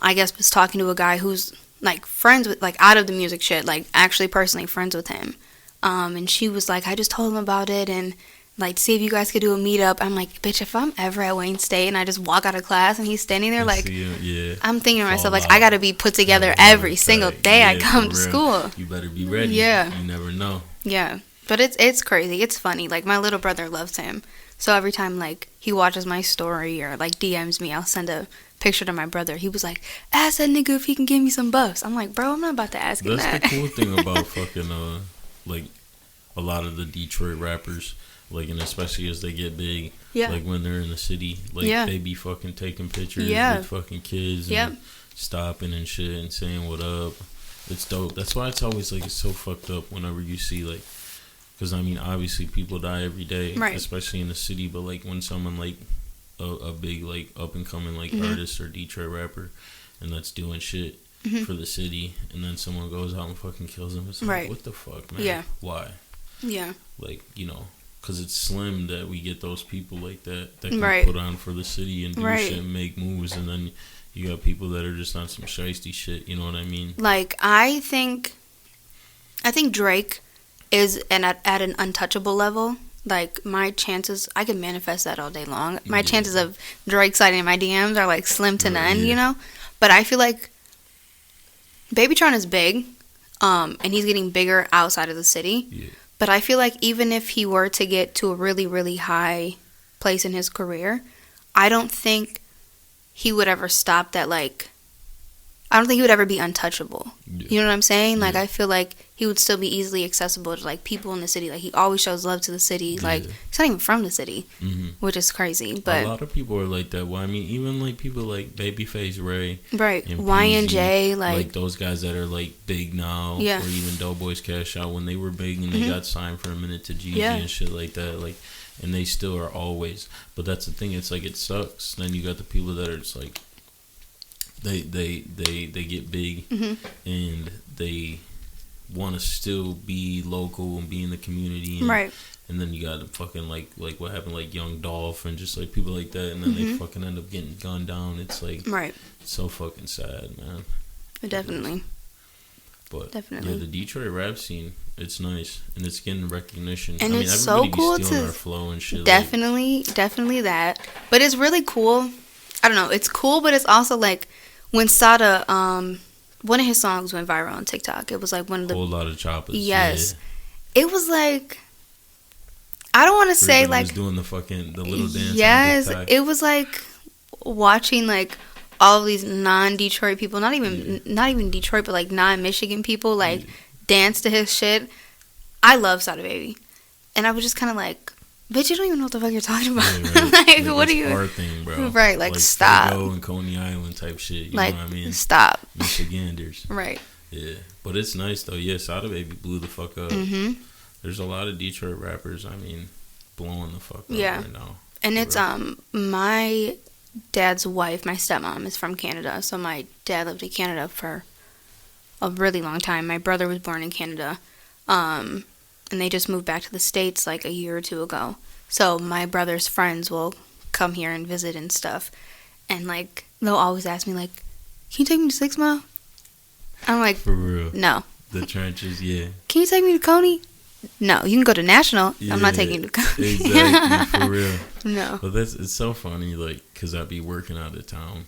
[SPEAKER 1] I guess was talking to a guy who's, like, friends with, like, out of the music shit. Like, actually personally friends with him. And she was like, I just told him about it and... like, see if you guys could do a meetup. I'm like, bitch, if I'm ever at Wayne State and I just walk out of class and he's standing there, like, I'm thinking to myself, like, I got to be put together every single day I come to school.
[SPEAKER 2] You better be ready.
[SPEAKER 1] Yeah.
[SPEAKER 2] You never know.
[SPEAKER 1] Yeah. But it's crazy. It's funny. Like, my little brother loves him. So every time, like, he watches my story or, like, DMs me, I'll send a picture to my brother. He was like, ask that nigga if he can give me some buffs. I'm like, bro, I'm not about to ask him that.
[SPEAKER 2] That's the cool thing about fucking, like, a lot of the Detroit rappers. Like, and especially as they get big, like when they're in the city, like they be fucking taking pictures with fucking kids and stopping and shit and saying what up. It's dope. That's why it's always like it's so fucked up whenever you see like, because I mean obviously people die every day, especially in the city. But like when someone like a big like up and coming like artist or Detroit rapper, and that's doing shit for the city, and then someone goes out and fucking kills them. It's like, what the fuck, man? Yeah. Why?
[SPEAKER 1] Yeah.
[SPEAKER 2] Like, you know. Because it's slim that we get those people like that can put on for the city and do shit and make moves, and then you got people that are just on some shiesty shit. You know what I mean?
[SPEAKER 1] Like, I think Drake is at an untouchable level. Like, my chances, I can manifest that all day long. My chances of Drake sliding in my DMs are like slim to none, you know. But I feel like Babytron is big, and he's getting bigger outside of the city. Yeah. But I feel like even if he were to get to a really, really high place in his career, I don't think he would ever stop that, like... I don't think he would ever be untouchable. Yeah. You know what I'm saying? Like, I feel like he would still be easily accessible to like people in the city. Like he always shows love to the city.
[SPEAKER 2] Yeah.
[SPEAKER 1] Like he's not even from the city, which is crazy. But
[SPEAKER 2] a lot of people are like that. Well, I mean, even like people like Babyface Ray,
[SPEAKER 1] right,
[SPEAKER 2] and
[SPEAKER 1] Y&J,
[SPEAKER 2] like those guys that are like big now,
[SPEAKER 1] yeah,
[SPEAKER 2] or even Doughboys Cash Out when they were big and they got signed for a minute to Jeezy and shit like that. Like, and they still are always. But that's the thing. It's like it sucks. Then you got the people that are just like they get big and they want to still be local and be in the community, and,
[SPEAKER 1] right.
[SPEAKER 2] And then you got fucking like what happened, like Young Dolph and just like people like that, and then they fucking end up getting gunned down. It's like
[SPEAKER 1] right.
[SPEAKER 2] It's so fucking sad, man.
[SPEAKER 1] Definitely.
[SPEAKER 2] But
[SPEAKER 1] definitely,
[SPEAKER 2] yeah, the Detroit rap scene, it's nice and it's getting recognition.
[SPEAKER 1] And
[SPEAKER 2] I mean,
[SPEAKER 1] it's
[SPEAKER 2] everybody
[SPEAKER 1] so cool
[SPEAKER 2] be stealing
[SPEAKER 1] to
[SPEAKER 2] our flow and shit.
[SPEAKER 1] definitely that. But it's really cool. I don't know. It's cool, but it's also like when Sada, one of his songs went viral on TikTok. It was like one of the
[SPEAKER 2] whole lot of choppers.
[SPEAKER 1] Yes, yeah. It was like, I don't want to say like
[SPEAKER 2] was doing the little dance.
[SPEAKER 1] Yes, it was like watching like all of these non-Detroit people, not even Detroit, but like non-Michigan people like dance to his shit. I love Sada Baby, and I was just kind of like, bitch, you don't even know what the fuck you're talking about.
[SPEAKER 2] Yeah, right.
[SPEAKER 1] Like, what are you?
[SPEAKER 2] Our thing, bro.
[SPEAKER 1] Right, like stop.
[SPEAKER 2] Fago and Coney Island type shit. You
[SPEAKER 1] like,
[SPEAKER 2] know what I mean?
[SPEAKER 1] Stop.
[SPEAKER 2] Michiganders.
[SPEAKER 1] Right.
[SPEAKER 2] Yeah, but it's nice though. Yeah, Sada Baby blew the fuck up. There's a lot of Detroit rappers. I mean, blowing the fuck up right now.
[SPEAKER 1] And it's my dad's wife, my stepmom, is from Canada. So my dad lived in Canada for a really long time. My brother was born in Canada. And they just moved back to the States like a year or two ago. So my brother's friends will come here and visit and stuff. And like they'll always ask me like, can you take me to 6 Mile? I'm like,
[SPEAKER 2] for real.
[SPEAKER 1] No.
[SPEAKER 2] The trenches, yeah.
[SPEAKER 1] Can you take me to Coney? No, you can go to National. Yeah, I'm not taking you to Coney.
[SPEAKER 2] Exactly, for real.
[SPEAKER 1] No.
[SPEAKER 2] But it's so funny, like, because I be working out of town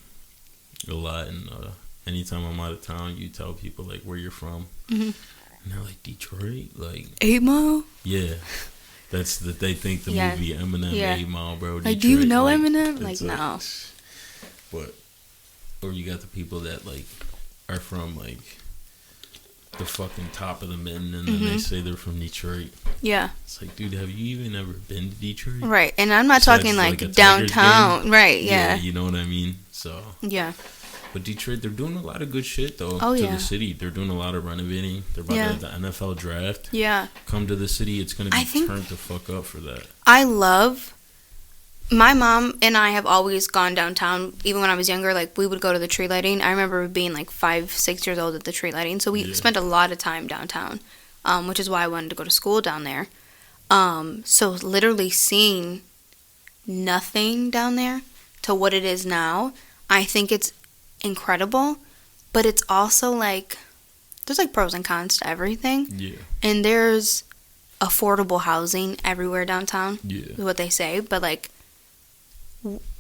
[SPEAKER 2] a lot, and anytime I'm out of town, you tell people, like, where you're from. And they're like, Detroit? Like
[SPEAKER 1] 8 Mile?
[SPEAKER 2] Yeah. That's that they think the movie Eminem, 8 Mile, bro. Detroit,
[SPEAKER 1] like, do you know Eminem? Like, no.
[SPEAKER 2] But, or you got the people that, like, are from, like, the fucking top of the mitten, and then they say they're from Detroit. Yeah. It's like, dude, have you even ever been to Detroit?
[SPEAKER 1] Right. And I'm not talking like downtown. Right, yeah.
[SPEAKER 2] You know what I mean? So. Yeah. But Detroit, they're doing a lot of good shit, though, to the city. They're doing a lot of renovating. They're about to have the NFL draft. Yeah. Come to the city. It's going to be turned the fuck up for that.
[SPEAKER 1] My mom and I have always gone downtown. Even when I was younger, like, we would go to the tree lighting. I remember being, like, 5, 6 years old at the tree lighting. So we spent a lot of time downtown, which is why I wanted to go to school down there. So literally seeing nothing down there to what it is now, I think it's incredible. But it's also, like, there's, like, pros and cons to everything. Yeah. And there's affordable housing everywhere downtown, is what they say. But, like,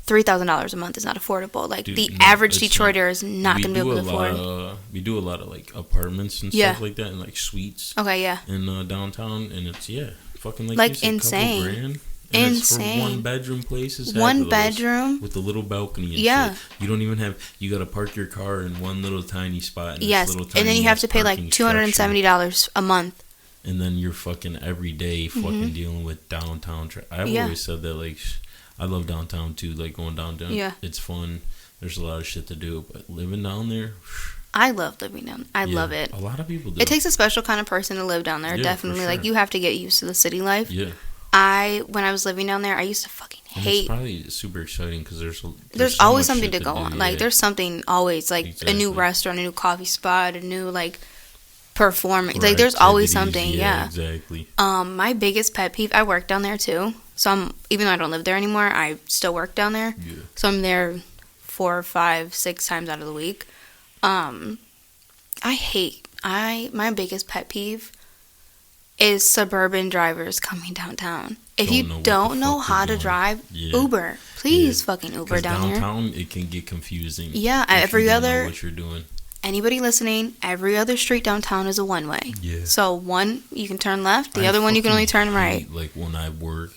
[SPEAKER 1] $3,000 a month is not affordable. Like, dude, the average Detroiter is not going to be able to afford.
[SPEAKER 2] We do a lot of, like, apartments and stuff like that, and, like, suites.
[SPEAKER 1] Okay, yeah.
[SPEAKER 2] In downtown, and it's fucking like
[SPEAKER 1] insane.
[SPEAKER 2] Couple grand. And insane. It's for 1-bedroom places.
[SPEAKER 1] 1 bedroom
[SPEAKER 2] with a little balcony. And shit. You don't even have. You got to park your car in one little tiny spot. In this little tiny
[SPEAKER 1] and then you have to pay like $270 a month.
[SPEAKER 2] And then you're fucking every day fucking dealing with downtown. I've always said that, like, I love downtown too, like going downtown. Yeah. It's fun. There's a lot of shit to do, but living down there.
[SPEAKER 1] I love living down there. I love it.
[SPEAKER 2] A lot of people do.
[SPEAKER 1] It takes a special kind of person to live down there, definitely. Sure. Like, you have to get used to the city life.
[SPEAKER 2] Yeah.
[SPEAKER 1] When I was living down there, I used to fucking hate.
[SPEAKER 2] It's probably super exciting because there's
[SPEAKER 1] so always something to go on. Like, there's something always, like a new restaurant, a new coffee spot, a new, like, performance. Like, there's always something. Yeah,
[SPEAKER 2] exactly.
[SPEAKER 1] My biggest pet peeve, I work down there too. So even though I don't live there anymore, I still work down there. Yeah. So I'm there 4, 5, 6 times out of the week. My biggest pet peeve is suburban drivers coming downtown. If you don't know how to drive, Uber. Please fucking Uber down here.
[SPEAKER 2] Downtown, it can get confusing.
[SPEAKER 1] Yeah, every other.
[SPEAKER 2] Know what you're doing.
[SPEAKER 1] Anybody listening, every other street downtown is a one-way. Yeah. So one, you can turn left. The other one, you can only turn right.
[SPEAKER 2] Like, when I work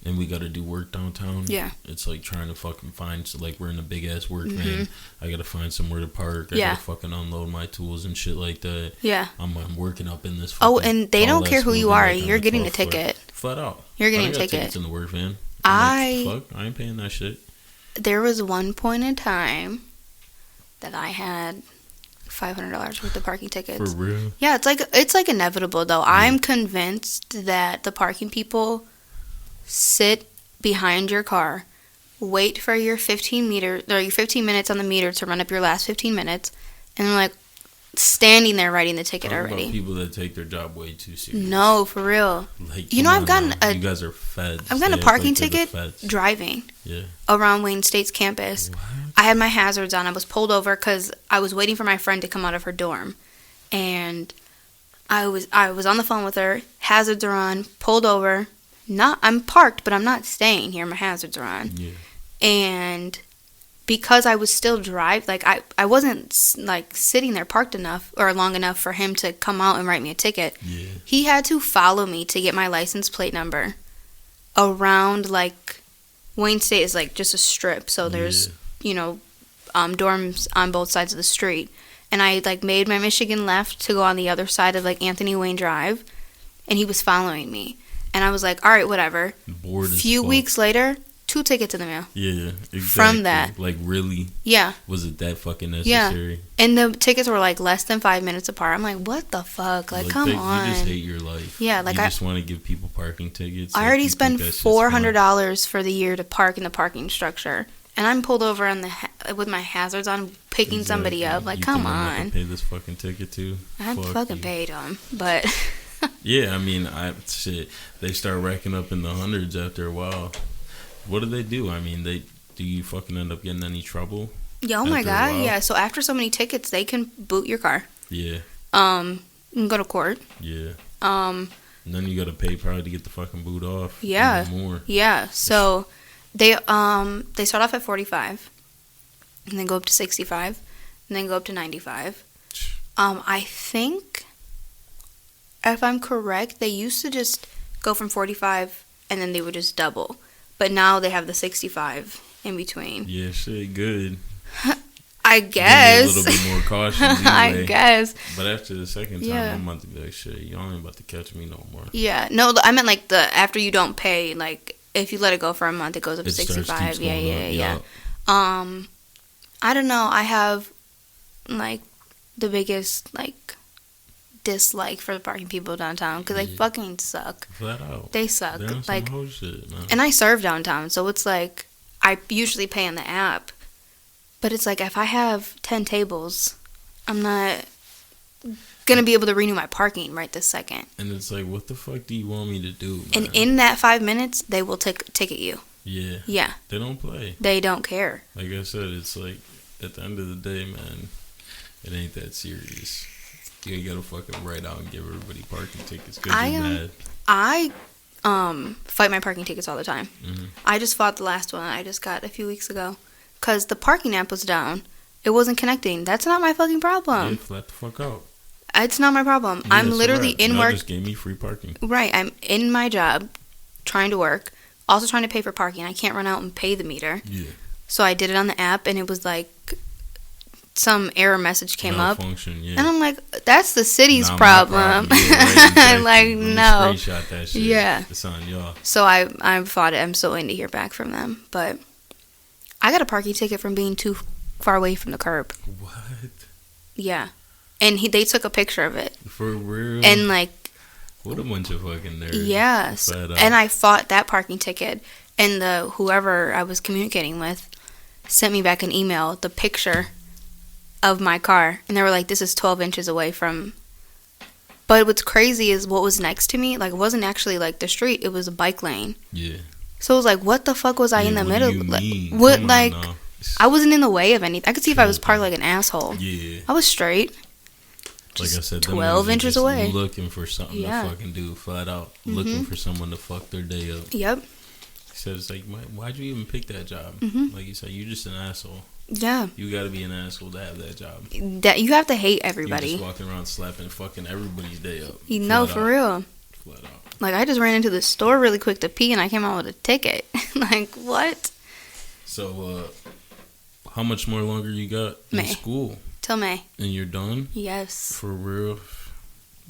[SPEAKER 2] and we got to do work downtown.
[SPEAKER 1] Yeah.
[SPEAKER 2] It's like trying to fucking find, so like we're in a big ass work van. I got to find somewhere to park. I got to fucking unload my tools and shit like that.
[SPEAKER 1] Yeah.
[SPEAKER 2] I'm working up in this.
[SPEAKER 1] Oh, and they don't care who you are.
[SPEAKER 2] Like
[SPEAKER 1] You're getting a ticket.
[SPEAKER 2] Flat out.
[SPEAKER 1] You're getting a ticket.
[SPEAKER 2] Tickets in the work van. Fuck, I ain't paying that shit.
[SPEAKER 1] There was one point in time that I had $500 worth of parking tickets.
[SPEAKER 2] For real?
[SPEAKER 1] Yeah, it's like inevitable though. I'm convinced that the parking people sit behind your car, wait for your 15 minutes on the meter to run up your last 15 minutes, and they're like standing there writing the ticket already.
[SPEAKER 2] About people that take their job way too serious.
[SPEAKER 1] No, for real.
[SPEAKER 2] Like,
[SPEAKER 1] you know, you
[SPEAKER 2] guys are feds.
[SPEAKER 1] I've gotten a parking ticket driving around Wayne State's campus.
[SPEAKER 2] What?
[SPEAKER 1] I had my hazards on. I was pulled over because I was waiting for my friend to come out of her dorm, and I was on the phone with her. Hazards are on. Pulled over. I'm parked, but I'm not staying here. My hazards are on.
[SPEAKER 2] Yeah.
[SPEAKER 1] And because I was still I wasn't like sitting there parked enough or long enough for him to come out and write me a ticket.
[SPEAKER 2] Yeah.
[SPEAKER 1] He had to follow me to get my license plate number around, like, Wayne State is like just a strip, so there's dorms on both sides of the street, and I like made my Michigan left to go on the other side of like Anthony Wayne Drive, and he was following me, and I was like, all right, whatever.
[SPEAKER 2] Bored as
[SPEAKER 1] few
[SPEAKER 2] fuck.
[SPEAKER 1] Weeks later, 2 tickets in the mail.
[SPEAKER 2] Yeah, exactly.
[SPEAKER 1] From that.
[SPEAKER 2] Like, really?
[SPEAKER 1] Yeah.
[SPEAKER 2] Was it that fucking necessary?
[SPEAKER 1] Yeah. And the tickets were like less than 5 minutes apart. I'm like, what the fuck? Like come on.
[SPEAKER 2] You just hate your life.
[SPEAKER 1] Yeah, like
[SPEAKER 2] you just want to give people parking tickets.
[SPEAKER 1] I already spent $400 for the year to park in the parking structure, and I'm pulled over on with my hazards on, picking somebody up. Like, come on.
[SPEAKER 2] I pay this fucking ticket too.
[SPEAKER 1] I fucking paid them, but.
[SPEAKER 2] Yeah, I mean, they start racking up in the hundreds after a while. What do? I mean, do you fucking end up getting any trouble?
[SPEAKER 1] Yeah, oh my god, yeah. So after so many tickets, they can boot your car.
[SPEAKER 2] Yeah.
[SPEAKER 1] You can go to court.
[SPEAKER 2] Yeah. And then you gotta pay probably to get the fucking boot off.
[SPEAKER 1] Yeah.
[SPEAKER 2] Even more.
[SPEAKER 1] Yeah. So they start off at 45, and then go up to 65, and then go up to 95. I think, if I'm correct, they used to just go from 45, and then they would just double. But now they have the 65 in between.
[SPEAKER 2] Yeah, shit, good.
[SPEAKER 1] I guess.
[SPEAKER 2] A little bit more caution. Anyway.
[SPEAKER 1] I guess.
[SPEAKER 2] But after the second time, I'm about to be like, shit, y'all ain't about to catch me no more.
[SPEAKER 1] Yeah. No, I meant like after you don't pay, like if you let it go for a month, it goes up to 65. Yeah. I don't know. I have like the biggest like dislike for the parking people downtown because they fucking suck.
[SPEAKER 2] Flat out.
[SPEAKER 1] They suck.
[SPEAKER 2] They're on
[SPEAKER 1] like
[SPEAKER 2] some whole shit, man.
[SPEAKER 1] And I serve downtown, so it's like I usually pay on the app, but it's like if I have 10 tables, I'm not gonna be able to renew my parking right this second.
[SPEAKER 2] And it's like, what the fuck do you want me to do, man?
[SPEAKER 1] And in that 5 minutes, they will ticket you.
[SPEAKER 2] Yeah.
[SPEAKER 1] Yeah.
[SPEAKER 2] They don't play.
[SPEAKER 1] They don't care.
[SPEAKER 2] Like I said, it's like at the end of the day, man, it ain't that serious. You gotta fucking write out and give everybody parking tickets because you're mad.
[SPEAKER 1] I fight my parking tickets all the time.
[SPEAKER 2] Mm-hmm.
[SPEAKER 1] I just fought the last one I just got a few weeks ago because the parking app was down. It wasn't connecting. That's not my fucking problem.
[SPEAKER 2] Yeah, flat the fuck out.
[SPEAKER 1] It's not my problem.
[SPEAKER 2] Yeah,
[SPEAKER 1] I'm literally in work.
[SPEAKER 2] Just gave me free parking.
[SPEAKER 1] Right. I'm in my job, trying to work, also trying to pay for parking. I can't run out and pay the meter.
[SPEAKER 2] Yeah. So
[SPEAKER 1] I did it on the app, and it was like some error message came up,
[SPEAKER 2] yeah.
[SPEAKER 1] and I'm like, "That's the city's problem."
[SPEAKER 2] Yeah, right,
[SPEAKER 1] like, no.
[SPEAKER 2] Screenshot that shit.
[SPEAKER 1] Yeah.
[SPEAKER 2] It's on y'all.
[SPEAKER 1] So I fought it. I'm still waiting to hear back from them, but I got a parking ticket from being too far away from the curb.
[SPEAKER 2] What?
[SPEAKER 1] Yeah, and they took a picture of it.
[SPEAKER 2] For real?
[SPEAKER 1] And like,
[SPEAKER 2] what a bunch of fucking nerds.
[SPEAKER 1] Yes. And I fought that parking ticket, and whoever I was communicating with sent me back an email, the picture of my car, and they were like, this is 12 inches away from. But what's crazy is what was next to me, like, it wasn't actually like the street, it was a bike lane.
[SPEAKER 2] Yeah.
[SPEAKER 1] So it was like, what the fuck was I in the middle?
[SPEAKER 2] What,
[SPEAKER 1] like, I wasn't in the way of anything. I could see if I was parked like an asshole.
[SPEAKER 2] Yeah.
[SPEAKER 1] I was straight.
[SPEAKER 2] Like I said,
[SPEAKER 1] 12 inches away.
[SPEAKER 2] Looking for something to fucking do, flat out. Mm-hmm. Looking for someone to fuck their day up.
[SPEAKER 1] Yep.
[SPEAKER 2] He said, it's like, why'd you even pick that job?
[SPEAKER 1] Mm-hmm.
[SPEAKER 2] Like you said, you're just an asshole.
[SPEAKER 1] Yeah.
[SPEAKER 2] You gotta be an asshole to have that job.
[SPEAKER 1] That you have to hate everybody.
[SPEAKER 2] You're just walking around slapping fucking everybody's day up.
[SPEAKER 1] You know, for real.
[SPEAKER 2] Flat out.
[SPEAKER 1] Like, I just ran into the store really quick to pee, and I came out with a ticket. Like, what?
[SPEAKER 2] So, how much more longer you got in school?
[SPEAKER 1] Till May.
[SPEAKER 2] And you're done?
[SPEAKER 1] Yes.
[SPEAKER 2] For real?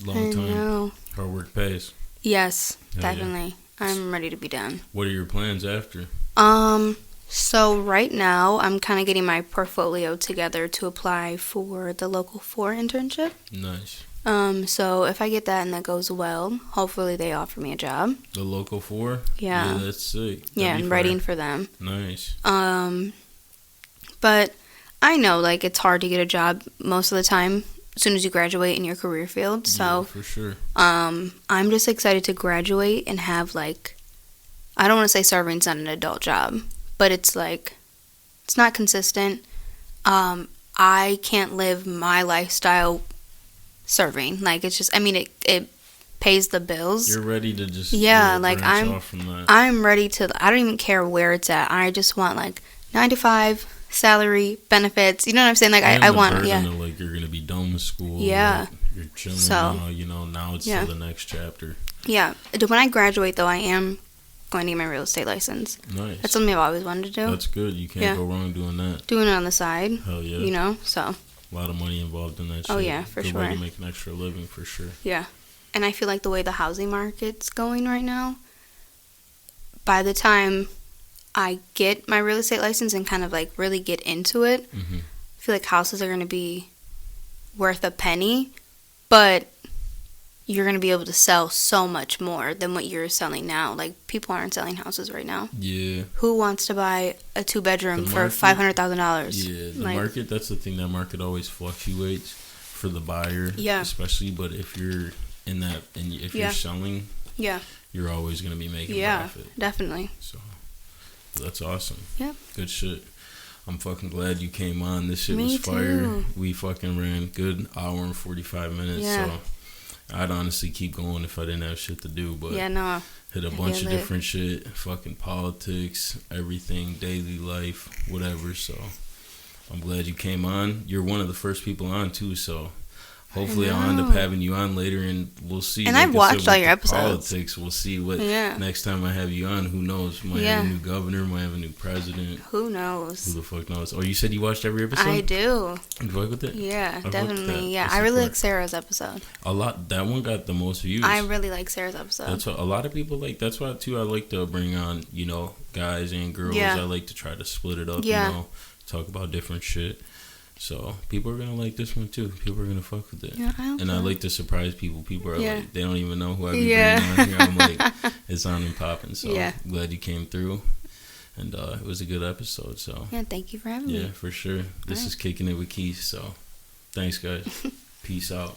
[SPEAKER 2] Long time. I know. Hard work pays.
[SPEAKER 1] Yes, definitely. Yeah. I'm ready to be done.
[SPEAKER 2] What are your plans after?
[SPEAKER 1] So right now, I'm kind of getting my portfolio together to apply for the Local 4 internship.
[SPEAKER 2] Nice.
[SPEAKER 1] So if I get that and that goes well, hopefully they offer me a job.
[SPEAKER 2] The Local 4?
[SPEAKER 1] Yeah.
[SPEAKER 2] Yeah, that's sick.
[SPEAKER 1] Yeah, I'm writing for them.
[SPEAKER 2] Nice.
[SPEAKER 1] But I know, like, it's hard to get a job most of the time as soon as you graduate in your career field. So,
[SPEAKER 2] yeah, for sure.
[SPEAKER 1] I'm just excited to graduate and have, like, I don't want to say serving's not an adult job, but it's like, it's not consistent. I can't live my lifestyle serving. Like, it's just, I mean, it pays the bills.
[SPEAKER 2] You're ready to just
[SPEAKER 1] like I'm ready to, I don't even care where it's at. I just want like 9 to 5 salary, benefits. You know what I'm saying? Like, I want,
[SPEAKER 2] of, like, you're gonna be done with school.
[SPEAKER 1] Yeah.
[SPEAKER 2] Like, you're chilling now. You know, now it's to the next chapter.
[SPEAKER 1] Yeah. When I graduate, though, I am going to get my real estate license.
[SPEAKER 2] Nice.
[SPEAKER 1] That's something I've always wanted to do.
[SPEAKER 2] That's good. You can't go wrong doing that.
[SPEAKER 1] Doing it on the side.
[SPEAKER 2] Hell yeah.
[SPEAKER 1] You know, so.
[SPEAKER 2] A lot of money involved in that shit.
[SPEAKER 1] Oh, yeah, for sure.
[SPEAKER 2] Good way to make an extra living, for sure.
[SPEAKER 1] Yeah. And I feel like the way the housing market's going right now, by the time I get my real estate license and kind of, like, really get into it, I feel like houses are going to be worth a penny, but you're going to be able to sell so much more than what you're selling now. Like, people aren't selling houses right now.
[SPEAKER 2] Yeah.
[SPEAKER 1] Who wants to buy a 2-bedroom for $500,000?
[SPEAKER 2] Yeah, the market, that's the thing. That market always fluctuates for the buyer.
[SPEAKER 1] Yeah.
[SPEAKER 2] Especially, but if you're in that, and if you're selling, you're always going to be making profit.
[SPEAKER 1] Yeah, definitely.
[SPEAKER 2] So, that's awesome.
[SPEAKER 1] Yep.
[SPEAKER 2] Good shit. I'm fucking glad you came on. This shit was fire.
[SPEAKER 1] Too.
[SPEAKER 2] We fucking ran good hour and 45 minutes. Yeah. So, I'd honestly keep going if I didn't have shit to do, but hit a bunch of different shit, fucking politics, everything, daily life, whatever. So I'm glad you came on. You're one of the first people on too, so hopefully I'll end up having you on later, and we'll see.
[SPEAKER 1] And like I've watched all your episodes.
[SPEAKER 2] Politics, we'll see what next time I have you on. Who knows? Might have a new governor, might have a new president.
[SPEAKER 1] Who knows?
[SPEAKER 2] Who the fuck knows? Oh, you said you watched every episode?
[SPEAKER 1] I do.
[SPEAKER 2] You fuck with it?
[SPEAKER 1] Yeah, definitely. Yeah, I really like Sarah's episode.
[SPEAKER 2] A lot. That one got the most views.
[SPEAKER 1] I really like Sarah's episode.
[SPEAKER 2] That's what a lot of people like. That's why too. I like to bring on, you know, guys and girls. I like to try to split it up. You know, talk about different shit. So people are gonna like this one too. People are gonna fuck with it. I like to surprise people. People are like, they don't even know who I be bringing on here. I'm like, it's on and popping. So I'm glad you came through, and it was a good episode. So
[SPEAKER 1] thank you for having me.
[SPEAKER 2] Yeah, for sure. This is Kicking It with Kist. So thanks, guys. Peace out.